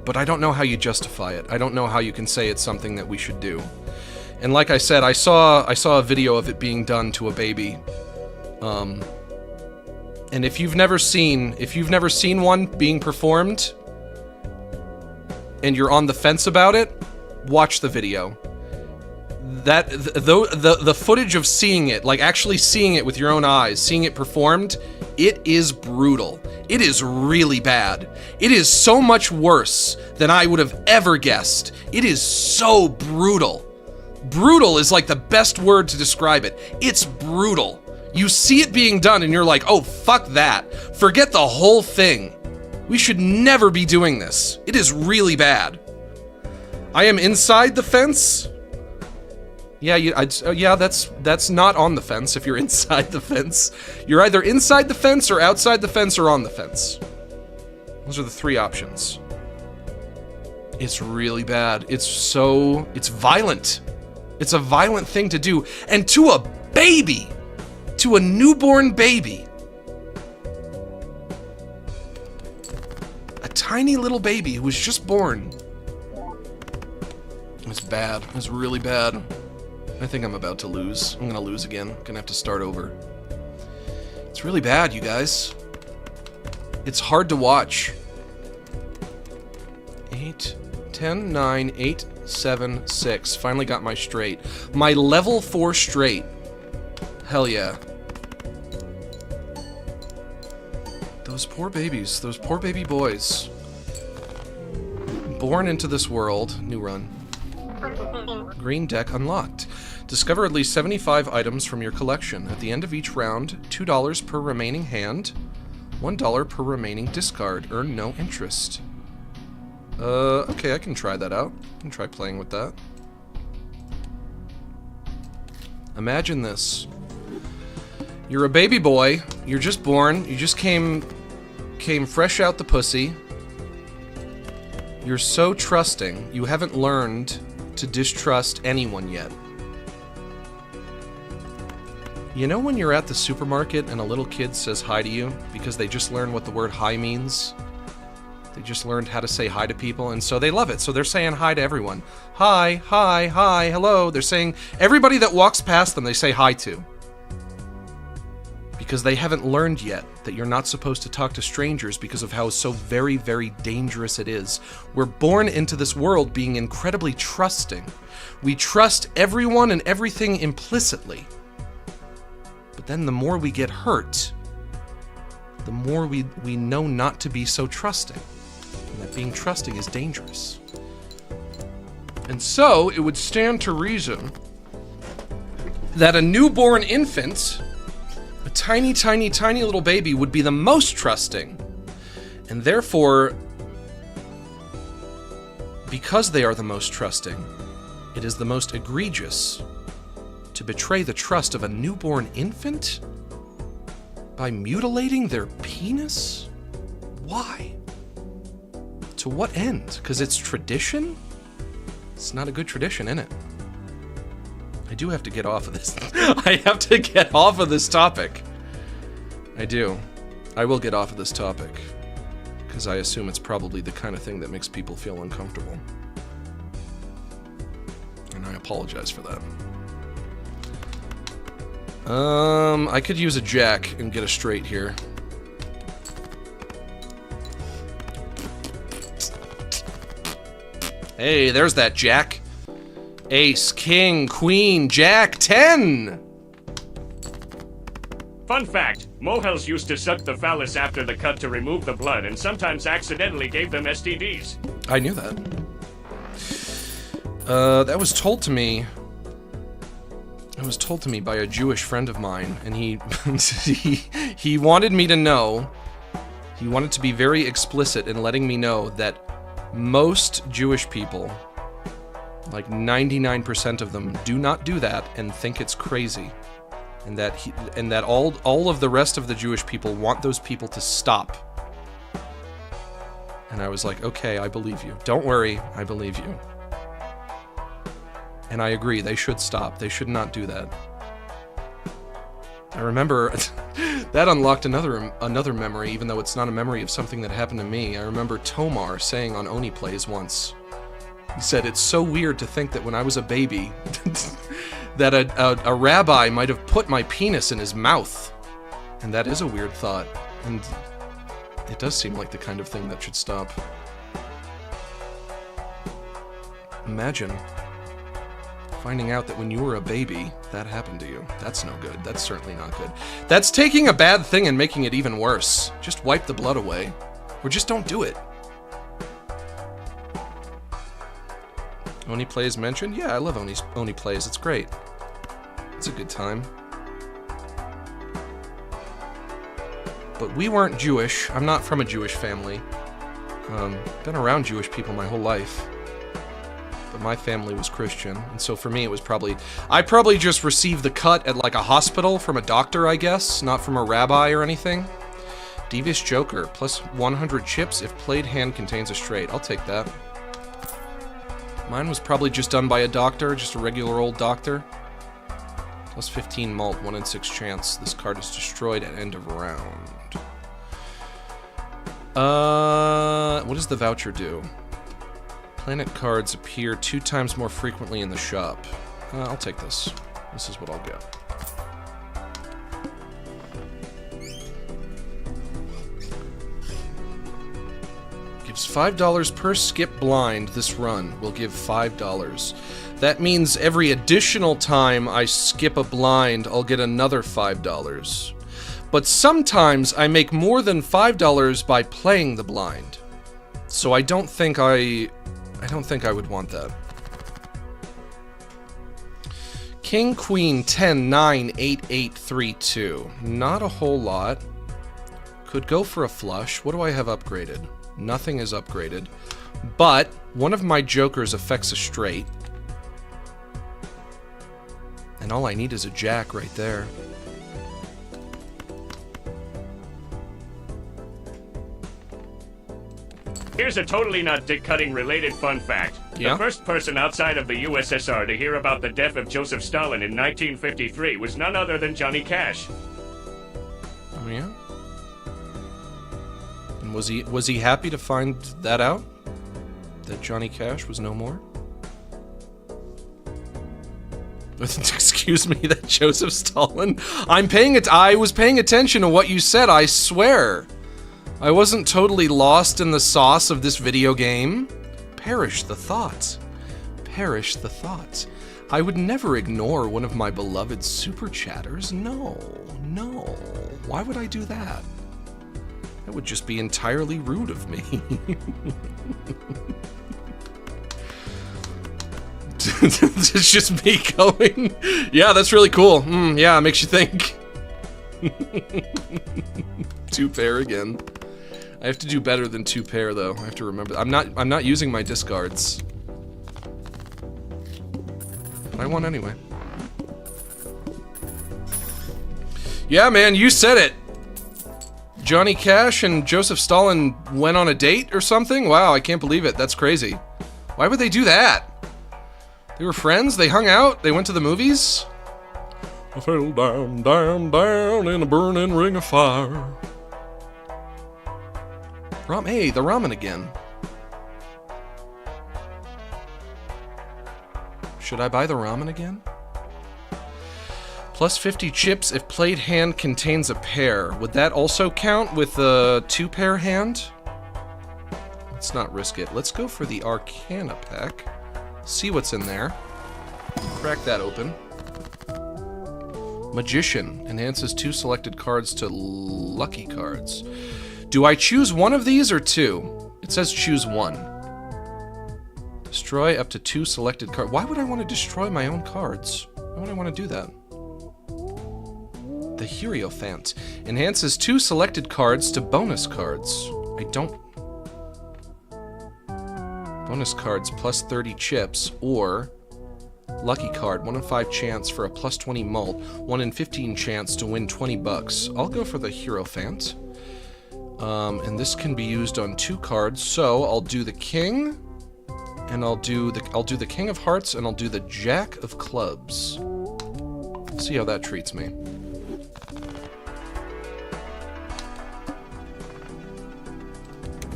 But I don't know how you justify it. I don't know how you can say it's something that we should do. And like I said, I saw a video of it being done to a baby. And if you've never seen one being performed, and you're on the fence about it, watch the video. The footage of seeing it, like actually seeing it with your own eyes, seeing it performed, it is brutal. It is really bad. It is so much worse than I would have ever guessed. It is so brutal. Brutal is like the best word to describe it. It's brutal. You see it being done and you're like, oh, fuck that. Forget the whole thing. We should never be doing this. It is really bad. I am inside the fence. Yeah, yeah, that's not on the fence if you're inside the fence. You're either inside the fence or outside the fence or on the fence. Those are the 3 options. It's really bad. It's violent. It's a violent thing to do. And to a baby, to a newborn baby. A tiny little baby who was just born. It was bad. It was really bad. I think I'm about to lose. I'm gonna lose again. Gonna have to start over. It's really bad, you guys. It's hard to watch. 8, 10, 9, 8, 7, 6. Finally got my straight. My level 4 straight. Hell yeah. Those poor babies. Those poor baby boys. Born into this world. New run. Green deck unlocked. Discover at least 75 items from your collection. At the end of each round, $2 per remaining hand, $1 per remaining discard. Earn no interest. Okay, I can try that out. I can try playing with that. Imagine this. You're a baby boy. You're just born. You just came fresh out the pussy. You're so trusting. You haven't learned to distrust anyone yet. You know when you're at the supermarket and a little kid says hi to you because they just learned what the word hi means? They just learned how to say hi to people, and so they love it. So they're saying hi to everyone. Hi, hi, hi, hello. They're saying everybody that walks past them, they say hi to. Because they haven't learned yet that you're not supposed to talk to strangers because of how so very, very dangerous it is. We're born into this world being incredibly trusting. We trust everyone and everything implicitly. But then the more we get hurt, the more we know not to be so trusting. And that being trusting is dangerous. And so, it would stand to reason that a newborn infant, a tiny, tiny, tiny little baby, would be the most trusting. And therefore, because they are the most trusting, it is the most egregious to betray the trust of a newborn infant by mutilating their penis? Why? To what end? Because it's tradition? It's not a good tradition, is it? I do have to get off of this. I have to get off of this topic. I do. I will get off of this topic. Because I assume it's probably the kind of thing that makes people feel uncomfortable. And I apologize for that. I could use a jack and get a straight here. Hey, there's that jack. Ace, king, queen, jack, 10! Fun fact, mohels used to suck the phallus after the cut to remove the blood and sometimes accidentally gave them STDs. I knew that. That was told to me. It was told to me by a Jewish friend of mine, and he wanted me to know, he wanted to be very explicit in letting me know that most Jewish people, like 99% of them, do not do that and think it's crazy. And that all of the rest of the Jewish people want those people to stop. And I was like, okay, I believe you. Don't worry, I believe you. And I agree, they should stop. They should not do that. I remember that unlocked another memory, even though it's not a memory of something that happened to me. I remember Tomar saying on Oni Plays once, he said, it's so weird to think that when I was a baby, that a rabbi might have put my penis in his mouth. And that is a weird thought. And it does seem like the kind of thing that should stop. Imagine finding out that when you were a baby, that happened to you. That's no good. That's certainly not good. That's taking a bad thing and making it even worse. Just wipe the blood away. Or just don't do it. Oni Plays mentioned? Yeah, I love Oni Plays. It's great. It's a good time. But we weren't Jewish. I'm not from a Jewish family. Been around Jewish people my whole life. But my family was Christian, and so for me it was I probably just received the cut at like a hospital from a doctor, I guess, not from a rabbi or anything. Devious Joker, plus 100 chips if played hand contains a straight. I'll take that. Mine was probably just done by a doctor, just a regular old doctor. Plus 15 malt, 1 in 6 chance. This card is destroyed at end of round. What does the voucher do? Planet cards appear 2 times more frequently in the shop. I'll take this. This is what I'll get. Gives $5 per skip blind this run. Will give $5. That means every additional time I skip a blind, I'll get another $5. But sometimes I make more than $5 by playing the blind. So I don't think I I don't think I would want that. King, Queen, 10, 9, 8, 8, 3, 2. Not a whole lot. Could go for a flush. What do I have upgraded? Nothing is upgraded. But one of my jokers affects a straight. And all I need is a jack right there. Here's a totally not dick-cutting related fun fact. Yeah? The first person outside of the USSR to hear about the death of Joseph Stalin in 1953 was none other than Johnny Cash. Oh yeah? And was he happy to find that out? That Johnny Cash was no more? Excuse me, that Joseph Stalin? I was paying attention to what you said, I swear. I wasn't totally lost in the sauce of this video game. Perish the thoughts. Perish the thoughts. I would never ignore one of my beloved super chatters. No, no. Why would I do that? That would just be entirely rude of me. It's just me going, yeah, that's really cool. Yeah, it makes you think. Two pair again. I have to do better than two pair, though. I have to remember. I'm not using my discards. But I won anyway. Yeah, man, you said it. Johnny Cash and Joseph Stalin went on a date or something? Wow, I can't believe it. That's crazy. Why would they do that? They were friends? They hung out? They went to the movies? I fell down, down, down in a burning ring of fire. Hey, the ramen again. Should I buy the ramen again? Plus 50 chips if played hand contains a pair. Would that also count with the two-pair hand? Let's not risk it. Let's go for the Arcana pack. See what's in there. Crack that open. Magician enhances 2 selected cards to lucky cards. Do I choose one of these or 2? It says choose 1. Destroy up to 2 selected cards. Why would I want to destroy my own cards? Why would I want to do that? The Hierophant enhances 2 selected cards to bonus cards. I don't... Bonus cards plus 30 chips, or lucky card, 1 in 5 chance for a plus 20 mult, 1 in 15 chance to win 20 bucks. I'll go for the Hierophant. And this can be used on 2 cards, so I'll do the King, and I'll do the King of Hearts, and I'll do the Jack of Clubs. See how that treats me.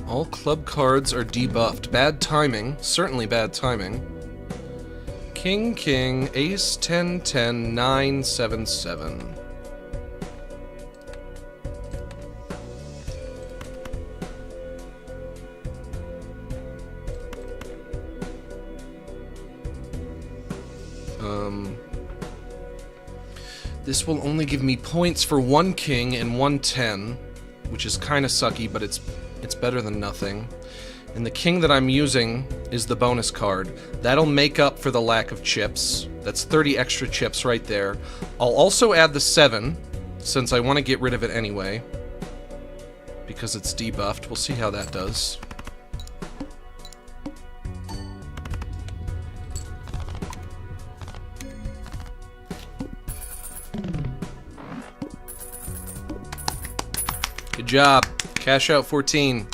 All club cards are debuffed. Bad timing. Certainly bad timing. King, King, Ace, 10, 10, 9, 7, 7. This will only give me points for 1 king and 1 10, which is kind of sucky, but it's better than nothing. And the king that I'm using is the bonus card. That'll make up for the lack of chips. That's 30 extra chips right there. I'll also add the 7, since I want to get rid of it anyway, because it's debuffed. We'll see how that does. Good job. Cash out 14.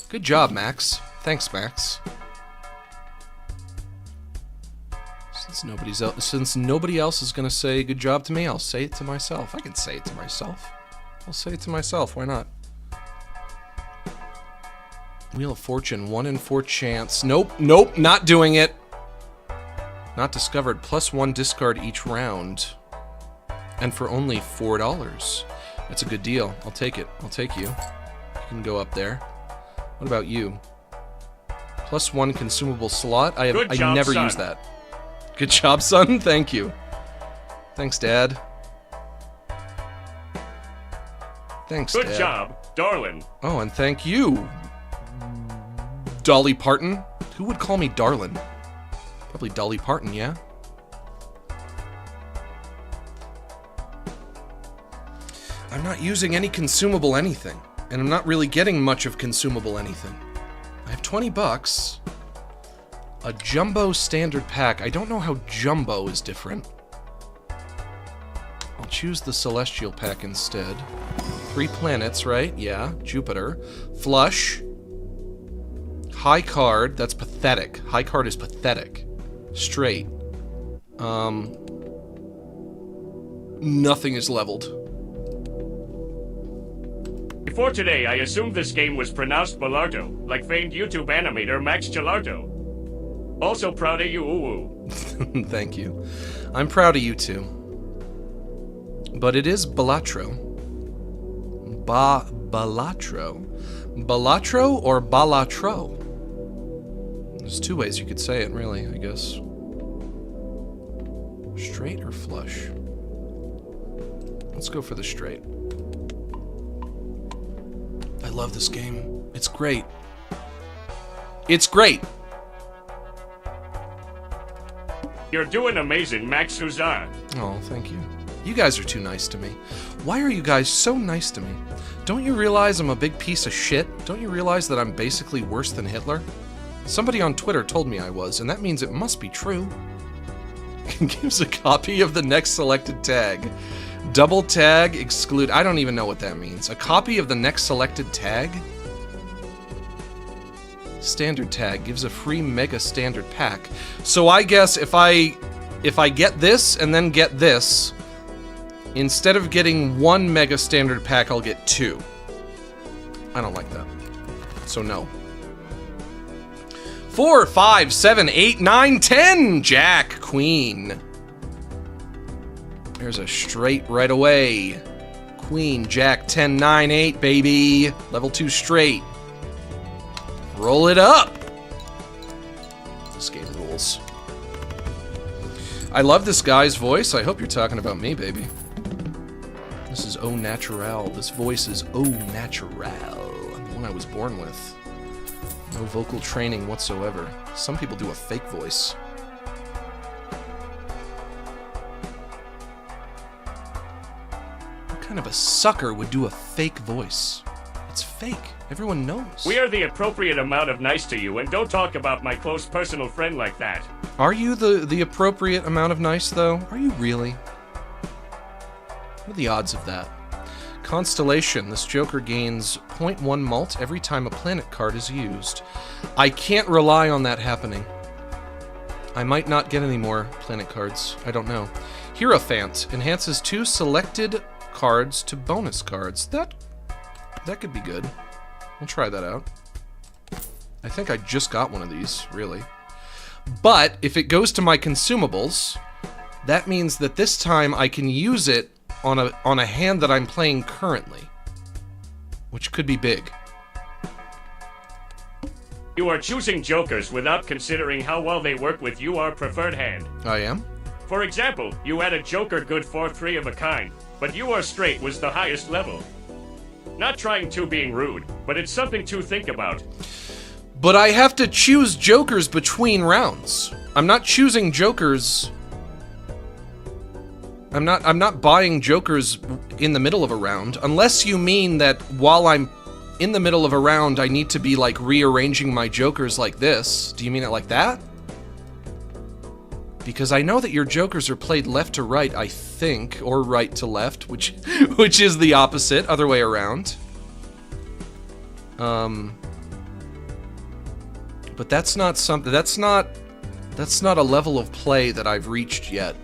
Good job, Max. Thanks, Max. Since nobody else is gonna say good job to me, I'll say it to myself. I can say it to myself. I'll say it to myself. Why not? Wheel of Fortune, 1 in 4 chance. Nope, nope, not doing it. Not discovered. Plus 1 discard each round. And for only $4. That's a good deal. I'll take it. I'll take you. You can go up there. What about you? Plus 1 consumable slot. I never use that. Good job, son. Thank you. Thanks, Dad. Thanks, Dad. Good job, darling. Oh, and thank you, Dolly Parton, Who would call me darlin'? Probably Dolly Parton, yeah? I'm not using any consumable anything, and I'm not really getting much of consumable anything. I have 20 bucks. A jumbo standard pack. I don't know how jumbo is different. I'll choose the celestial pack instead. 3 planets, right? Yeah. Jupiter. Flush. High card. That's pathetic. High card is pathetic. Straight. Nothing is leveled. Before today, I assumed this game was pronounced Balatro, like famed YouTube animator Max Gelato. Also proud of you, ooh. Thank you. I'm proud of you too. But it is Balatro. Balatro. Balatro or Balatro? There's 2 ways you could say it, really, I guess. Straight or flush? Let's go for the straight. I love this game. It's great. It's great! You're doing amazing, Max Suzanne. Oh, thank you. You guys are too nice to me. Why are you guys so nice to me? Don't you realize I'm a big piece of shit? Don't you realize that I'm basically worse than Hitler? Somebody on Twitter told me I was, and that means it must be true. Gives a copy of the next selected tag. Double tag, exclude... I don't even know what that means. A copy of the next selected tag? Standard tag gives a free mega standard pack. So I guess if I get this and then get this, instead of getting 1 mega standard pack, I'll get 2. I don't like that. So no. 4, 5, 7, 8, 9, 10! Jack, Queen. There's a straight right away. Queen, Jack, 10, 9, 8, baby. Level 2 straight. Roll it up! This game rules. I love this guy's voice. I hope you're talking about me, baby. This is au naturel. This voice is au naturel. The one I was born with. No vocal training whatsoever. Some people do a fake voice. What kind of a sucker would do a fake voice? It's fake. Everyone knows. We are the appropriate amount of nice to you, and don't talk about my close personal friend like that. Are you the appropriate amount of nice, though? Are you really? What are the odds of that? Constellation. This Joker gains 0.1 mult every time a planet card is used. I can't rely on that happening. I might not get any more planet cards. I don't know. Hierophant. Enhances 2 selected cards to bonus cards. That could be good. We'll try that out. I think I just got one of these, really. But if it goes to my consumables, that means that this time I can use it on a hand that I'm playing currently, which could be big. You are choosing jokers without considering how well they work with your preferred hand. I am? For example, you had a joker good for 3 of a kind, but you are straight was the highest level. Not trying to being rude, but it's something to think about. But I have to choose jokers between rounds. I'm not choosing jokers. I'm not buying jokers in the middle of a round, unless you mean that while I'm in the middle of a round, I need to be like rearranging my jokers like this. Do you mean it like that? Because I know that your jokers are played left to right, I think, or right to left, which is the opposite, other way around. But that's not something. That's not a level of play that I've reached yet.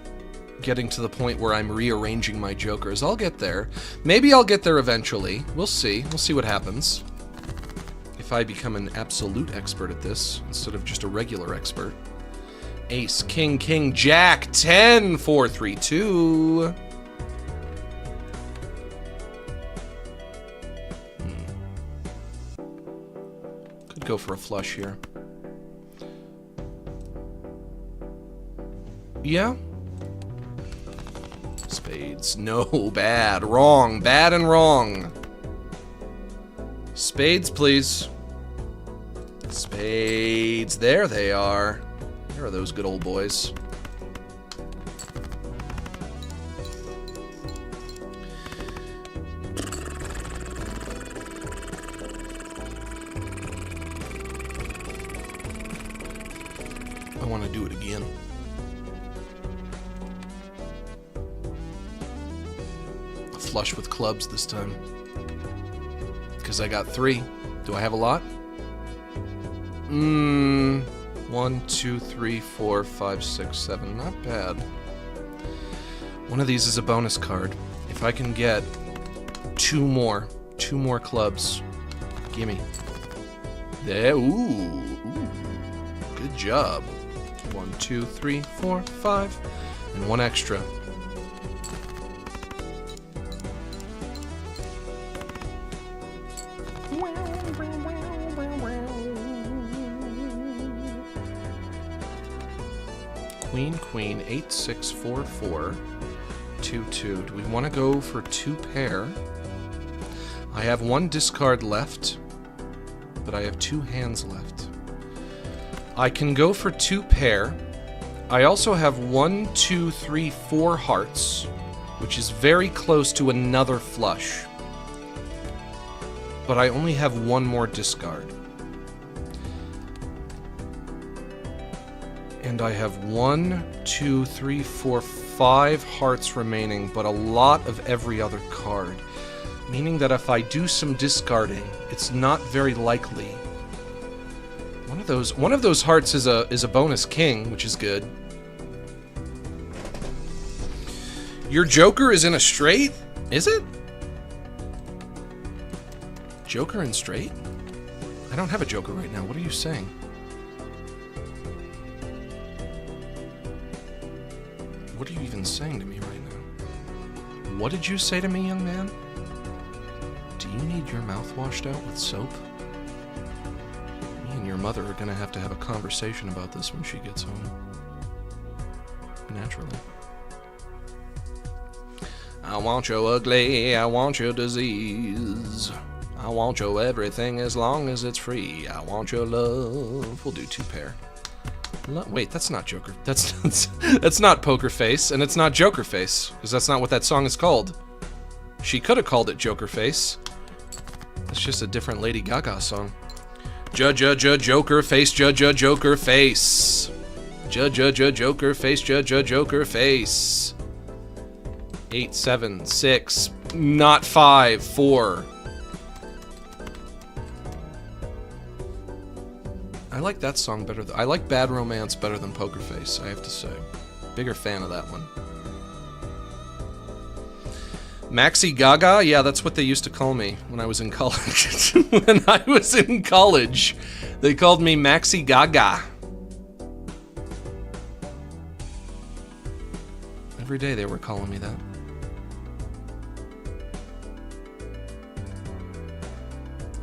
Getting to the point where I'm rearranging my jokers. I'll get there. Maybe I'll get there eventually. We'll see. We'll see what happens. If I become an absolute expert at this instead of just a regular expert. Ace, king, king, jack, 10, 4, 3, 2. Could go for a flush here. Yeah. Spades. No, bad. Wrong. Bad and wrong. Spades, please. Spades. Spades. There they are. There are those good old boys. I want to do it again. Flush with clubs this time. Because I got 3. Do I have a lot? 1, 2, 3, 4, 5, 6, 7. Not bad. One of these is a bonus card. If I can get 2 more clubs, gimme. There. Ooh. Good job. 1, 2, 3, 4, 5, and 1 extra. Queen, 8, 6, 4, 4, 2, 2. Do we want to go for 2 pair? I have 1 discard left, but I have 2 hands left. I can go for 2 pair. I also have 1, 2, 3, 4 hearts, which is very close to another flush. But I only have 1 more discard. And I have 1, 2, 3, 4, 5 hearts remaining, but a lot of every other card. Meaning that if I do some discarding, it's not very likely. One of those hearts is a bonus king, which is good. Your Joker is in a straight? Is it? Joker in straight? I don't have a Joker right now. What are you saying? What are you even saying to me right now? What did you say to me, young man? Do you need your mouth washed out with soap? Me and your mother are gonna have to have a conversation about this when she gets home. Naturally. I want your ugly, I want your disease. I want your everything as long as it's free. I want your love. We'll do 2 pair. Wait, that's not Joker. That's not Poker Face, and it's not Joker Face, because that's not what that song is called. She could have called it Joker Face. It's just a different Lady Gaga song. Joker Face, Joker Face. Joker Face, Joker Face. 8, 7, 6, not 5, 4. I like that song better. I like Bad Romance better than Poker Face, I have to say. Bigger fan of that one. Maxi Gaga? Yeah, that's what they used to call me when I was in college. When I was in college, they called me Maxi Gaga. Every day they were calling me that.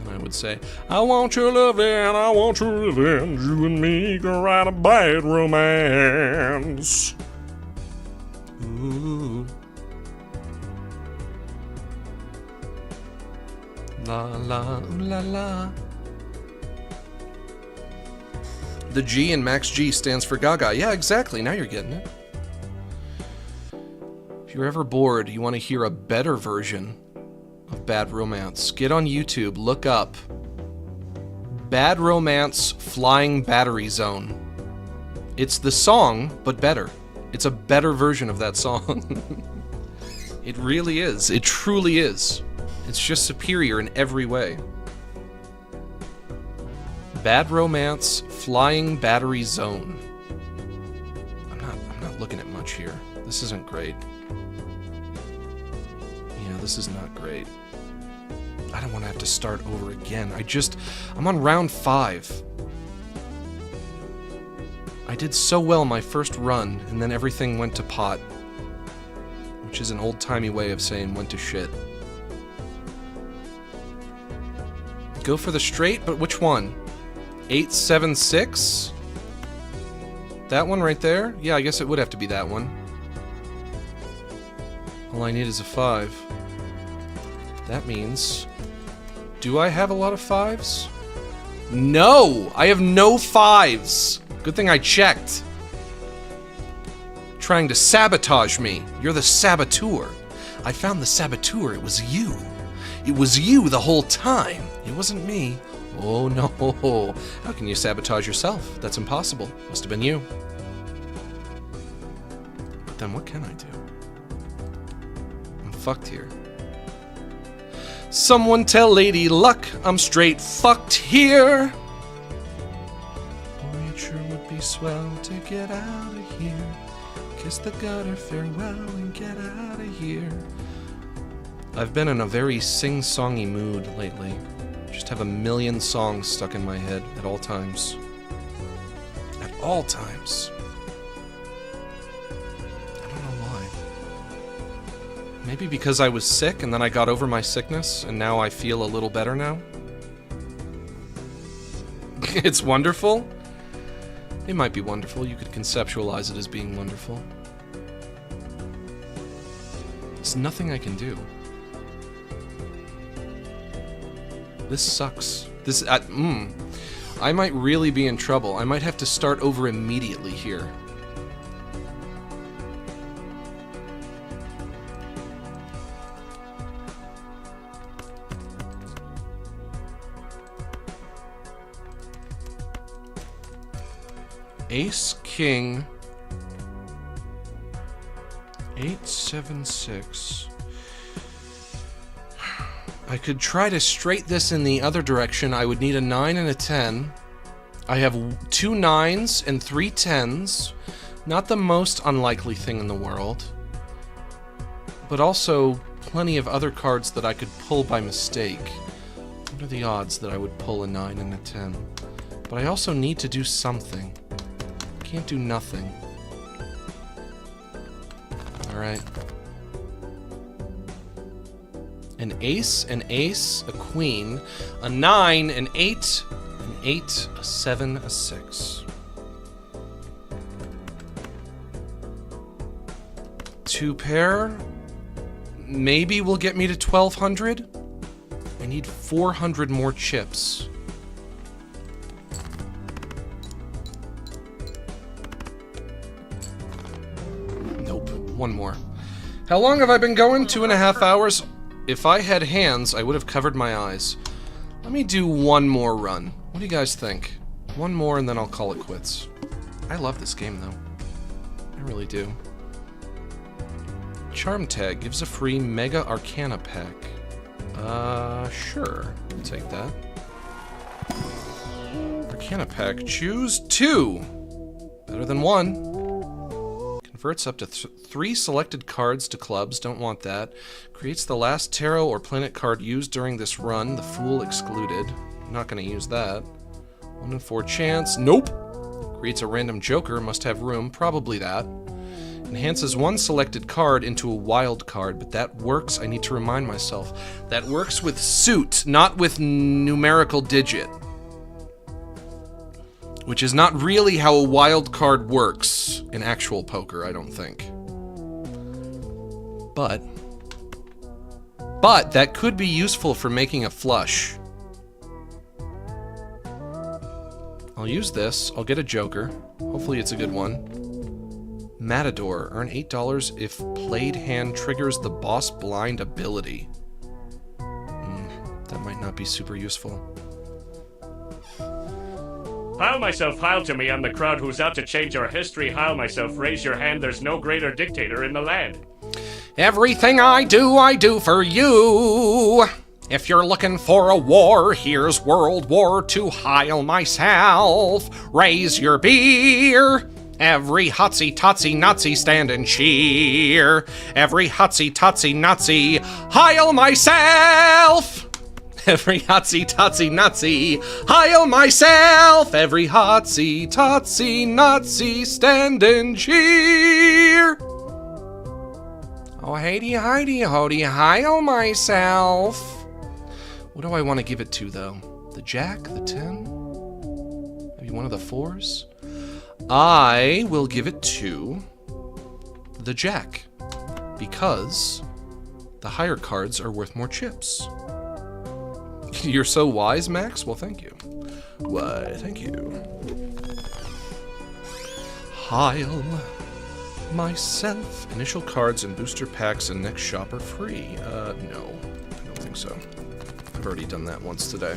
I would say, I want your loving, I want your revenge. You and me can write a bad romance. Ooh. La la, ooh la la. The G in Max G stands for Gaga. Yeah, exactly. Now you're getting it. If you're ever bored, you want to hear a better version of Bad Romance, get on YouTube, look up Bad Romance Flying Battery Zone. It's the song, but better. It's a better version of that song. It really is. It truly is. It's just superior in every way. Bad Romance Flying Battery Zone. I'm not looking at much here. This isn't great. Yeah, this is not great. I don't want to have to start over again. I'm on round 5. I did so well my first run, and then everything went to pot. Which is an old-timey way of saying went to shit. Go for the straight, but which one? 8, 7, 6? That one right there? Yeah, I guess it would have to be that one. All I need is a 5. That means... Do I have a lot of 5s? No! I have no 5s. Good thing I checked. Trying to sabotage me. You're the saboteur. I found the saboteur. It was you. It was you the whole time. It wasn't me. Oh no. How can you sabotage yourself? That's impossible. Must have been you. But then what can I do? I'm fucked here. Someone tell Lady Luck I'm straight fucked here. Boy, it sure would be swell to get out of here. Kiss the gutter farewell and get out of here. I've been in a very sing-songy mood lately. Just have a million songs stuck in my head at all times. At all times. I don't know why. Maybe because I was sick and then I got over my sickness and now I feel a little better now? It's wonderful? It might be wonderful. You could conceptualize it as being wonderful. There's nothing I can do. This sucks. I might really be in trouble. I might have to start over immediately here. Ace, King, 8, 7, 6. I could try to straight this in the other direction. I would need a 9 and a 10. I have 2 9s and 3 10s. Not the most unlikely thing in the world. But also plenty of other cards that I could pull by mistake. What are the odds that I would pull a 9 and a 10? But I also need to do something. Can't do nothing. Alright. An ace, a queen, a 9, an 8, an 8, a 7, a 6. 2 pair. Maybe will get me to 1,200. I need 400 more chips. Nope. One more. How long have I been going? 2.5 hours? If I had hands, I would have covered my eyes. Let me do one more run. What do you guys think? One more and then I'll call it quits. I love this game though. I really do. Charm Tag gives a free Mega Arcana pack. Sure. I'll take that. Arcana pack. Choose 2. Better than 1. Converts up to 3 selected cards to clubs. Don't want that. Creates the last tarot or planet card used during this run. The Fool excluded. I'm not going to use that. 1 in 4 chance. Nope. Creates a random joker. Must have room. Probably that. Enhances 1 selected card into a wild card, but that works. I need to remind myself. That works with suit, not with numerical digit. Which is not really how a wild card works in actual poker, I don't think. But that could be useful for making a flush. I'll use this. I'll get a joker. Hopefully it's a good one. Matador. Earn $8 if played hand triggers the boss blind ability. That might not be super useful. Heil myself, heil to me, I'm the crowd who's out to change our history. Heil myself, raise your hand, there's no greater dictator in the land. Everything I do for you. If you're looking for a war, here's World War II. Heil myself, raise your beer. Every hotsy-totsy Nazi stand and cheer. Every hotsy-totsy Nazi, heil myself. Every hotsy-totsy Nazi, heil myself. Every hotsy-totsy Nazi stand and cheer. Oh, heidi-heidi-hody, heil myself. What do I want to give it to, though? The jack? The 10? Maybe one of the 4s? I will give it to the jack, because the higher cards are worth more chips. You're so wise, Max? Well, thank you. Why, thank you. Heil myself. Initial cards and booster packs and next shop are free. No. I don't think so. I've already done that once today.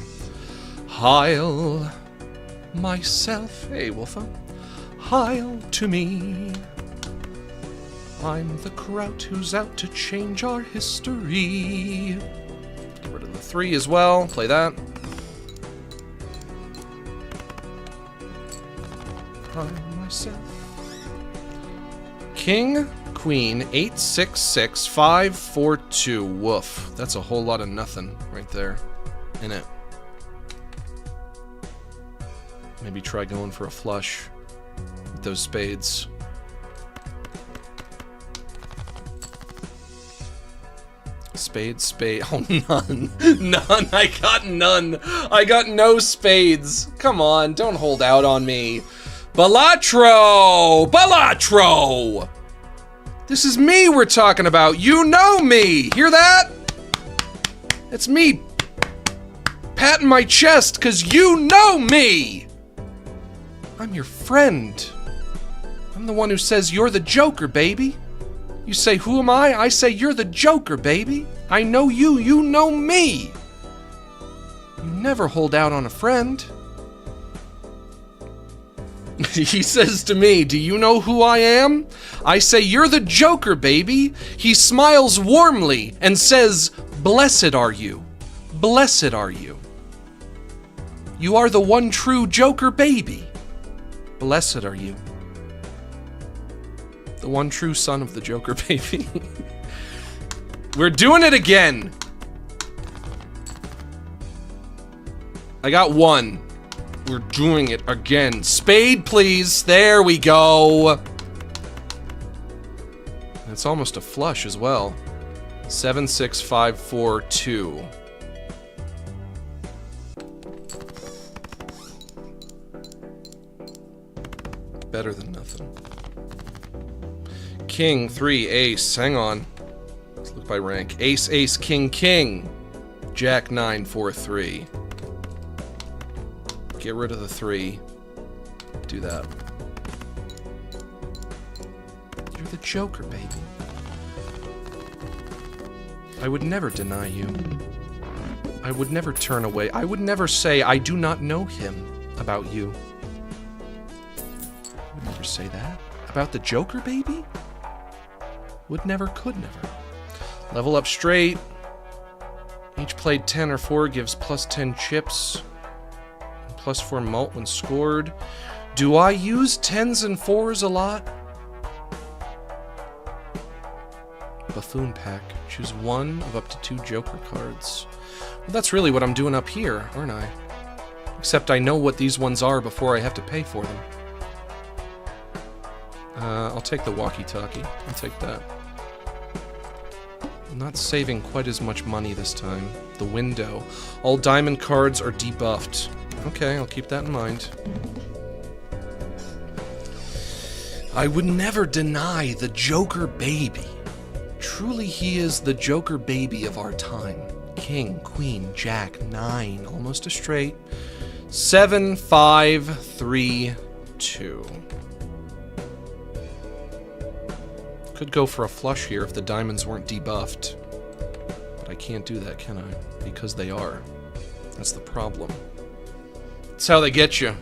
Heil myself. Hey, Wolfa. Heil to me. I'm the kraut who's out to change our history. Get rid of the 3 as well. Play that. Heil myself. King, Queen, 8, 6, 6, 5, 4, 2. Woof. That's a whole lot of nothing right there. In it. Maybe try going for a flush with those spades. Spade. Oh, none. None. I got none. I got no spades. Come on, don't hold out on me. Balatro! Balatro! This is me we're talking about. You know me. Hear that? It's me patting my chest because you know me. I'm your friend. I'm the one who says you're the Joker, baby. You say, who am I? I say, you're the Joker, baby. I know you. You know me. You never hold out on a friend. He says to me, do you know who I am? I say, you're the Joker, baby. He smiles warmly and says, blessed are you. Blessed are you. You are the one true Joker, baby. Blessed are you. The one true son of the Joker, baby. We're doing it again. I got 1. We're doing it again. Spade, please. There we go. It's almost a flush as well. 7, 6, 5, 4, 2. Better than nothing. King, 3, ace. Hang on. Let's look by rank. Ace, ace, king, king. Jack, 9, 4, 3. Get rid of the 3. Do that. You're the Joker, baby. I would never deny you. I would never turn away. I would never say I do not know him about you. I would never say that. About the Joker, baby? Would never, could never. Level up straight. Each played 10 or 4 gives plus 10 chips. And plus 4 malt when scored. Do I use 10s and 4s a lot? Buffoon pack. Choose 1 of up to 2 Joker cards. Well, that's really what I'm doing up here, aren't I? Except I know what these ones are before I have to pay for them. I'll take the walkie-talkie. I'll take that. I'm not saving quite as much money this time. The window. All diamond cards are debuffed. Okay, I'll keep that in mind. I would never deny the Joker baby. Truly he is the Joker baby of our time. King, Queen, Jack, 9. Almost a straight. 7, 5, 3, 2. Could go for a flush here if the diamonds weren't debuffed. But I can't do that, can I? Because they are. That's the problem. That's how they get you.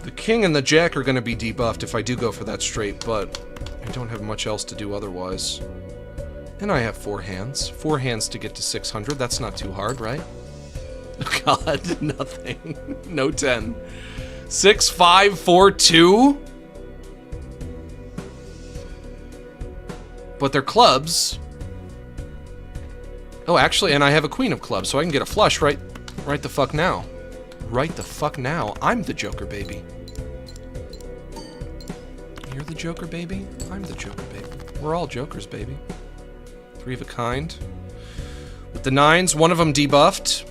The king and the jack are going to be debuffed if I do go for that straight, but I don't have much else to do otherwise. And I have 4 hands. 4 hands to get to 600. That's not too hard, right? Oh god, nothing. No 10. 6, 5, 4, 2? But they're clubs. Oh, actually, and I have a queen of clubs, so I can get a flush right the fuck now. Right the fuck now. I'm the Joker, baby. You're the Joker, baby? I'm the Joker, baby. We're all Jokers, baby. 3 of a kind. With the 9s, one of them debuffed.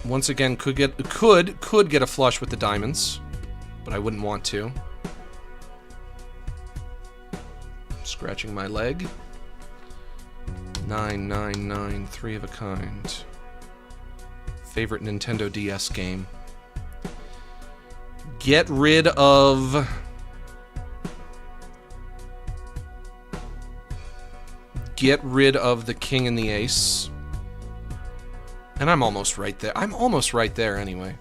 Once again, could get a flush with the diamonds, but I wouldn't want to. Scratching my leg. 9, 9, 9, 3 of a kind. favorite Nintendo DS game. Get rid of... Get rid of the king and the ace. And I'm almost right there. I'm almost right there anyway.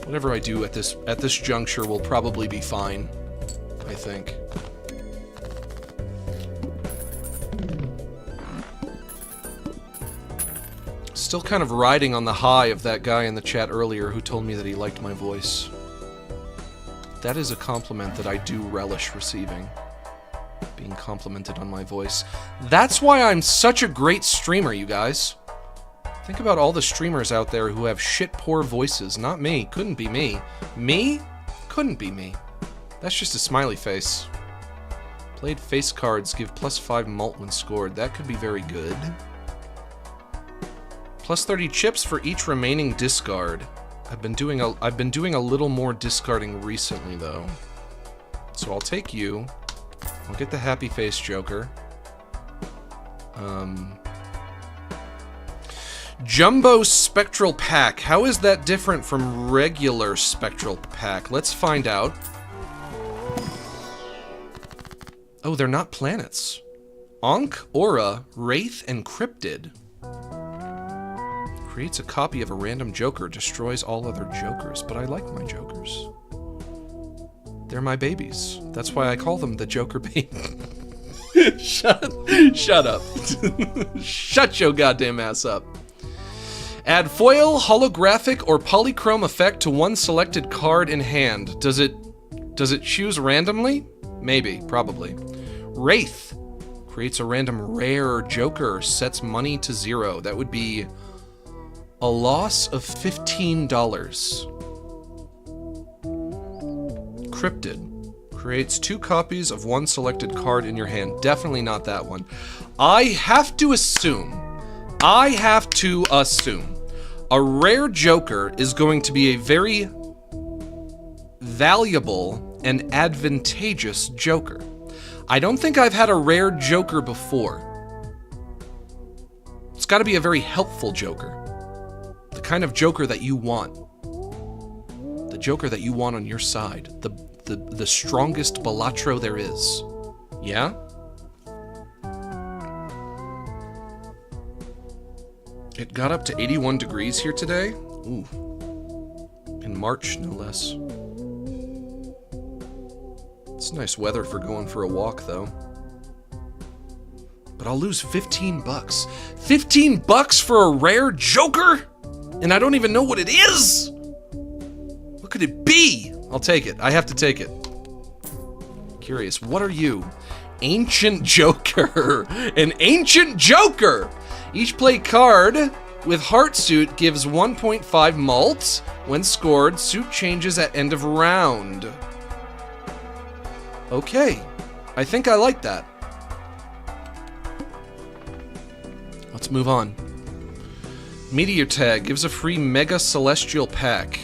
Whatever I do at this juncture will probably be fine, I think. Still kind of riding on the high of that guy in the chat earlier who told me that he liked my voice. That is a compliment that I do relish receiving. Being complimented on my voice. That's why I'm such a great streamer, you guys. Think about all the streamers out there who have shit poor voices. Not me. Couldn't be me. Me? Couldn't be me. That's just a smiley face. Played face cards give +5 malt when scored. That could be very good. +30 chips for each remaining discard. I've been doing a little more discarding recently though. So I'll take you. I'll get the happy face joker. Jumbo Spectral Pack. How is that different from regular Spectral Pack? Let's find out. Oh, they're not planets. Ankh, Aura, Wraith, and Cryptid. Creates a copy of a random joker, destroys all other jokers, but I like my jokers. They're my babies. That's why I call them the Joker baby. Shut up. Shut your goddamn ass up. Add foil, holographic, or polychrome effect to one selected card in hand. Does it choose randomly? Maybe, probably. Wraith creates a random rare joker, sets money to 0. That would be a loss of $15. Cryptid creates 2 copies of one selected card in your hand. Definitely not that one. I have to assume a rare joker is going to be a very valuable and advantageous joker. I don't think I've had a rare joker before. It's got to be a very helpful joker. The kind of joker that you want. The joker that you want on your side. The strongest Balatro there is. Yeah? It got up to 81 degrees here today. Ooh. In March, no less. It's nice weather for going for a walk, though. But I'll lose 15 bucks. 15 bucks for a rare joker? And I don't even know what it is! What could it be? I'll take it. I have to take it. Curious. What are you? Ancient Joker. An Ancient Joker! Each play card with Heart Suit gives 1.5 malt. When scored, suit changes at end of round. Okay. I think I like that. Let's move on. Meteor Tag gives a free Mega Celestial Pack.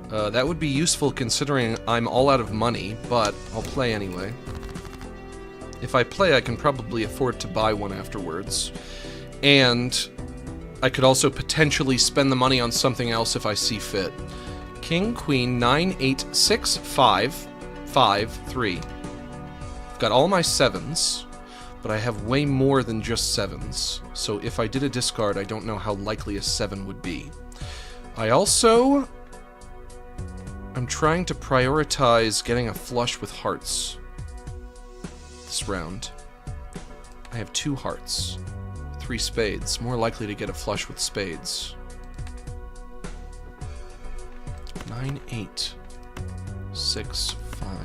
That would be useful considering I'm all out of money, but I'll play anyway. If I play, I can probably afford to buy one afterwards. And I could also potentially spend the money on something else if I see fit. King, Queen, 9, 8, 6, 5, 5, 3. I've got all my 7s, but I have way more than just 7s. So if I did a discard, I don't know how likely a 7 would be. I'm trying to prioritize getting a flush with hearts. This round. I have 2 hearts. 3 spades. More likely to get a flush with spades. 9, 8. 6, 5.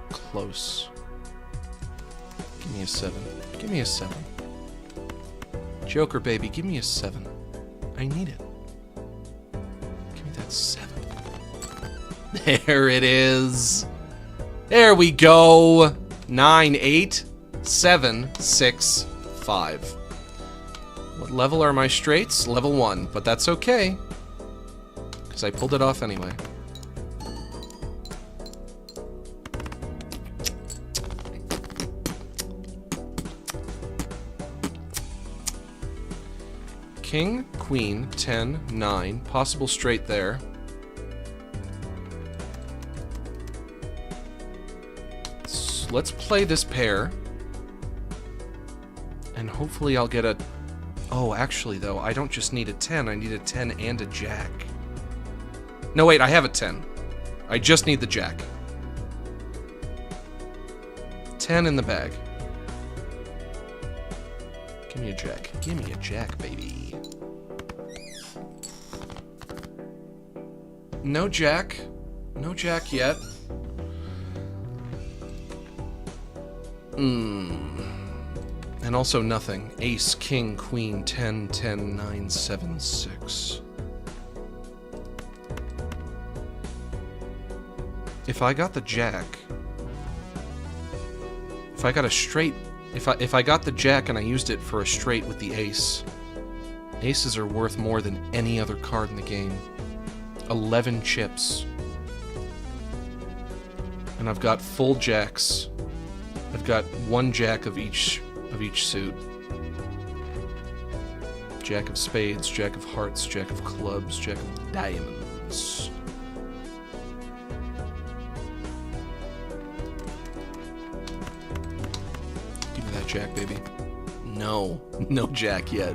Close. Give me a 7. Give me a 7. Joker, baby, give me a 7. I need it. Give me that 7. There it is. There we go. 9, 8, 7, 6, 5. What level are my straights? Level 1, but that's okay. Because I pulled it off anyway. King, queen, 10, 9, possible straight there. So let's play this pair. And hopefully I'll get a... Oh, actually, though, I don't just need a 10. I need a 10 and a jack. No, wait, I have a 10. I just need the jack. 10 in the bag. Give me a jack. Give me a jack, baby. No jack. No jack yet. And also nothing. Ace, king, queen, 10, 10, 9, 7, 6. If I got the jack... If I got a straight... If I got the jack and I used it for a straight with the ace... Aces are worth more than any other card in the game. 11 chips. And I've got full jacks. I've got one jack of each suit. Jack of spades, jack of hearts, jack of clubs, jack of diamonds. Give me that jack, baby. No. No jack yet.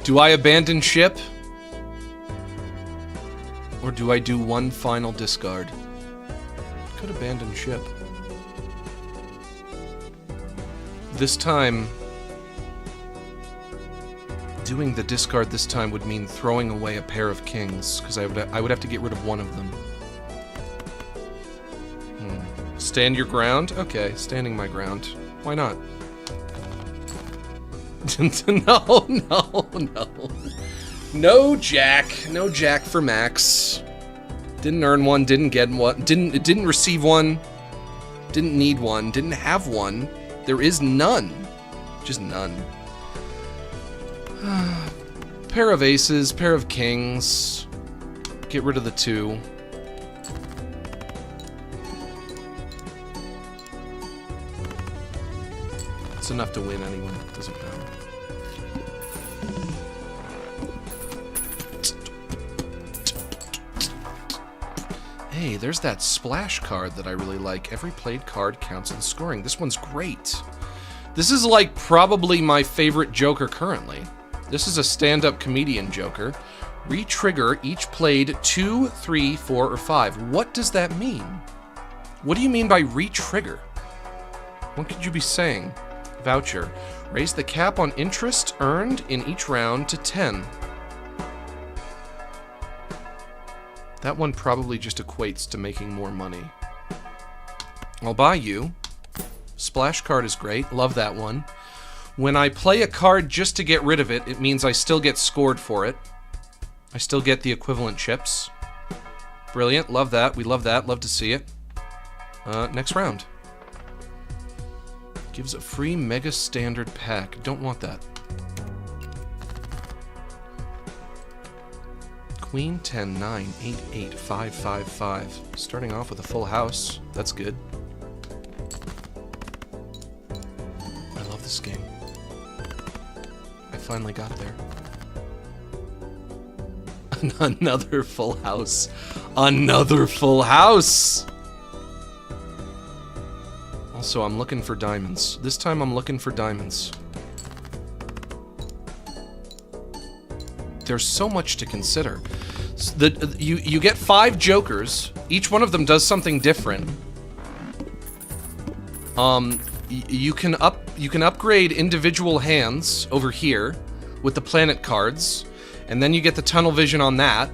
Do I abandon ship? Or do I do one final discard? Could abandon ship. This time, doing the discard this time would mean throwing away a pair of kings, because I would have to get rid of one of them. Stand your ground? Okay, standing my ground. Why not? No. No jack. No jack for Max. Didn't earn one, didn't get one, didn't receive one, didn't need one, didn't have one. There is none. Just none. Pair of aces, pair of kings. Get rid of the 2. It's enough to win anyway. Doesn't matter. Hey, there's that splash card that I really like. Every played card counts in scoring. This one's great. This is like probably my favorite Joker currently. This is a stand-up comedian Joker. Re-trigger each played 2, 3, 4, or 5. What does that mean? What do you mean by re-trigger? What could you be saying? Voucher. Raise the cap on interest earned in each round to 10. That one probably just equates to making more money. I'll buy you. Splash card is great. Love that one. When I play a card just to get rid of it, it means I still get scored for it. I still get the equivalent chips. Brilliant. Love that. We love that. Love to see it. Next round. Gives a free Mega Standard pack. Don't want that. Queen, 10, 9, 8, 8, 5, 5, 5. Starting off with a full house. That's good. I love this game. I finally got there. Another full house. Another full house! Also, I'm looking for diamonds. This time I'm looking for diamonds. There's so much to consider. You get 5 jokers. Each one of them does something different. You can upgrade individual hands over here with the planet cards, and then you get the tunnel vision on that.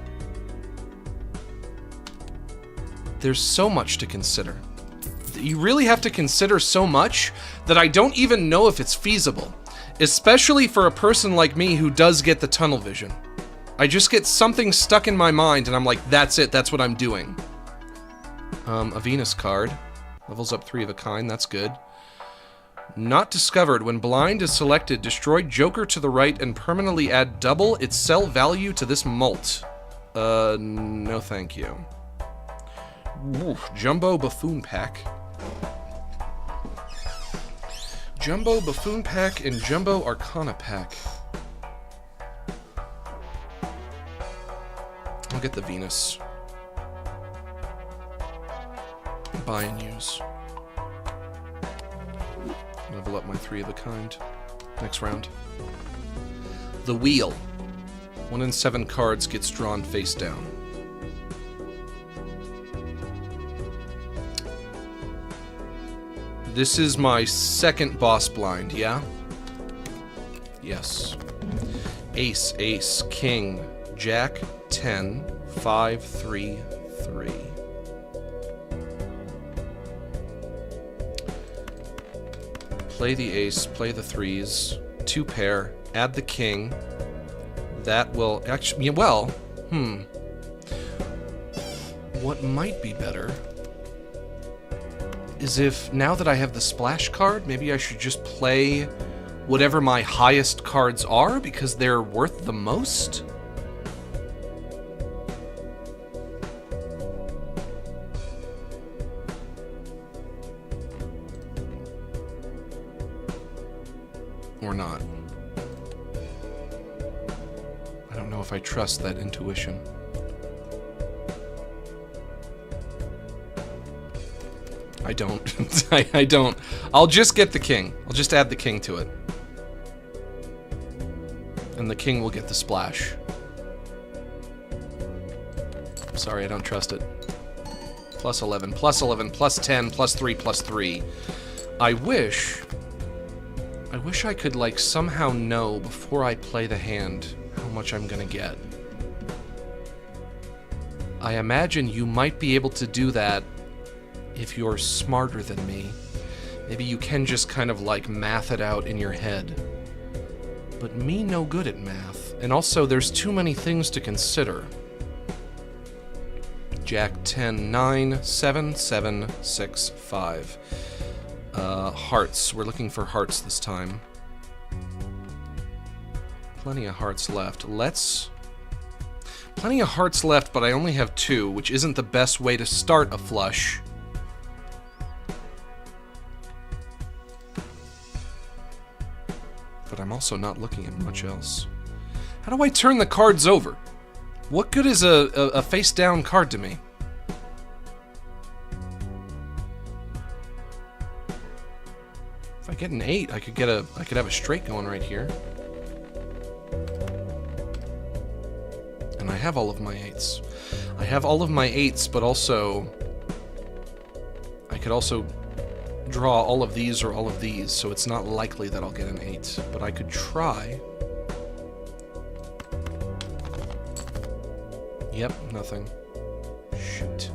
There's so much to consider. You really have to consider so much that I don't even know if it's feasible. Especially for a person like me who does get the tunnel vision. I just get something stuck in my mind and I'm like, that's it, that's what I'm doing. A Venus card. Levels up 3 of a kind, that's good. Not discovered. When blind is selected, destroy Joker to the right and permanently add double its sell value to this mult. No thank you. Oof, Jumbo Buffoon Pack. Jumbo Buffoon Pack and Jumbo Arcana Pack. get the Venus. Buy and use. Level up my 3 of a kind. Next round. The wheel. 1 in 7 cards gets drawn face down. This is my second boss blind, yeah? Yes. Ace, ace, king, jack, 10, 5, 3, 3. Play the ace, play the threes, 2 pair, add the king. That will actually, well, what might be better is if, now that I have the splash card, maybe I should just play whatever my highest cards are, because they're worth the most? Or not. I don't know if I trust that intuition. I don't. I don't. I'll just get the king. I'll just add the king to it. And the king will get the splash. Sorry, I don't trust it. Plus 11, plus 11, plus 10, plus 3, plus 3. I wish I could, like, somehow know before I play the hand how much I'm gonna get. I imagine you might be able to do that if you're smarter than me. Maybe you can just kind of, like, math it out in your head. But me no good at math. And also, there's too many things to consider. Jack 10, 9, 7, 7, 6, 5. Hearts. We're looking for hearts this time. Plenty of hearts left. Plenty of hearts left, but I only have 2, which isn't the best way to start a flush. But I'm also not looking at much else. How do I turn the cards over? What good is a face-down card to me? If I get an 8, I could have a straight going right here. And I have all of my 8s. I have all of my 8s, but also I could also draw all of these or all of these, so it's not likely that I'll get an 8, but I could try. Yep, nothing. Shoot.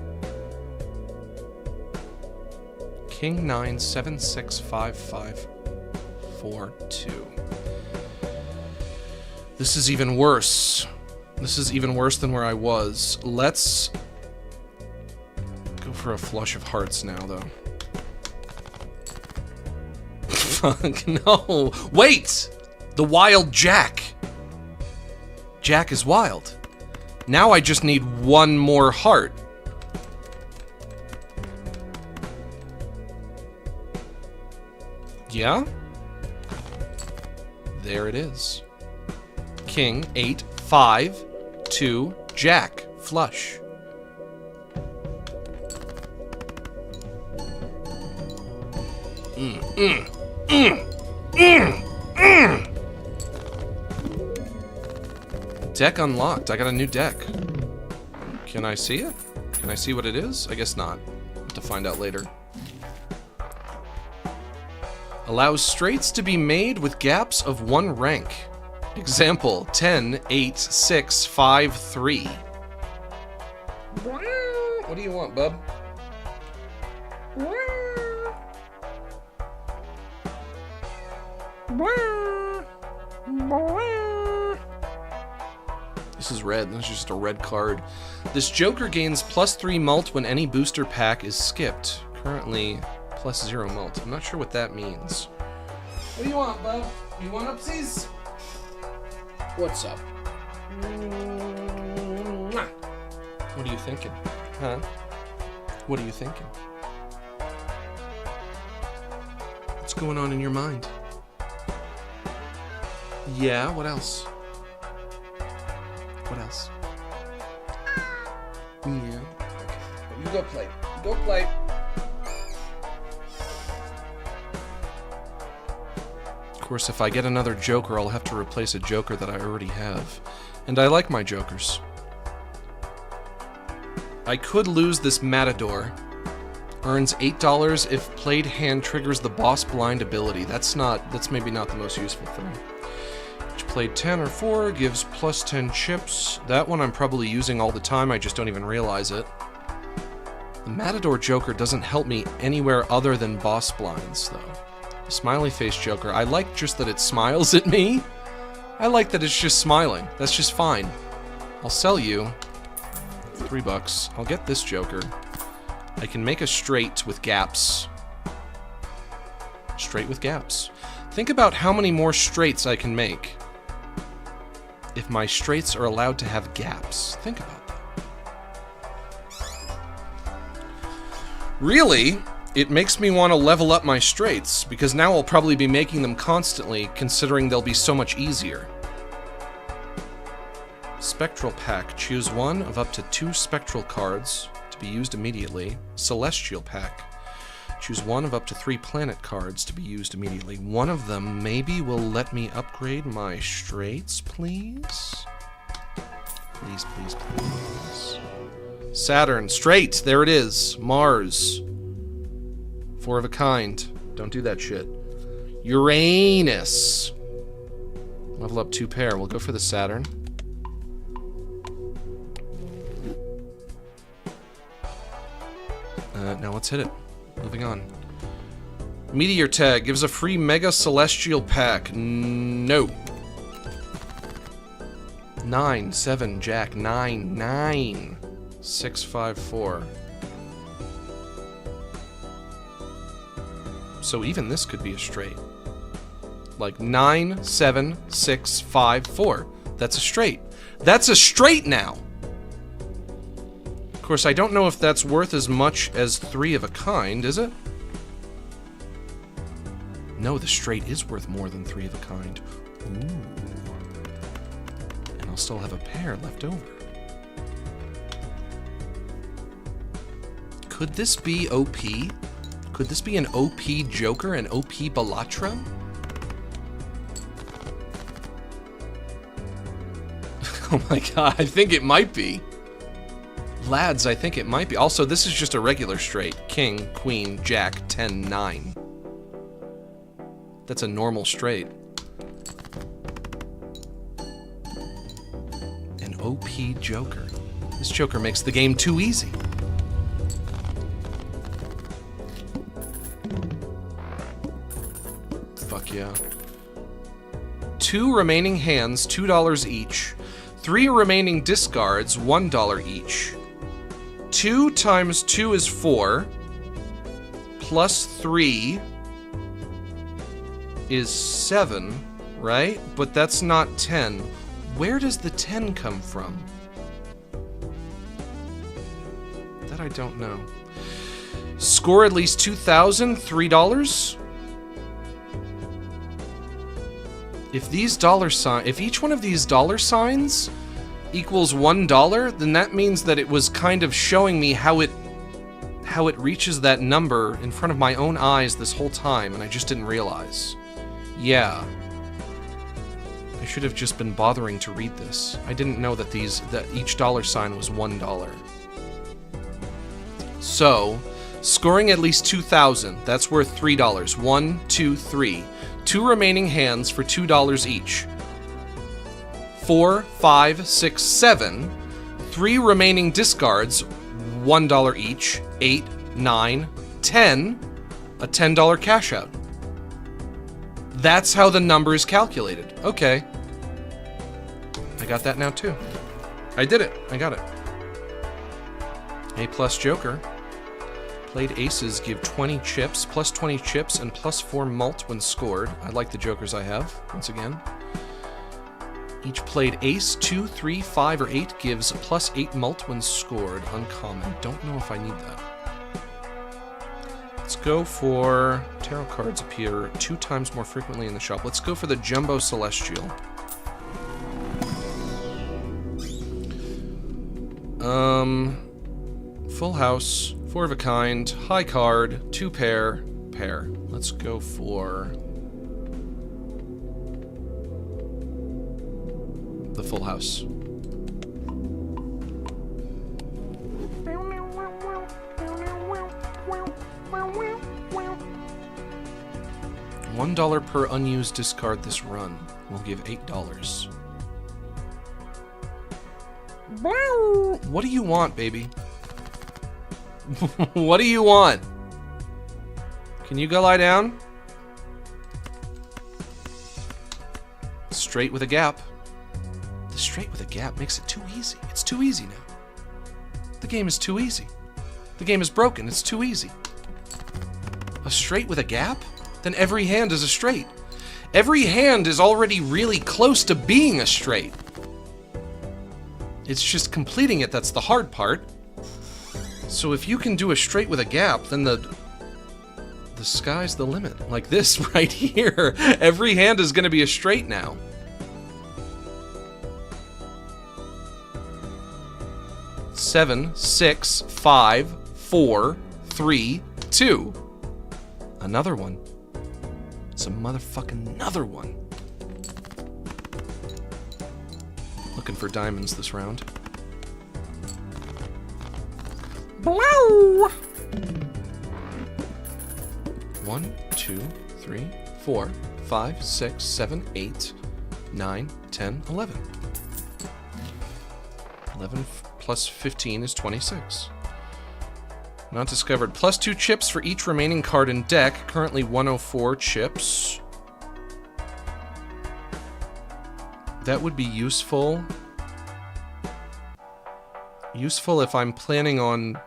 King 9, 7, 6, 5, 5, 4, 2. This is even worse. This is even worse than where I was. Let's go for a flush of hearts now, though. Fuck, no. Wait! The wild Jack. Jack is wild. Now I just need 1 more heart. Yeah? There it is. King, 8, 5, 2, Jack, flush. Deck unlocked. I got a new deck. Can I see it? Can I see what it is? I guess not. I'll have to find out later. Allows straights to be made with gaps of 1 rank. Example, 10, 8, 6, 5, 3. What do you want, bub? This is red. That's just a red card. This Joker gains +3 mult when any booster pack is skipped. Currently, +0 mult. I'm not sure what that means. What do you want, bub? You want upsies? What's up? What are you thinking? Huh? What are you thinking? What's going on in your mind? Yeah, what else? What else? You go play. Go play. Of course, if I get another Joker, I'll have to replace a Joker that I already have. And I like my Jokers. I could lose this Matador. Earns $8 if played hand triggers the boss blind ability. That's maybe not the most useful thing. Each played 10 or 4 gives plus 10 chips. That one I'm probably using all the time, I just don't even realize it. The Matador Joker doesn't help me anywhere other than boss blinds, though. The Smiley Face Joker, I like just that it smiles at me. I like that it's just smiling. That's just fine. I'll sell you $3. I'll get this Joker. I can make a straight with gaps. Straight with gaps. Think about how many more straights I can make if my straights are allowed to have gaps. Think about that. Really, it makes me want to level up my straights, because now I'll probably be making them constantly, considering they'll be so much easier. Spectral Pack. Choose one of up to 2 spectral cards to be used immediately. Celestial Pack. Choose one of up to 3 planet cards to be used immediately. One of them maybe will let me upgrade my straights, please? Please, please, please. Saturn. Straight. There it is. Mars. 4 of a kind. Don't do that shit. Uranus. Level up 2 pair. We'll go for the Saturn. Now let's hit it. Moving on. Meteor Tag gives a free Mega Celestial Pack. No. 9, 7, Jack. 9, 9. 6, 5, 4. So even this could be a straight. Like 9, 7, 6, 5, 4. That's a straight. That's a straight now! Of course, I don't know if that's worth as much as 3 of a kind, is it? No, the straight is worth more than 3 of a kind. Ooh. And I'll still have a pair left over. Could this be OP? Could this be an OP Joker, an OP Balatro? Oh my god, I think it might be. Lads, I think it might be. Also, this is just a regular straight. King, Queen, Jack, 10, 9. That's a normal straight. An OP Joker. This Joker makes the game too easy. Fuck yeah. 2 remaining hands, $2 each. 3 remaining discards, $1 each. 2 times 2 is 4. Plus 3 is 7, right? But that's not 10. Where does the 10 come from? That I don't know. Score at least 2,000, $3. If each one of these dollar signs equals $1, then that means that it was kind of showing me how it reaches that number in front of my own eyes this whole time, and I just didn't realize. Yeah. I should have just been bothering to read this. I didn't know that each dollar sign was $1. So, scoring at least 2,000, that's worth $3. 1, 2, 3. 2 remaining hands for $2 each. 4, 5, 6, 7. 3 remaining discards, $1 each. 8, 9, 10. A $10 cash out. That's how the number is calculated. Okay. I got that now too. I did it. I got it. A plus Joker. Played aces give 20 chips, plus 20 chips, and plus 4 mult when scored. I like the Jokers I have, once again. Each played ace, 2, 3, 5, or 8 gives plus 8 mult when scored. Uncommon. Don't know if I need that. Let's go for... Tarot cards appear 2 times more frequently in the shop. Let's go for the Jumbo Celestial. Full house, 4 of a kind, high card, 2 pair, pair. Let's go for the full house. $1 per unused discard this run. We'll give $8. What do you want, baby? What do you want? Can you go lie down? Straight with a gap. The straight with a gap makes it too easy. It's too easy now. The game is too easy. The game is broken. It's too easy. A straight with a gap? Then every hand is a straight. Every hand is already really close to being a straight. It's just completing it that's the hard part. So if you can do a straight with a gap, then the sky's the limit. Like this right here. Every hand is going to be a straight now. Seven, 6, 5, 4, 3, 2. Another one. It's a motherfucking another one. Looking for diamonds this round. Blow! 1, 2, 3, 4, 5, 6, 7, 8, 9, 10, 11. 11 plus 15 is 26. Not discovered. Plus 2 chips for each remaining card in deck. Currently 104 chips. That would be useful. Useful if I'm planning on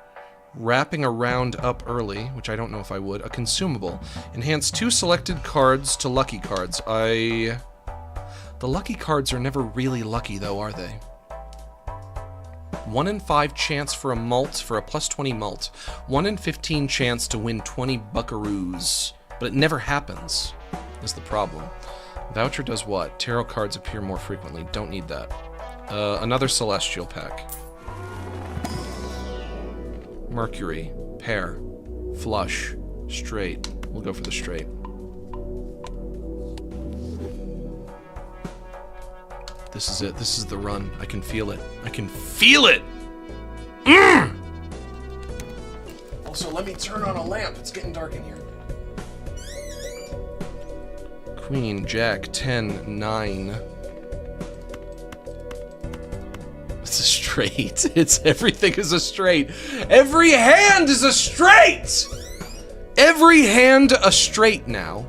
wrapping a round up early, which I don't know if I would. A consumable. Enhance 2 selected cards to lucky cards. The lucky cards are never really lucky though, are they? 1 in 5 chance for a mult, for a plus 20 mult. 1 in 15 chance to win 20 buckaroos. But it never happens, is the problem. Voucher does what? Tarot cards appear more frequently. Don't need that. Another celestial pack. Mercury. Pair. Flush. Straight. We'll go for the straight. This is it. This is the run. I can feel it. I can feel it! Also, let me turn on a lamp. It's getting dark in here. Queen, Jack, 10, 9. It's a straight. Everything is a straight. Every hand is a straight! Every hand a straight now.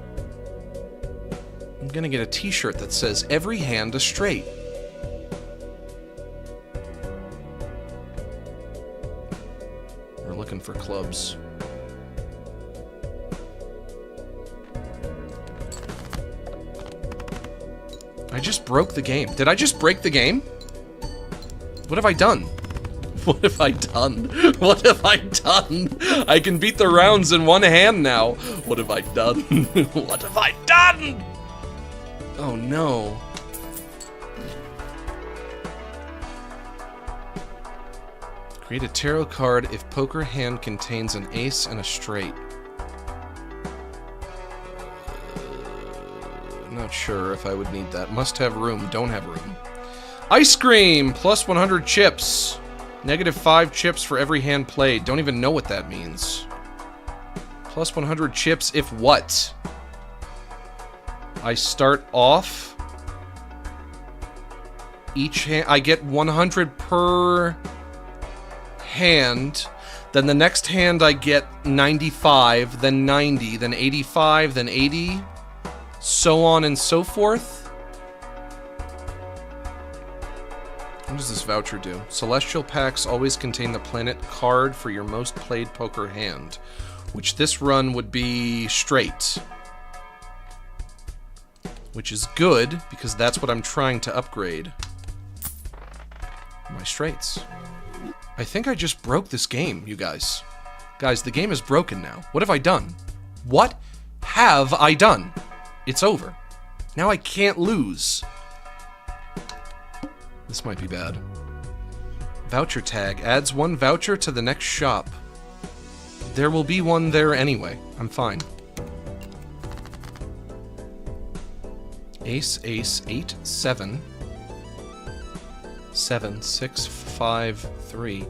I'm gonna get a t-shirt that says, every hand a straight. We're looking for clubs. I just broke the game. Did I just break the game? What have I done? What have I done? What have I done? I can beat the rounds in one hand now. What have I done? What have I done? Oh no. Create a tarot card if poker hand contains an ace and a straight. Not sure if I would need that. Must have room, don't have room. Ice cream! Plus 100 chips. Negative 5 chips for every hand played. Don't even know what that means. Plus 100 chips if what? I start off. Each hand, I get 100 per hand. Then the next hand I get 95, then 90, then 85, then 80. So on and so forth. What does this voucher do? Celestial packs always contain the planet card for your most played poker hand, which this run would be straight. Which is good, because that's what I'm trying to upgrade. My straights. I think I just broke this game, you guys. Guys, the game is broken now. What have I done? What have I done? It's over. Now I can't lose. This might be bad. Voucher tag. Adds 1 voucher to the next shop. There will be one there anyway. I'm fine. Ace, ace, 8, 7. 7, 6, 5, 3.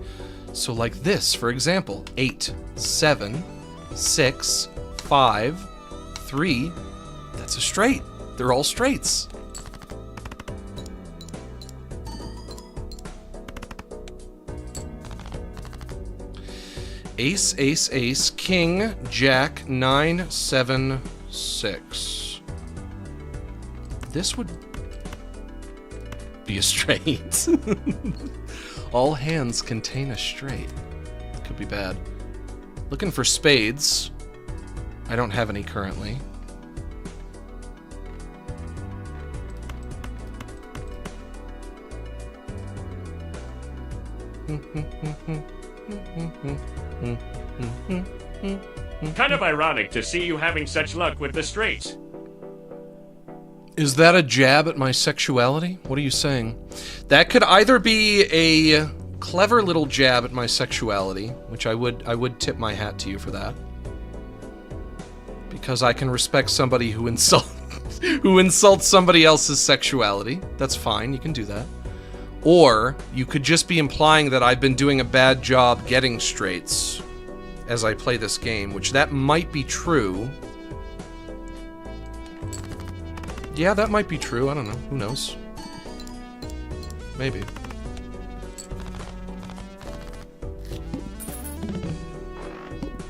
So like this, for example. 8, 7, 6, 5, 3. That's a straight. They're all straights. Ace, ace, ace, king, jack, 9, 7, 6. This would be a straight. All hands contain a straight. Could be bad. Looking for spades. I don't have any currently. Kind of ironic to see you having such luck with the straights. Is that a jab at my sexuality? What are you saying? That could either be a clever little jab at my sexuality, which I would tip my hat to you for that. Because I can respect somebody who insults somebody else's sexuality. That's fine, you can do that. Or you could just be implying that I've been doing a bad job getting straights as I play this game, which that might be true. Yeah, that might be true. I don't know. Who knows? Maybe.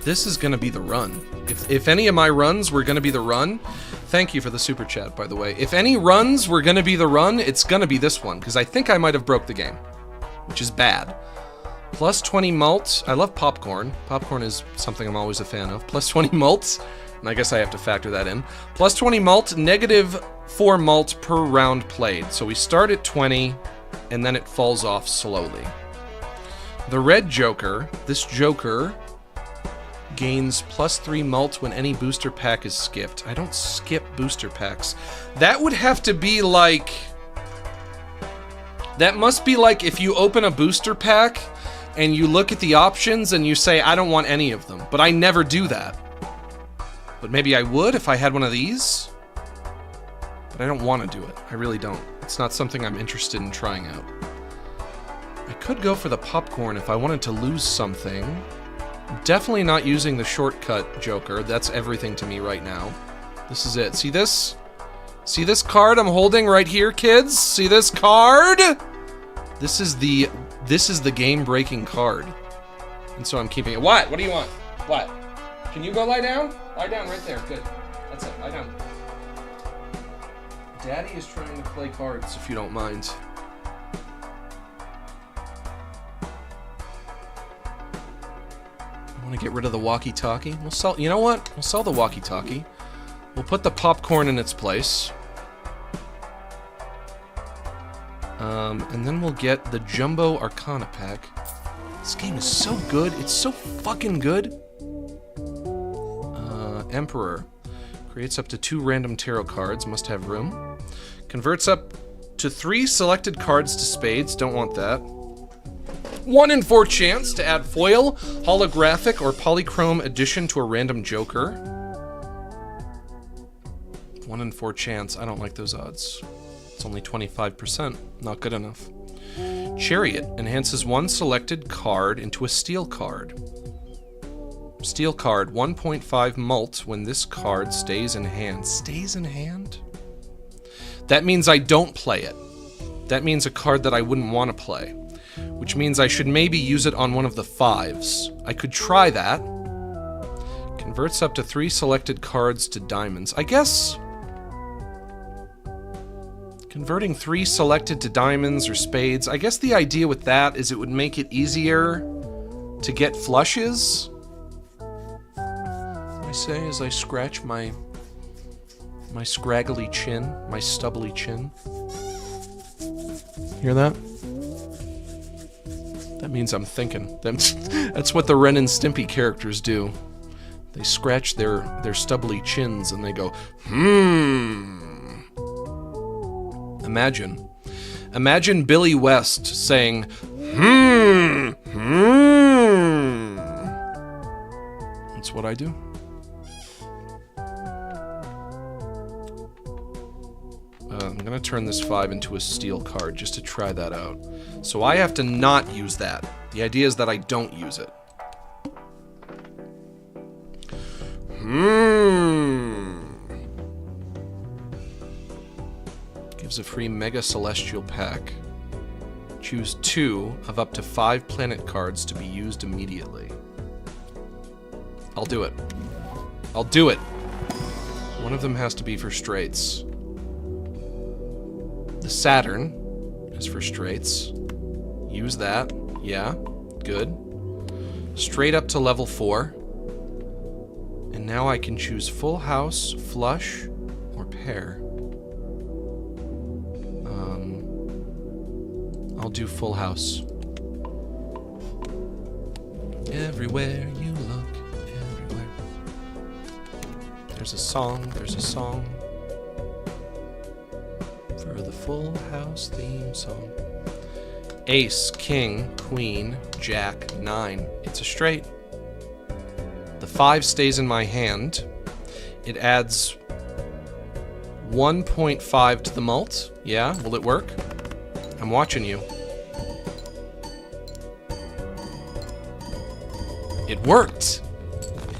This is gonna be the run. If any of my runs were gonna be the run, thank you for the super chat, by the way. If any runs were gonna be the run, it's gonna be this one, because I think I might have broke the game, which is bad. Plus 20 malt. I love popcorn. Popcorn is something I'm always a fan of. Plus 20 malt. And I guess I have to factor that in. Plus 20 malt, negative 4 malt per round played. So we start at 20, and then it falls off slowly. The red joker, this joker gains plus 3 malt when any booster pack is skipped. I don't skip booster packs. That would have to be like... That must be like if you open a booster pack and you look at the options and you say, I don't want any of them. But I never do that. But maybe I would if I had one of these. But I don't want to do it. I really don't. It's not something I'm interested in trying out. I could go for the popcorn if I wanted to lose something. I'm definitely not using the shortcut joker. That's everything to me right now. This is it. See this? See this card I'm holding right here, kids? See this card? This is the game-breaking card. And so I'm keeping it. What? What do you want? What? Can you go lie down? Lie down right there. Good. That's it. Lie down. Daddy is trying to play cards, if you don't mind. I want to get rid of the walkie-talkie. We'll sell... You know what? We'll sell the walkie-talkie. We'll put the popcorn in its place. And then we'll get the Jumbo Arcana pack. This game is so good. It's so fucking good. Emperor. Creates up to 2 random tarot cards. Must have room. Converts up to 3 selected cards to spades. Don't want that. 1 in 4 chance to add foil, holographic, or polychrome addition to a random joker. 1 in 4 chance. I don't like those odds. It's only 25%. Not good enough. Chariot enhances 1 selected card into a steel card. Steel card, 1.5 mult when this card stays in hand. Stays in hand? That means I don't play it. That means a card that I wouldn't want to play. Which means I should maybe use it on one of the 5s. I could try that. Converts up to 3 selected cards to diamonds. I guess... Converting 3 selected to diamonds or spades. I guess the idea with that is it would make it easier to get flushes. I say as I scratch my scraggly chin, my stubbly chin. Hear that? That means I'm thinking. That's what the Ren and Stimpy characters do. They scratch their stubbly chins and they go, Imagine Billy West saying, That's what I do. I'm gonna turn this 5 into a steel card just to try that out. So I have to not use that. The idea is that I don't use it. Gives a free Mega Celestial pack. Choose 2 of up to 5 planet cards to be used immediately. I'll do it. I'll do it. One of them has to be for straights. The Saturn is for straights. Use that. Yeah, good. Straight up to level 4. And now I can choose full house, flush, or pair. I'll do full house. Everywhere you look, everywhere. There's a song, there's a song. For the full house theme song. Ace, king, queen, jack, 9. It's a straight. The 5 stays in my hand. It adds 1.5 to the mult. Yeah, will it work? I'm watching you. It worked.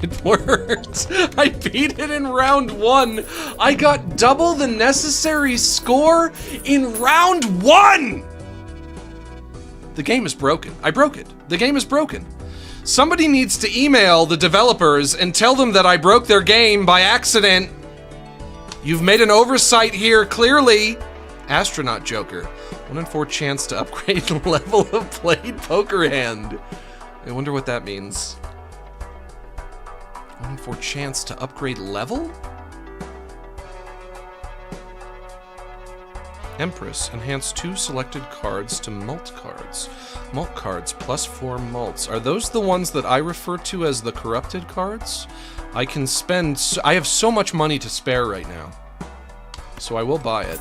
It worked. I beat it in round 1. I got double the necessary score in round 1. The game is broken. I broke it. The game is broken. Somebody needs to email the developers and tell them that I broke their game by accident. You've made an oversight here, clearly. Astronaut Joker. 1 in 4 chance to upgrade level of played poker hand. I wonder what that means. 1 in 4 chance to upgrade level? Empress. Enhance 2 selected cards to mult cards. Mult cards, +4 mults. Are those the ones that I refer to as the corrupted cards? I can spend... I have so much money to spare right now. So I will buy it.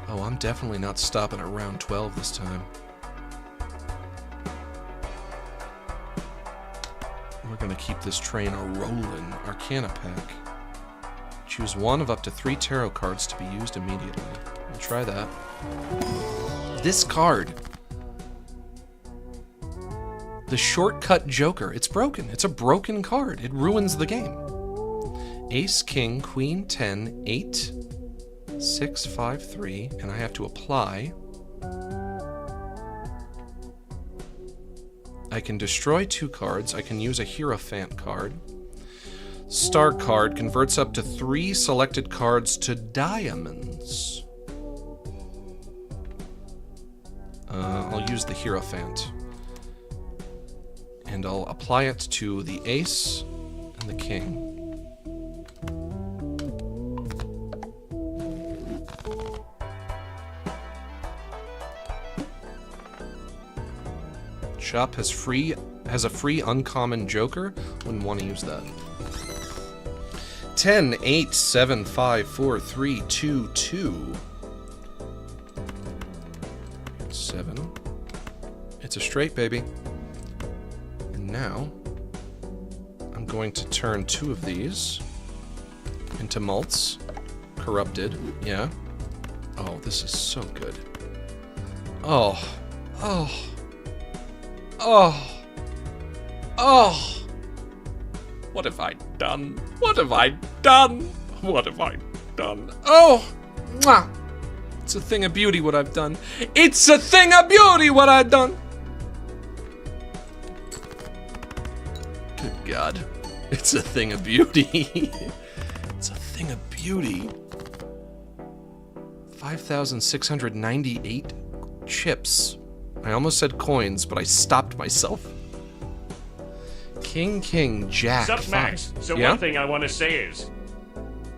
Oh, I'm definitely not stopping at round 12 this time. We're gonna keep this train a-rolling. Arcana pack. Choose 1 of up to 3 tarot cards to be used immediately. We'll try that. This card. The shortcut Joker. It's broken. It's a broken card. It ruins the game. Ace, king, queen, 10, 8, 6, 5, 3, and I have to apply. I can destroy 2 cards. I can use a Hierophant card. Star card converts up to 3 selected cards to diamonds. I'll use the Hierophant. And I'll apply it to the ace and the king. Shop has a free uncommon Joker. Wouldn't want to use that. 10, 8, 7, 5, 4, 3, 2, 2. 7. It's a straight, baby. And now, I'm going to turn 2 of these into mults. Corrupted, yeah. Oh, this is so good. Oh. What have I done? What have I done? What have I done? Oh! Mwah! It's a thing of beauty what I've done. It's a thing of beauty what I've done! Good God. It's a thing of beauty. It's a thing of beauty. 5,698 chips. I almost said coins, but I stopped myself. King, king, jack. Sup, Max? So yeah? one thing I want to say is,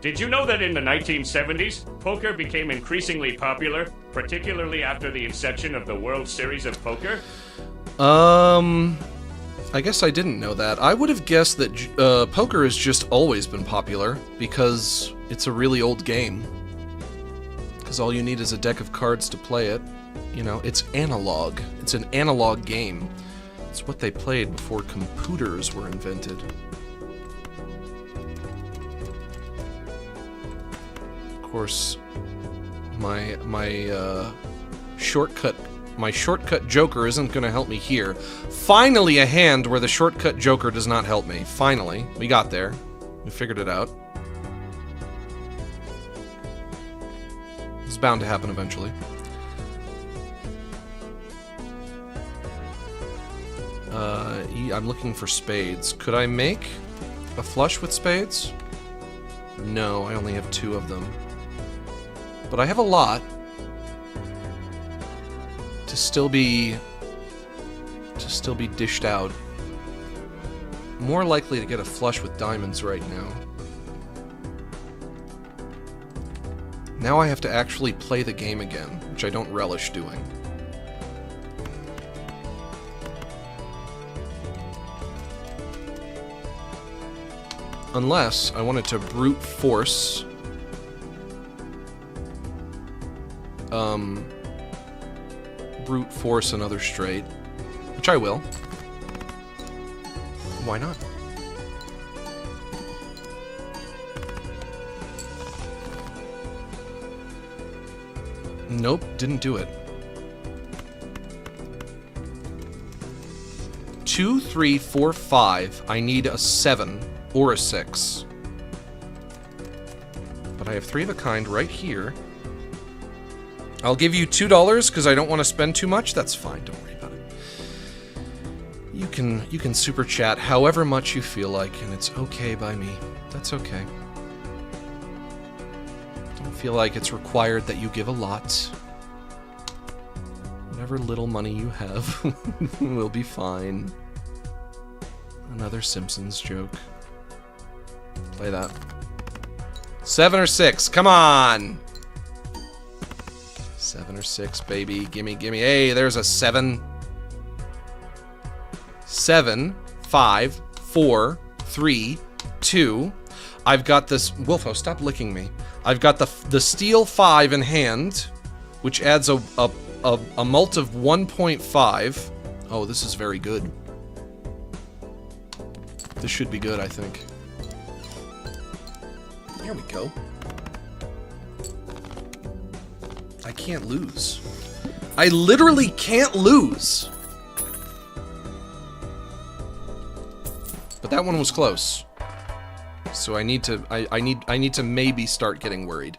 did you know that in the 1970s, poker became increasingly popular, particularly after the inception of the World Series of Poker? I guess I didn't know that. I would have guessed that poker has just always been popular, because it's a really old game. Because all you need is a deck of cards to play it. You know, it's analog. It's an analog game. It's what they played before computers were invented. Of course, my shortcut joker isn't going to help me here. Finally, a hand where the shortcut joker does not help me. Finally, we got there. We figured it out. It's bound to happen eventually. I'm looking for spades. Could I make a flush with spades? No, I only have 2 of them. But I have a lot to still be dished out. More likely to get a flush with diamonds right now. Now I have to actually play the game again, which I don't relish doing. Unless I wanted to brute force another straight, which I will. Why not? Nope, didn't do it. 2, 3, 4, 5. I need a 7 or a 6. But I have 3 of a kind right here. I'll give you $2 because I don't want to spend too much. That's fine, don't worry about it. You can super chat however much you feel like, and it's okay by me. That's okay. Don't feel like it's required that you give a lot. Whatever little money you have will be fine. Another Simpsons joke. Play that. 7 or 6, come on! 7 or 6, baby. Gimme, gimme. Hey, there's a 7. 7, 5, 4, 3, 2. I've got this... Wolfo, stop licking me. I've got the steel 5 in hand, which adds a mult of 1.5. Oh, this is very good. This should be good, I think. There we go. I can't lose. I literally can't lose. But that one was close. So I need to I need to maybe start getting worried.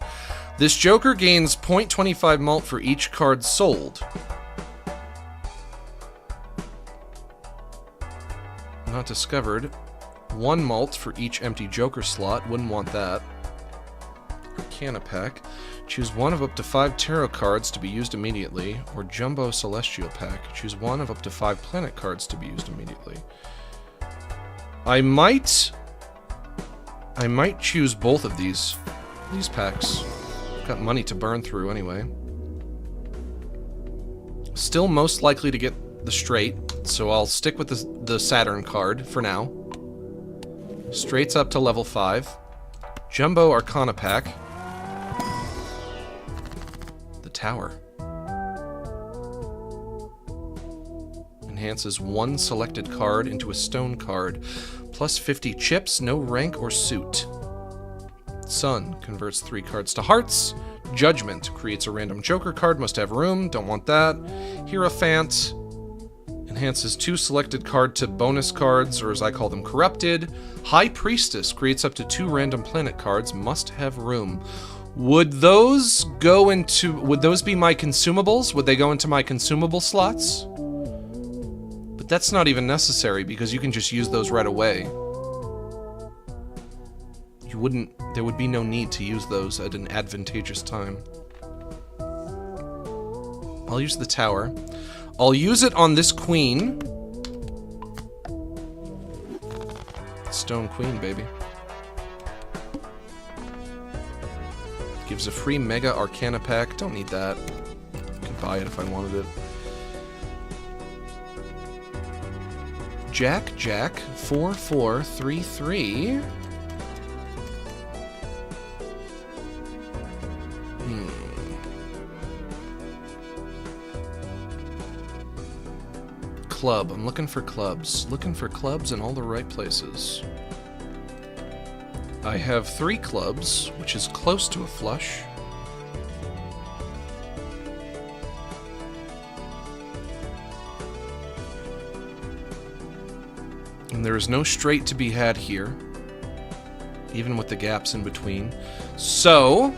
This Joker gains 0.25 mult for each card sold. Not discovered. 1 mult for each empty Joker slot. Wouldn't want that. Arcana pack. Choose 1 of up to 5 tarot cards to be used immediately, or Jumbo Celestial pack. Choose 1 of up to 5 planet cards to be used immediately. I might choose both of these packs. Got money to burn through anyway. Still most likely to get the straight, so I'll stick with the Saturn card for now. Straights up to level 5. Jumbo Arcana pack. The Tower. Enhances 1 selected card into a stone card. Plus 50 chips, no rank or suit. Sun converts 3 cards to hearts. Judgment creates a random Joker card, must have room, don't want that. Hierophant enhances 2 selected card to bonus cards, or as I call them, corrupted. High Priestess creates up to 2 random planet cards, must have room. Would those be my consumables? Would they go into my consumable slots? But that's not even necessary because you can just use those right away. There would be no need to use those at an advantageous time. I'll use the Tower. I'll use it on this Queen. Stone Queen, baby. Gives a free Mega Arcana pack. Don't need that. Could buy it if I wanted it. Jack, Jack, 4, 4, 3, 3. club. I'm looking for clubs. Looking for clubs in all the right places. I have 3 clubs, which is close to a flush. And there is no straight to be had here, even with the gaps in between. So,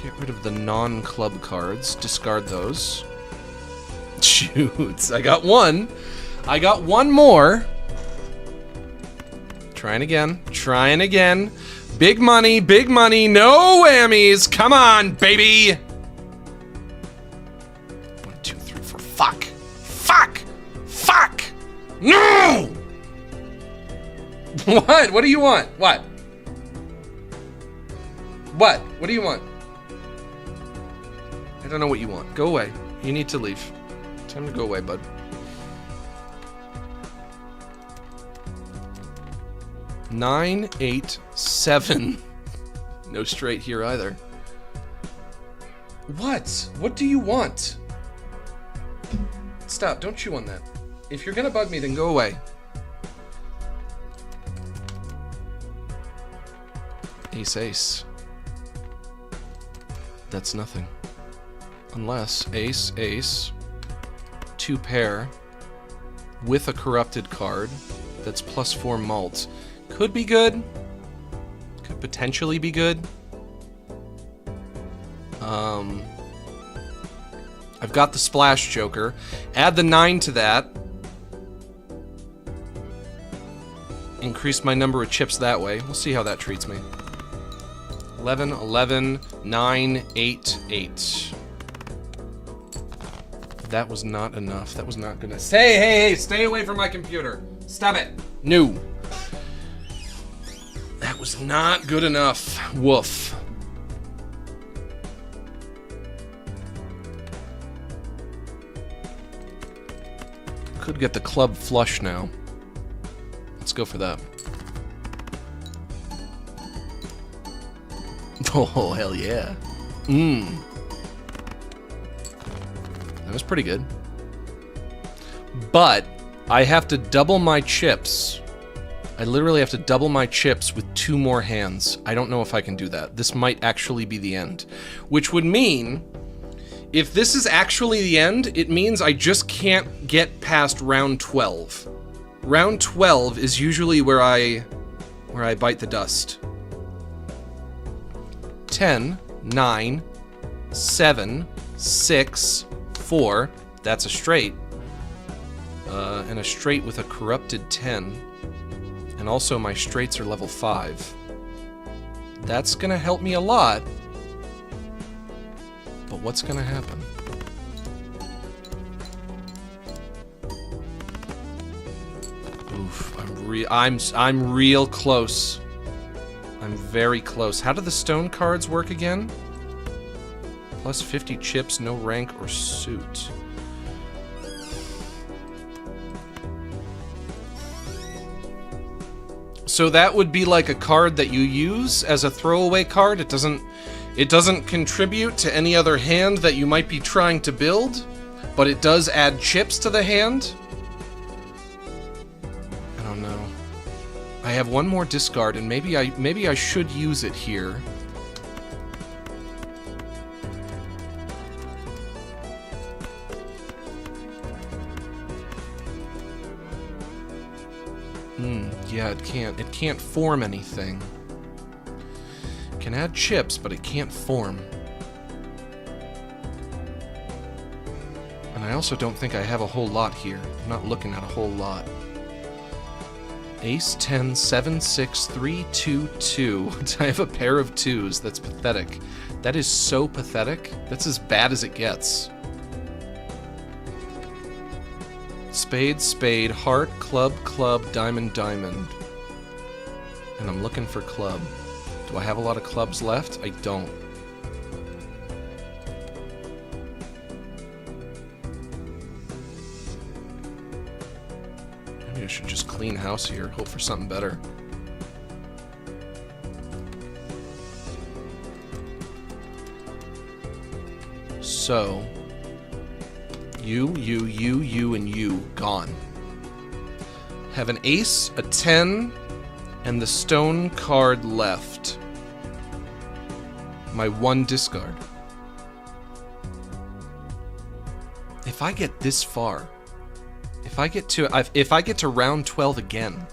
get rid of the non-club cards, discard those. Shoots, I got one. I got one more. Trying again, trying again. Big money, no whammies. Come on, baby. 1, 2, 3, 4, fuck. Fuck! Fuck! No! What? What do you want? What? What? What do you want? I don't know what you want. Go away. You need to leave. Time to go away, bud. Nine, 8, 7. No straight here either. What? What do you want? Stop, don't chew on that. If you're gonna bug me, then go away. Ace, ace. That's nothing. Unless ace, ace, 2 pair, with a corrupted card, that's +4 malt. Could be good. Could potentially be good. I've got the Splash Joker. Add the 9 to that. Increase my number of chips that way. We'll see how that treats me. 11, 11, 9, 8, 8. That was not enough. That was not gonna... Hey, stay away from my computer. Stop it. No. That was not good enough. Woof. Could get the club flush now. Let's go for that. Oh, hell yeah. That was pretty good. But I have to double my chips. I literally have to double my chips with 2 more hands. I don't know if I can do that. This might actually be the end. Which would mean, if this is actually the end, it means I just can't get past round 12. Round 12 is usually where I bite the dust. 10, 9, 7, 6, 4. That's a straight. And a straight with a corrupted 10. And also my straights are level 5. That's gonna help me a lot. But what's gonna happen? Oof, I'm real close. I'm very close. How do the stone cards work again? Plus 50 chips, no rank or suit. So that would be like a card that you use as a throwaway card. It doesn't contribute to any other hand that you might be trying to build, but it does add chips to the hand. I don't know. I have one more discard, and maybe I should use it here. Yeah, it can't form anything. It can add chips, but it can't form. And I also don't think I have a whole lot here. I'm not looking at a whole lot. Ace 10, 7, 6, 3, 2, 2. I have a pair of 2s. That's pathetic. That is so pathetic. That's as bad as it gets. Spade, spade, heart, club, club, diamond, diamond. And I'm looking for club. Do I have a lot of clubs left? I don't. Maybe I should just clean house here, hope for something better. So, You, and you. Gone. Have an ace, a 10, and the stone card left. My one discard. If I get this far, if I get to round 12 again,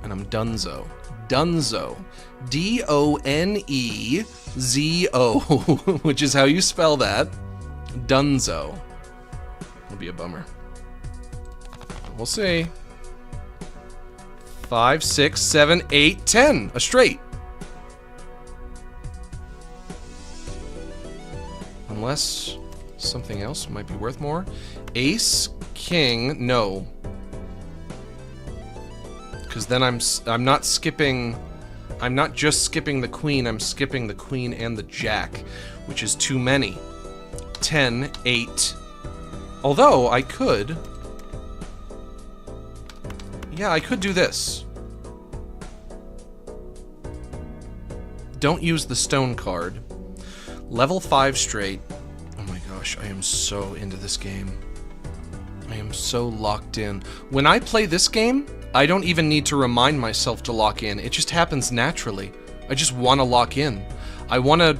and I'm donezo. Donezo. D-O-N-E-Z-O, which is how you spell that. Donezo. It'll be a bummer. We'll see. 5, 6, 7, 8, 10. A straight. Unless something else might be worth more. Ace, king, no. Because then I'm not skipping... I'm not just skipping the queen, I'm skipping the queen and the jack, which is too many. 10, 8. Although, I could... Yeah, I could do this. Don't use the stone card. Level 5 straight. Oh my gosh, I am so into this game. I am so locked in. When I play this game, I don't even need to remind myself to lock in. It just happens naturally. I just want to lock in. I want to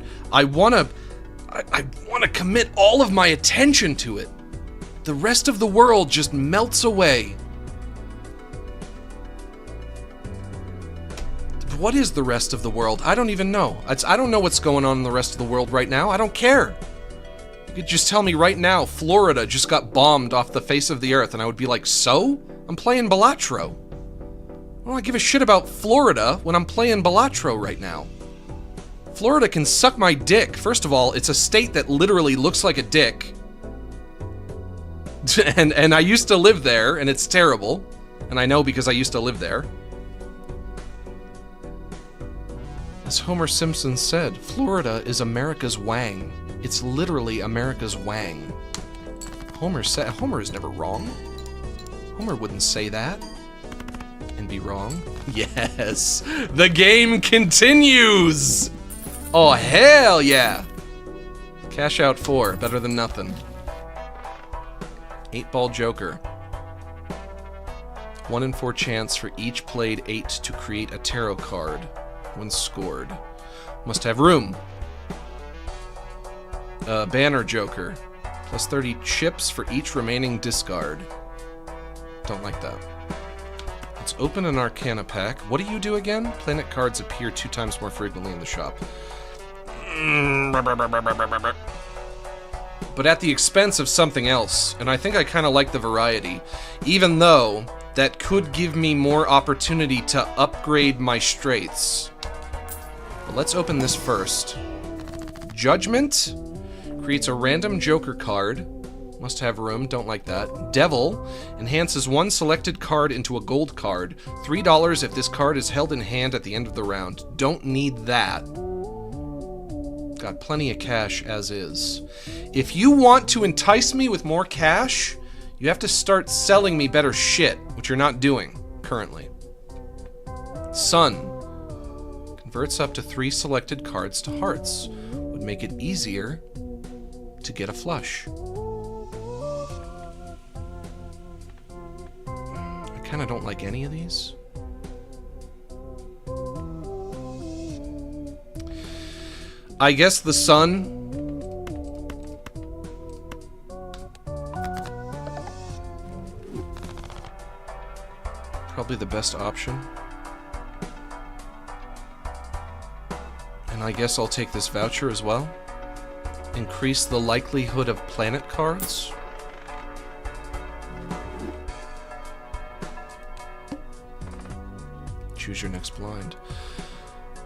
commit all of my attention to it. The rest of the world just melts away. What is the rest of the world? I don't even know. I don't know what's going on in the rest of the world right now. I don't care. You could just tell me right now, Florida just got bombed off the face of the earth, and I would be like, so? I'm playing Balatro. Why do I give a shit about Florida when I'm playing Balatro right now? Florida can suck my dick. First of all, it's a state that literally looks like a dick. and I used to live there, and it's terrible. And I know because I used to live there. As Homer Simpson said, Florida is America's Wang. It's literally America's Wang. Homer is never wrong. Homer wouldn't say that and be wrong. Yes, the game continues. Oh, hell yeah. Cash out 4, better than nothing. 8-ball joker. 1 in 4 chance for each played 8 to create a tarot card. When scored. Must have room. Banner Joker. Plus 30 chips for each remaining discard. Don't like that. Let's open an Arcana pack. What do you do again? Planet cards appear 2 times more frequently in the shop. But at the expense of something else. And I think I kind of like the variety. Even though that could give me more opportunity to upgrade my straights. But let's open this first. Judgment creates a random Joker card. Must have room, don't like that. Devil enhances 1 selected card into a gold card. $3 if this card is held in hand at the end of the round. Don't need that. Got plenty of cash as is. If you want to entice me with more cash, you have to start selling me better shit, which you're not doing currently. Sun. Converts up to 3 selected cards to hearts. Would make it easier to get a flush. I kind of don't like any of these. I guess the sun. Probably the best option. And I guess I'll take this voucher as well. Increase the likelihood of planet cards. Choose your next blind.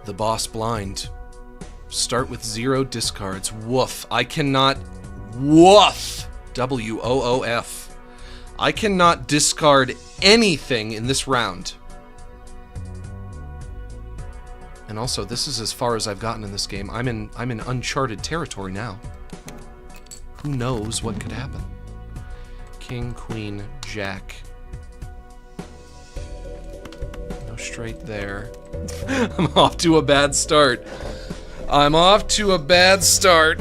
The boss blind. Start with 0 discards. Woof. I cannot... Woof! W-O-O-F. I cannot discard anything in this round. And also, this is as far as I've gotten in this game. I'm in uncharted territory now. Who knows what could happen? King, queen, jack. No straight there. I'm off to a bad start. I'm off to a bad start.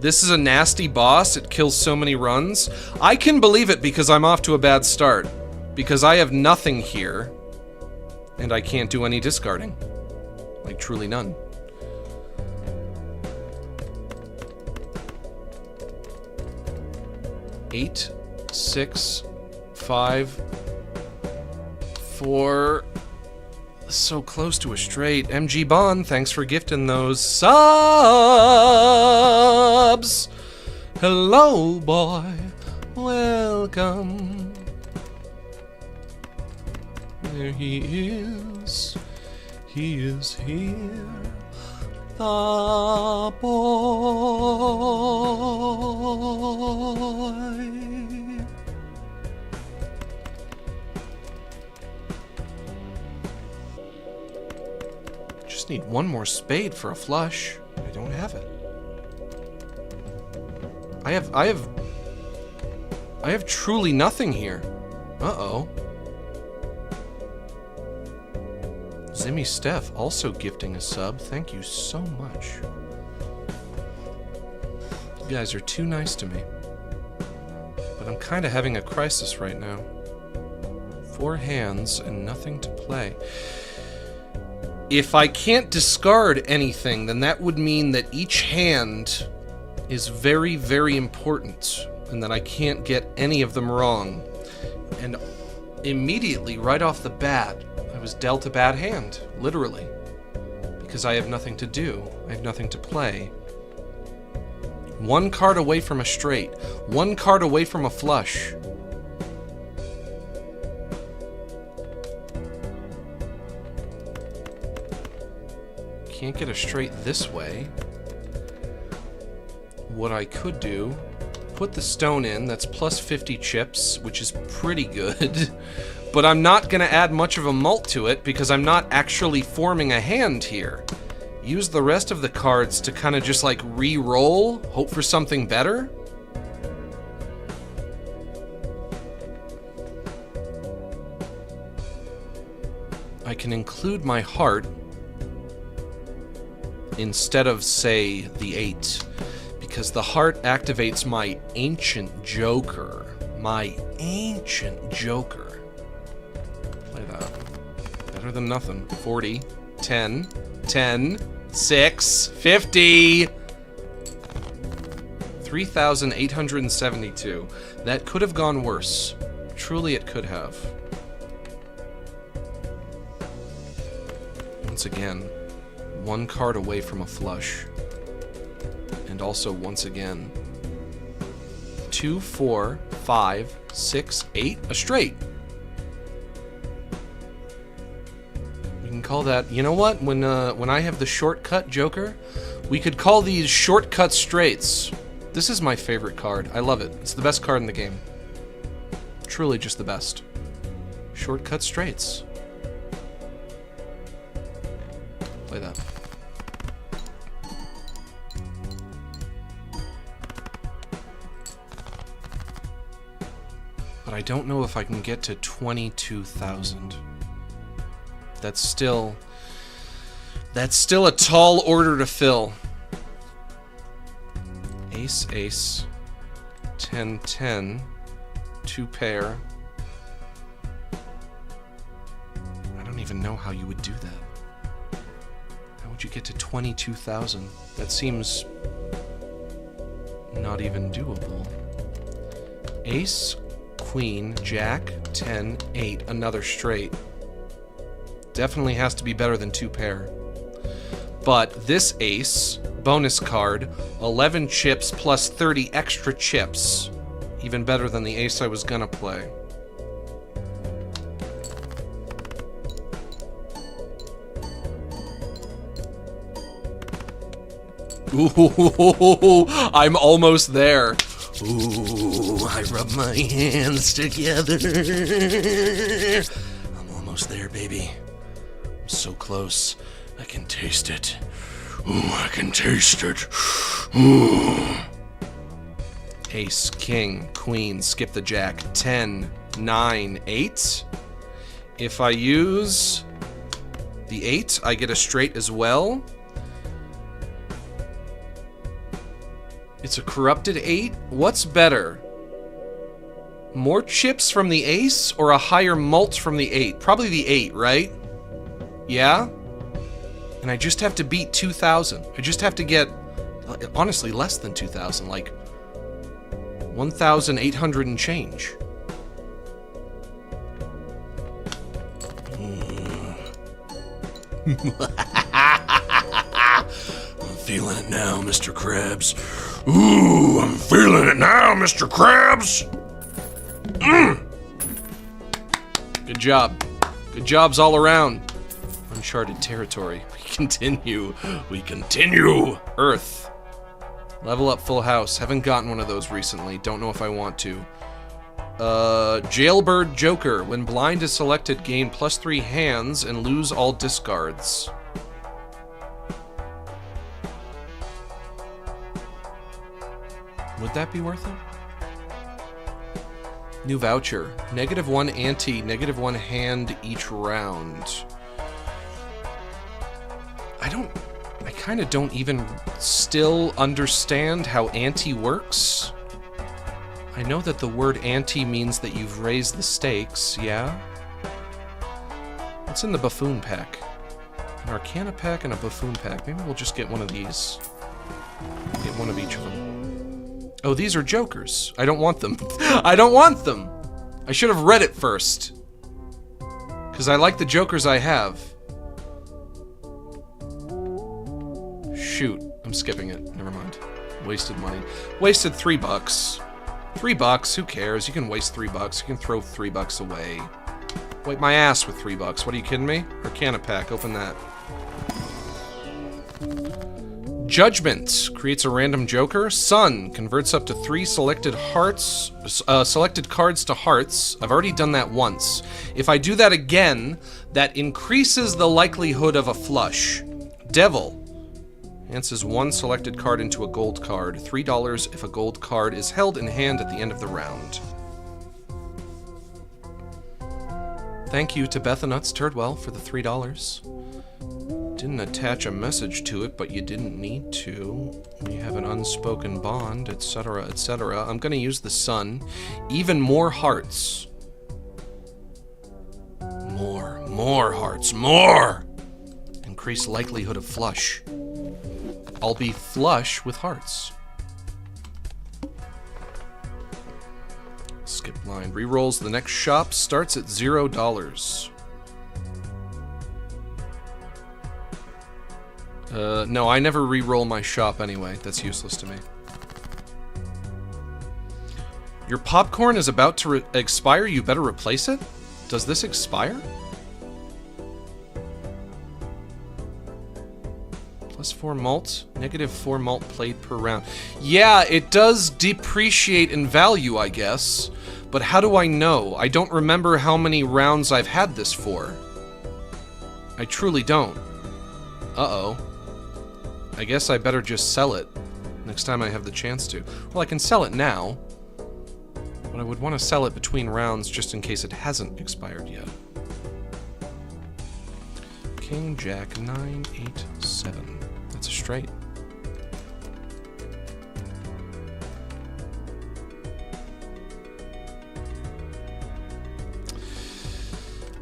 This is a nasty boss. It kills so many runs. I can believe it because I'm off to a bad start. Because I have nothing here. And I can't do any discarding. Like, truly none. Eight, 6, 5, 4. So close to a straight. MG Bond, thanks for gifting those subs. Hello, boy. Welcome. There he is. He is here. The boy. Just need one more spade for a flush. I don't have it. I have truly nothing here. Uh-oh. Zimmy Steph also gifting a sub. Thank you so much. You guys are too nice to me. But I'm kind of having a crisis right now. 4 hands and nothing to play. If I can't discard anything, then that would mean that each hand is very, very important, and that I can't get any of them wrong. And immediately, right off the bat, I was dealt a bad hand, literally. Because I have nothing to do. I have nothing to play. 1 card away from a straight. 1 card away from a flush. Can't get a straight this way. What I could do, put the stone in, that's plus 50 chips, which is pretty good. But I'm not gonna add much of a mult to it because I'm not actually forming a hand here. Use the rest of the cards to kind of just like re-roll, hope for something better. I can include my heart instead of, say, the 8, because the heart activates my ancient joker. My ancient joker. Play that. Better than nothing. 40, 10, 10, 6, 50! 3,872. That could have gone worse. Truly it could have. Once again, 1 card away from a flush. And also, once again, 2, 4, 5, 6, 8, a straight. We can call that, you know what? When I have the shortcut joker, we could call these shortcut straights. This is my favorite card. I love it. It's the best card in the game. Truly just the best. Shortcut straights. Play that. But I don't know if I can get to 22,000. That's still a tall order to fill. Ace, ace, 10, 10, 2 pair. I don't even know how you would do that. How would you get to 22,000? That seems not even doable. Ace, queen, jack, 10, 8, another straight. Definitely has to be better than 2 pair. But this ace, bonus card, 11 chips plus 30 extra chips. Even better than the ace I was gonna play. Ooh, I'm almost there. Ooh, I rub my hands together. I'm almost there, baby. I'm so close. I can taste it. Ooh, I can taste it. Ooh. Ace, king, queen, skip the jack. 10, 9, 8. If I use the 8, I get a straight as well. It's a corrupted 8. What's better? More chips from the ace or a higher mult from the 8? Probably the 8, right? Yeah? And I just have to beat 2,000. I just have to get, honestly, less than 2,000, like 1,800 and change. I'm feeling it now, Mr. Krabs. Ooh, I'm feeling it now, Mr. Krabs. Good job. Good jobs all around. Uncharted territory. We continue. We continue. Earth. Level up full house. Haven't gotten one of those recently. Don't know if I want to. Jailbird Joker. When blind is selected, gain +3 hands and lose all discards. Would that be worth it? New voucher. -1 ante, -1 hand each round. I kind of don't even still understand how ante works. I know that the word ante means that you've raised the stakes, yeah? What's in the buffoon pack? An Arcana pack and a buffoon pack. Maybe we'll just get one of these. Get one of each of them. Oh, these are jokers. I don't want them. I don't want them! I should have read it first. Because I like the jokers I have. Shoot. I'm skipping it. Never mind. Wasted money. Wasted $3. $3, who cares? You can waste $3. You can throw $3 away. Wipe my ass with $3. What, are you kidding me? Arcana pack, open that. Judgment creates a random joker. Sun converts up to 3 selected hearts, selected cards to hearts. I've already done that once. If I do that again, that increases the likelihood of a flush. Devil enhances 1 selected card into a gold card. $3 if a gold card is held in hand at the end of the round. Thank you to Bethanuts Turdwell for the $3. Didn't attach a message to it, but you didn't need to. We have an unspoken bond, etc., etc. I'm gonna use the sun. Even more hearts. More hearts, more! Increase likelihood of flush. I'll be flush with hearts. Skip line. Rerolls. The next shop starts at $0. No, I never re-roll my shop anyway. That's useless to me. Your popcorn is about to expire. You better replace it? Does this expire? +4 malt, -4 malt played per round. Yeah, it does depreciate in value, I guess. But how do I know? I don't remember how many rounds I've had this for. I truly don't. Uh-oh. I guess I better just sell it next time I have the chance to. Well, I can sell it now, but I would want to sell it between rounds just in case it hasn't expired yet. King, Jack, 9, 8, 7. That's a straight.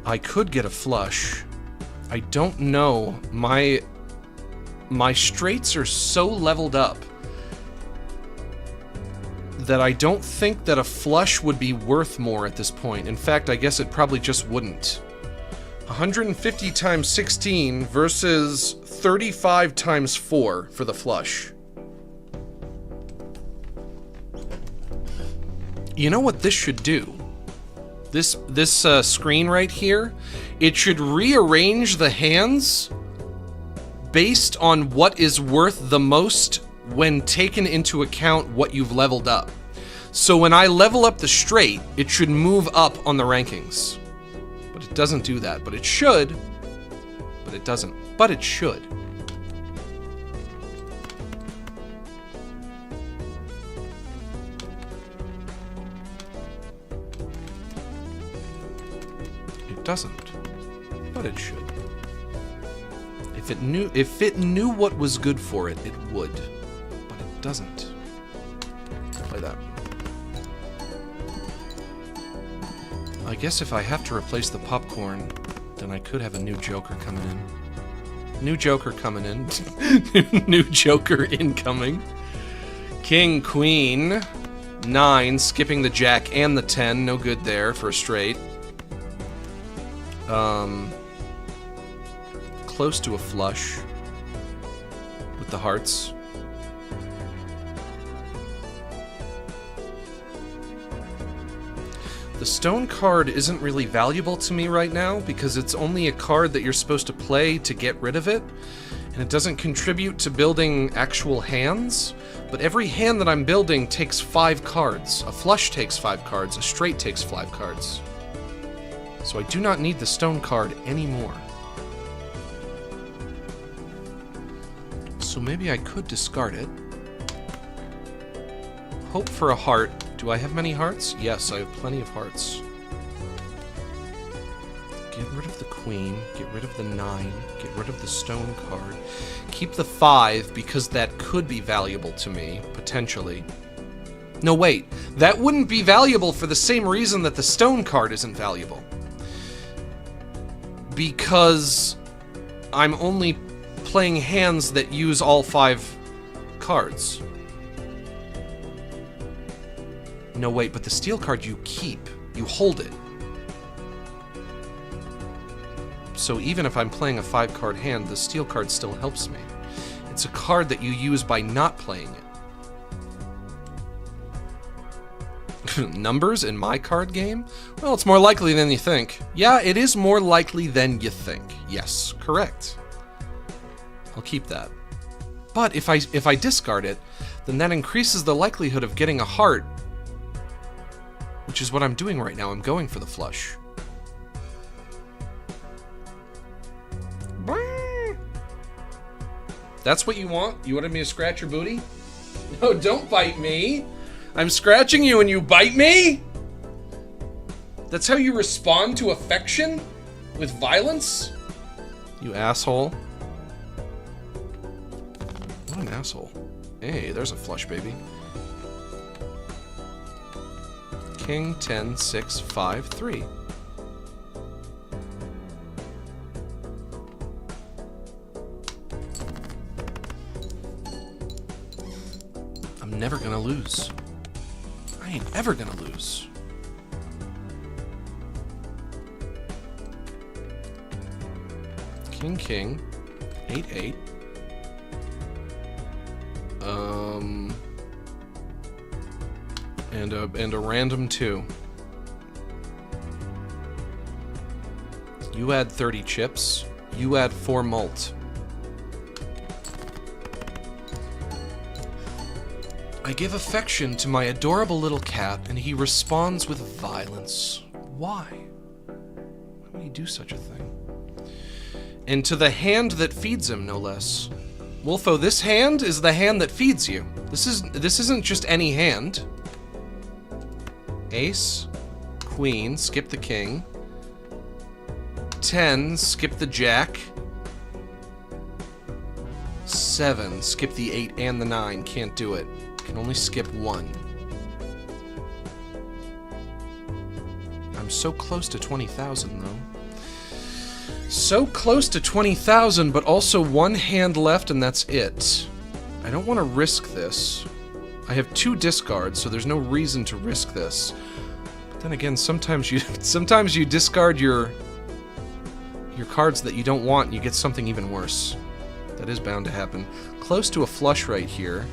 I could get a flush. I don't know. My straights are so leveled up that I don't think that a flush would be worth more at this point. In fact, I guess it probably just wouldn't. 150 times 16 versus 35 times 4 for the flush. You know what this should do? This screen right here, it should rearrange the hands based on what is worth the most when taken into account what you've leveled up. So when I level up the straight, it should move up on the rankings. But it doesn't do that. But it should. But it doesn't. But it should. It doesn't. But it should. If it knew what was good for it, it would. But it doesn't. play that. I guess if I have to replace the popcorn, then I could have a new Joker coming in. New Joker coming in. New Joker incoming. King, Queen. 9, skipping the Jack and the 10. No good there for a straight. Close to a flush. With the hearts. The stone card isn't really valuable to me right now because it's only a card that you're supposed to play to get rid of it, and it doesn't contribute to building actual hands, but every hand that I'm building takes 5 cards. A flush takes 5 cards, a straight takes 5 cards. So I do not need the stone card anymore. So maybe I could discard it. Hope for a heart. Do I have many hearts? Yes, I have plenty of hearts. Get rid of the queen, get rid of the 9, get rid of the stone card. Keep the 5 because that could be valuable to me, potentially. No, wait. That wouldn't be valuable for the same reason that the stone card isn't valuable. Because I'm only playing hands that use all 5 cards. No, wait, but the steel card you keep. You hold it. So even if I'm playing a 5-card hand, the steel card still helps me. It's a card that you use by not playing it. Numbers in my card game? Well, it's more likely than you think. Yeah, it is more likely than you think. Yes, correct. I'll keep that. But if I discard it, then that increases the likelihood of getting a heart, which is what I'm doing right now. I'm going for the flush. That's what you want? You wanted me to scratch your booty? No, don't bite me. I'm scratching you and you bite me? That's how you respond to affection? With violence? You asshole. What an asshole. Hey, there's a flush, baby. King, 10, 6, 5, 3. I'm never gonna lose. I ain't ever gonna lose. King, king. 8, 8. And a random 2. You add 30 chips. You add 4 malt. I give affection to my adorable little cat, and he responds with violence. Why? Why would he do such a thing? And to the hand that feeds him, no less. Wolfo, this hand is the hand that feeds you. This isn't just any hand. Ace, queen, skip the king. 10, skip the jack. 7, skip the 8 and the 9. Can't do it. Can only skip 1. I'm so close to 20,000 though. So close to 20,000, but also 1 hand left and that's it. I don't want to risk this. I have 2 discards, so there's no reason to risk this. But then again, sometimes you discard your cards that you don't want and you get something even worse. That is bound to happen. Close to a flush right here.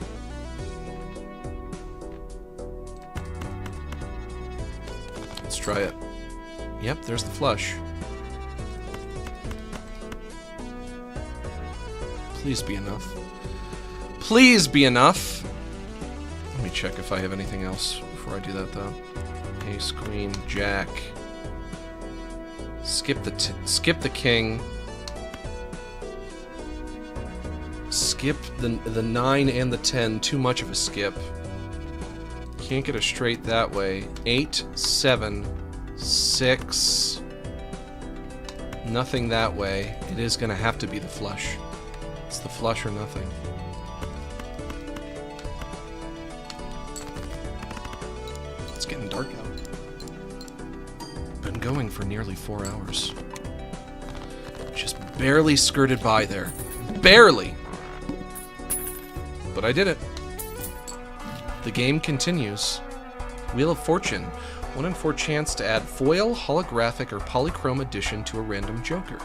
Let's try it. Yep, there's the flush. Please be enough. Please be enough! Let me check if I have anything else before I do that, though. Ace, queen, jack. Skip the king. Skip the 9 and the 10. Too much of a skip. Can't get a straight that way. 8, 7, 6. Nothing that way. It is gonna have to be the flush. It's the flush or nothing. It's getting dark out. Been going for nearly 4 hours. Just barely skirted by there. Barely! But I did it. The game continues. Wheel of Fortune. 1 in 4 chance to add foil, holographic, or polychrome addition to a random joker.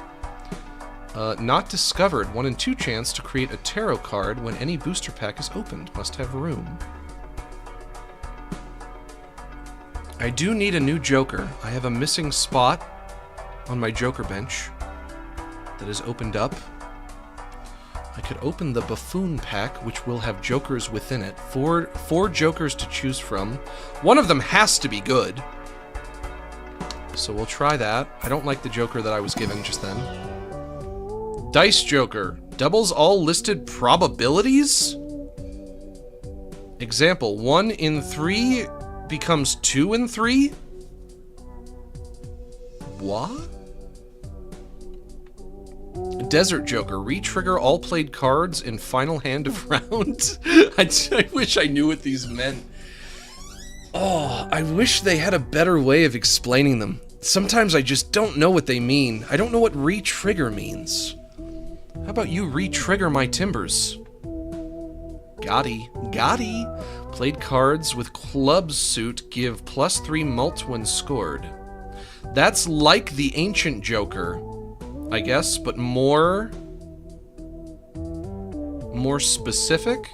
Not discovered. 1 in 2 chance to create a tarot card when any booster pack is opened. Must have room. I do need a new joker. I have a missing spot on my joker bench that is opened up. I could open the buffoon pack, which will have jokers within it. Four jokers to choose from. One of them has to be good. So we'll try that. I don't like the joker that I was given just then. Dice joker. Doubles all listed probabilities? Example, 1 in 3 becomes 2 in 3? What? Desert Joker. Re-trigger all played cards in final hand of round. I wish I knew what these meant. Oh, I wish they had a better way of explaining them. Sometimes I just don't know what they mean. I don't know what re-trigger means. How about you re-trigger my timbers? Gotti. Played cards with club suit give +3 mult when scored. That's like the Ancient Joker, I guess, but more specific.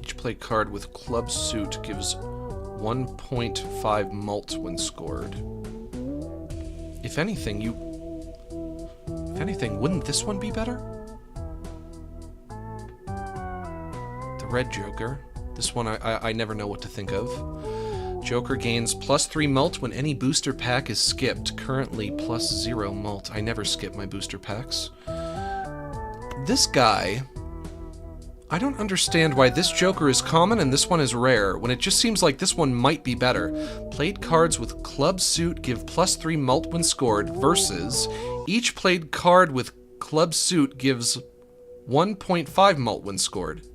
Each play card with club suit gives 1.5 mult when scored. If anything, wouldn't this one be better? The Red Joker. This one I never know what to think of. Joker gains +3 mult when any booster pack is skipped. Currently +0 mult. I never skip my booster packs. This guy... I don't understand why this Joker is common and this one is rare, when it just seems like this one might be better. Played cards with club suit give +3 mult when scored, versus each played card with club suit gives 1.5 mult when scored.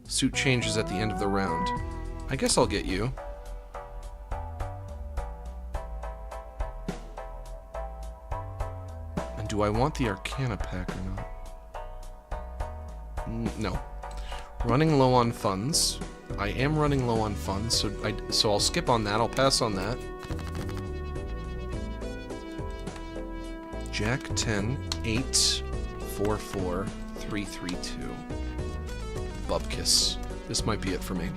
Suit changes at the end of the round. I guess I'll get you. And do I want the Arcana pack or not? No. Running low on funds. I am running low on funds, so I'll skip on that. I'll pass on that. Jack 10, 8, 4, 4, 3, 3, 2. Bubkiss. This might be it for me.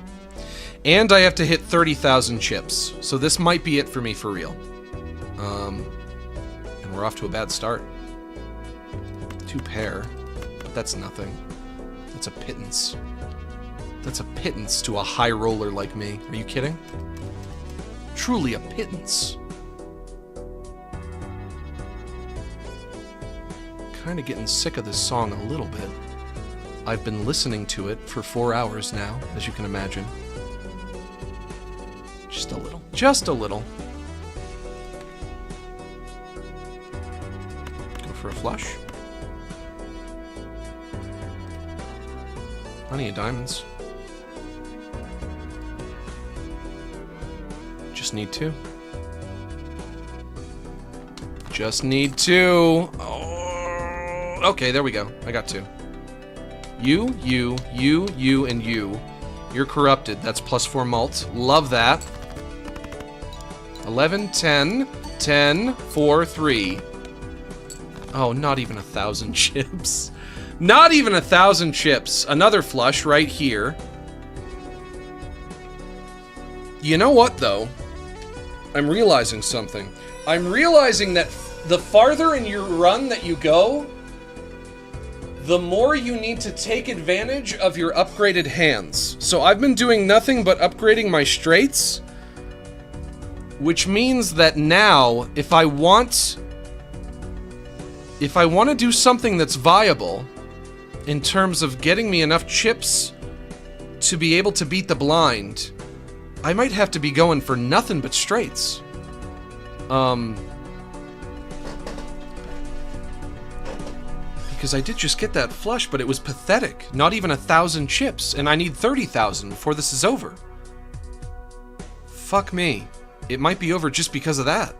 And I have to hit 30,000 chips, so this might be it for me for real. And we're off to a bad start. 2 pair, but that's nothing. That's a pittance. That's a pittance to a high roller like me. Are you kidding? Truly a pittance. Kinda getting sick of this song a little bit. I've been listening to it for 4 hours now, as you can imagine. Just a little. Just a little. Go for a flush. Plenty of diamonds. Just need 2. Just need 2. Oh, okay, there we go. I got 2. You, and you. You're corrupted. That's +4 mult. Love that. 11, 10, 10, 4, 3. Oh, not even 1,000 chips. Not even 1,000 chips. Another flush right here. You know what, though? I'm realizing something. I'm realizing that the farther in your run that you go, the more you need to take advantage of your upgraded hands. So I've been doing nothing but upgrading my straights, which means that now, if I want to do something that's viable, in terms of getting me enough chips to be able to beat the blind, I might have to be going for nothing but straights. Because because I did just get that flush, but it was pathetic. Not even 1,000 chips, and I need 30,000 before this is over. Fuck me. It might be over just because of that.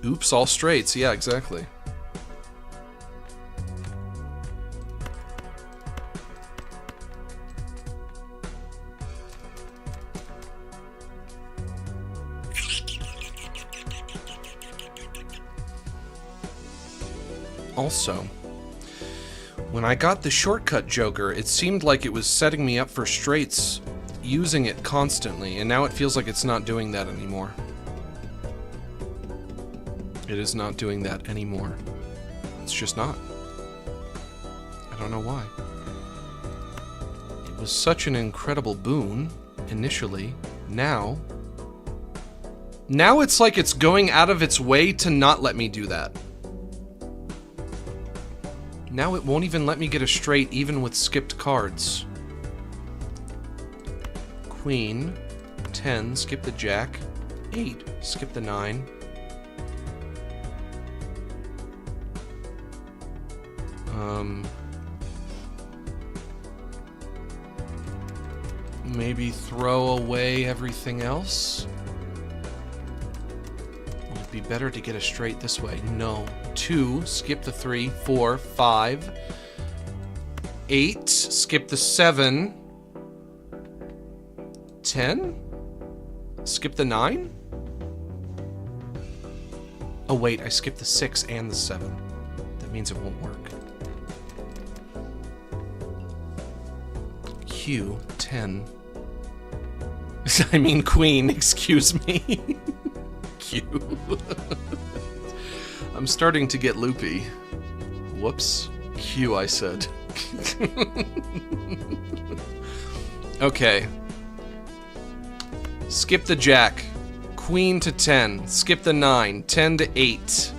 Oops, all straights. Yeah, exactly. Also, when I got the shortcut Joker, it seemed like it was setting me up for straights using it constantly, and now it feels like it's not doing that anymore. It is not doing that anymore. It's just not. I don't know why. It was such an incredible boon initially. Now it's like it's going out of its way to not let me do that. Now it won't even let me get a straight even with skipped cards. Queen, 10, skip the jack, 8, skip the 9. Maybe throw away everything else? Would it be better to get a straight this way? No. 2, skip the 3, 4, 5, 8, skip the 7, 10, skip the 9? Oh wait, I skipped the 6 and the 7. That means it won't work. Q, 10. I mean queen, excuse me. Q. I'm starting to get loopy. Whoops. Q, I said. Okay. Skip the jack. Queen to 10. Skip the 9. 10 to 8.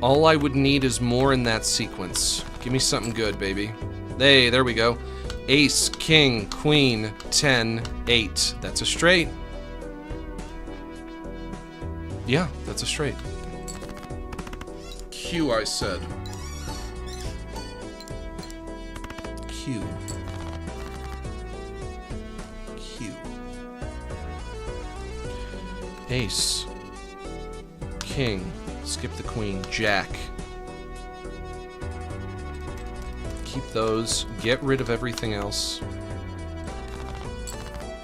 All I would need is more in that sequence. Give me something good, baby. Hey, there we go. Ace, king, queen, 10, 8. That's a straight. Yeah, that's a straight. Q, I said. Q. Q. Ace. King. Skip the queen. Jack. Keep those. Get rid of everything else.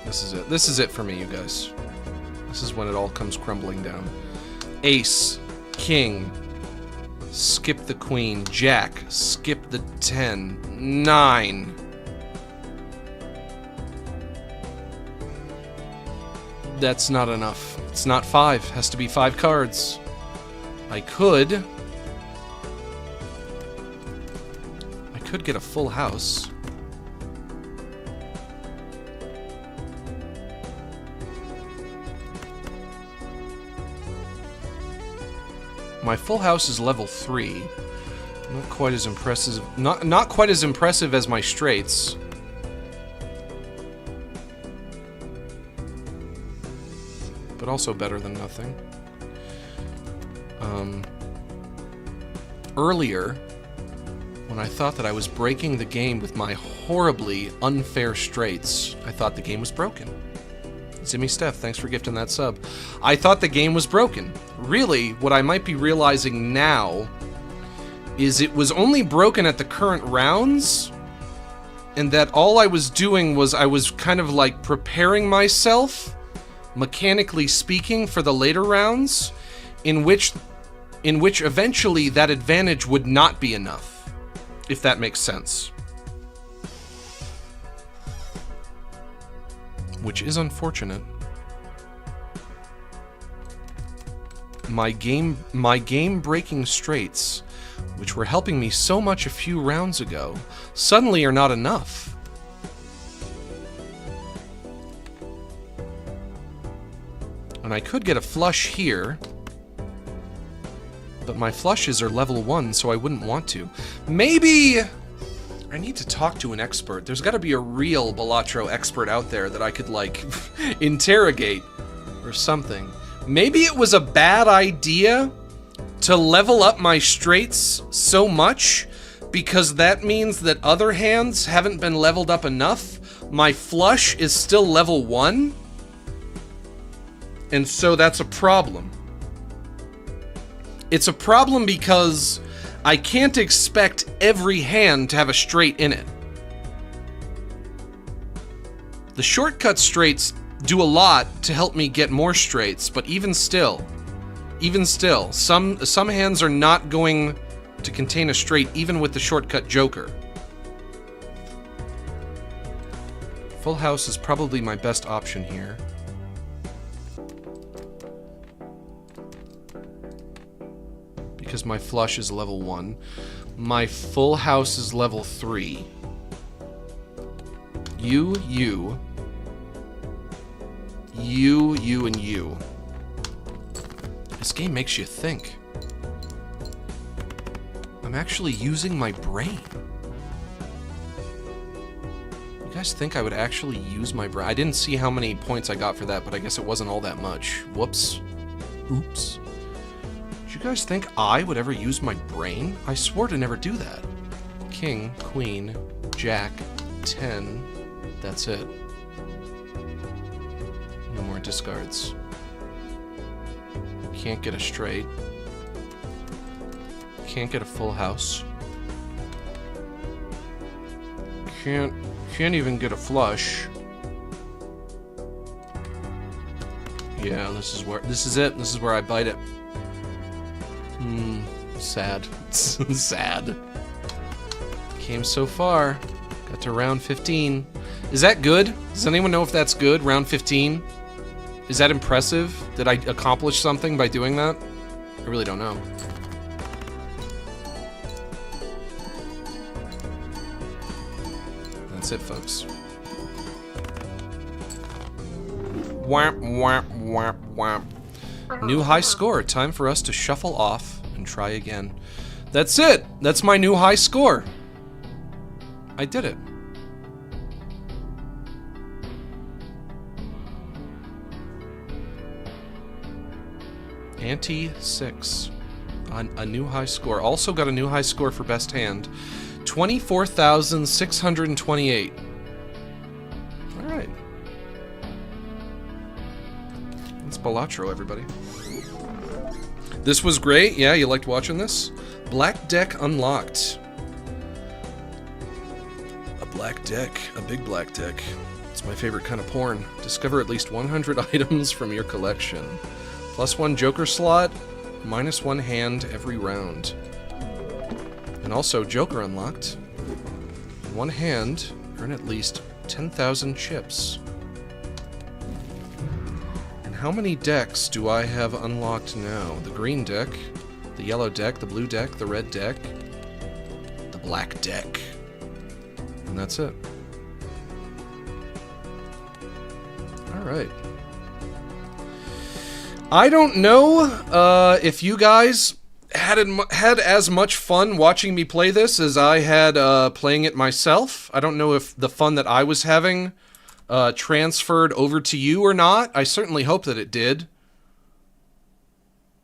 This is it. This is it for me, you guys. This is when it all comes crumbling down. Ace. King. Skip the queen. Jack. Skip the 10. 9. That's not enough. It's not 5. Has to be 5 cards. I could get a full house. My full house is level 3. Not quite as impressive. Not quite as impressive as my straights. But also better than nothing. Earlier, when I thought that I was breaking the game with my horribly unfair straights, I thought the game was broken. Zimmy Steph, thanks for gifting that sub. I thought the game was broken. Really, what I might be realizing now is it was only broken at the current rounds, and that all I was doing was I was kind of like preparing myself, mechanically speaking, for the later rounds, in which eventually that advantage would not be enough, if that makes sense. Which is unfortunate. My game breaking straights, which were helping me so much a few rounds ago, suddenly are not enough. And I could get a flush here, but my flushes are level 1, so I wouldn't want to. Maybe I need to talk to an expert. There's got to be a real Balatro expert out there that I could, like, interrogate or something. Maybe it was a bad idea to level up my straights so much, because that means that other hands haven't been leveled up enough. My flush is still level 1, and so that's a problem. It's a problem because I can't expect every hand to have a straight in it. The shortcut straights do a lot to help me get more straights, but even still, some hands are not going to contain a straight even with the shortcut joker. Full house is probably my best option here. Because my flush is level 1. My full house is level 3. You, and you. This game makes you think. I'm actually using my brain. You guys think I would actually use my brain? I didn't see how many points I got for that, but I guess it wasn't all that much. Whoops. Oops. Did you guys think I would ever use my brain? I swore to never do that. King, queen, jack, 10. That's it. No more discards. Can't get a straight. Can't get a full house. Can't even get a flush. Yeah, this is it. This is where I bite it. Sad. Sad. Came so far. Got to round 15. Is that good? Does anyone know if that's good? Round 15? Is that impressive? Did I accomplish something by doing that? I really don't know. That's it, folks. Whap, whap, whap, whap. New high score. Time for us to shuffle off and try again. That's it. That's my new high score. I did it. Ante 6. A new high score. Also got a new high score for best hand. 24,628. Alright. That's Balatro, everybody. This was great. Yeah, you liked watching this? Black deck unlocked. A black deck. A big black deck. It's my favorite kind of porn. Discover at least 100 items from your collection. +1 Joker slot, -1 hand every round. And also, Joker unlocked. In one hand, earn at least 10,000 chips. And how many decks do I have unlocked now? The green deck, the yellow deck, the blue deck, the red deck, the black deck. And that's it. Alright. I don't know if you guys had as much fun watching me play this as I had playing it myself. I don't know if the fun that I was having transferred over to you or not. I certainly hope that it did.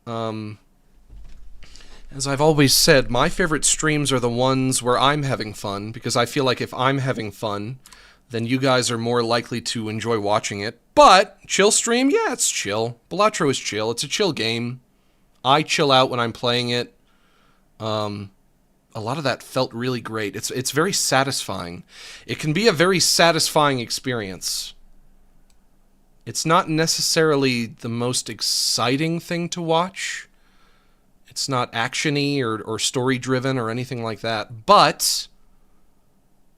As I've always said, my favorite streams are the ones where I'm having fun, because I feel like if I'm having fun, then you guys are more likely to enjoy watching it. But, chill stream? Yeah, it's chill. Balatro is chill. It's a chill game. I chill out when I'm playing it. A lot of that felt really great. It's very satisfying. It can be a very satisfying experience. It's not necessarily the most exciting thing to watch. It's not action-y or story-driven or anything like that. But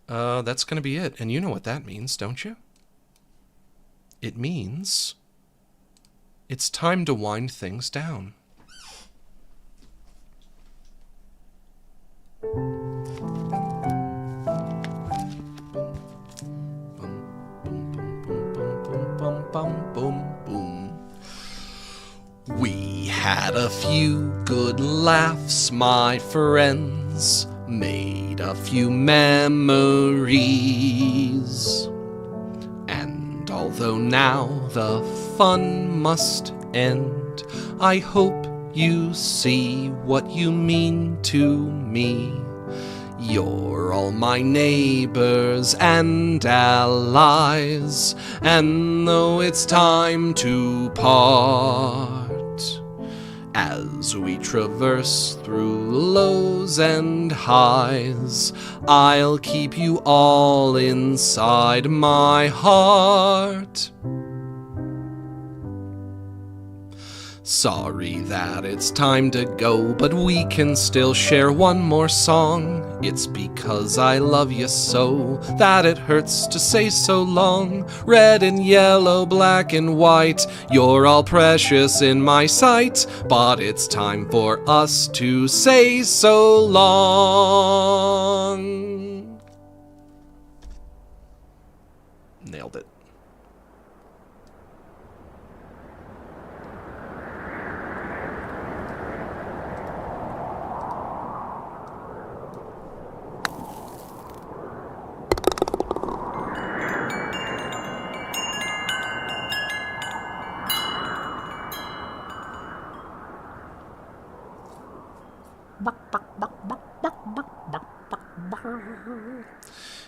that's going to be it. And you know what that means, don't you? It means it's time to wind things down. We had a few good laughs, my friends, made a few memories. And although now the fun must end. I hope you see what you mean to me. You're all my neighbors and allies, and though it's time to part, as we traverse through lows and highs, I'll keep you all inside my heart. Sorry that it's time to go, but we can still share one more song. It's because I love you so that it hurts to say so long. Red and yellow, black and white, you're all precious in my sight, but it's time for us to say so long. Nailed it.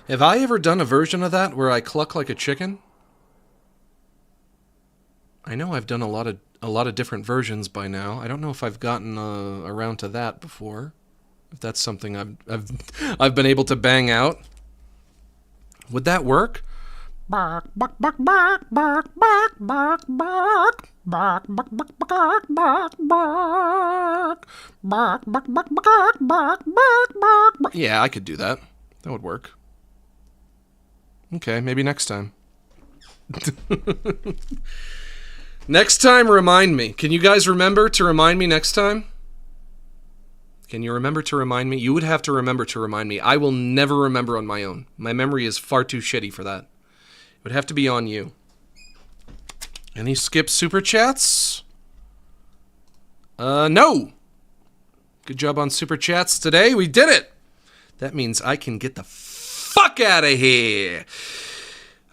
Have I ever done a version of that where I cluck like a chicken? I know I've done a lot of different versions by now. I don't know if I've gotten around to that before. If that's something I've been able to bang out. Would that work? Bark, bark, bark, bark, bark, bark, bark, bark. Bark, bark, bark, bark, bark, bark. Bark, bark, bark, bark, bark, bark, bark. Yeah, I could do that. That would work. Okay, maybe next time. Next time, remind me. Can you guys remember to remind me next time? Can you remember to remind me? You would have to remember to remind me. I will never remember on my own. My memory is far too shitty for that. It would have to be on you. Any skip super chats? No. Good job on super chats today. We did it. That means I can get the fuck out of here.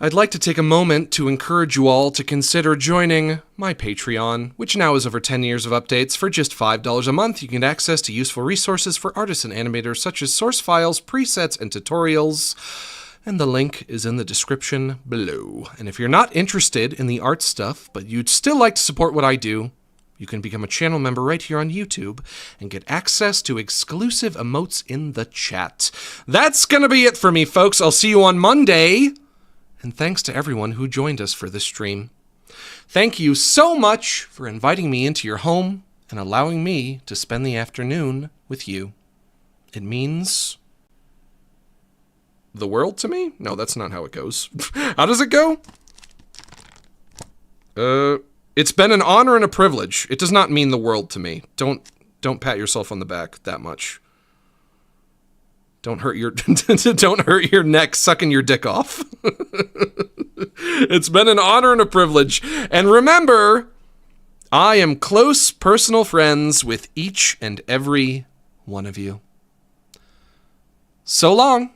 I'd like to take a moment to encourage you all to consider joining my Patreon, which now has over 10 years of updates. For just $5 a month, you can get access to useful resources for artists and animators such as source files, presets, and tutorials. And the link is in the description below. And if you're not interested in the art stuff, but you'd still like to support what I do, you can become a channel member right here on YouTube and get access to exclusive emotes in the chat. That's gonna be it for me, folks. I'll see you on Monday. And thanks to everyone who joined us for this stream. Thank you so much for inviting me into your home and allowing me to spend the afternoon with you. It means the world to me? No, that's not how it goes. How does it go? It's been an honor and a privilege. It does not mean the world to me. Don't pat yourself on the back that much. Don't hurt your neck sucking your dick off. It's been an honor and a privilege. And remember, I am close personal friends with each and every one of you. So long.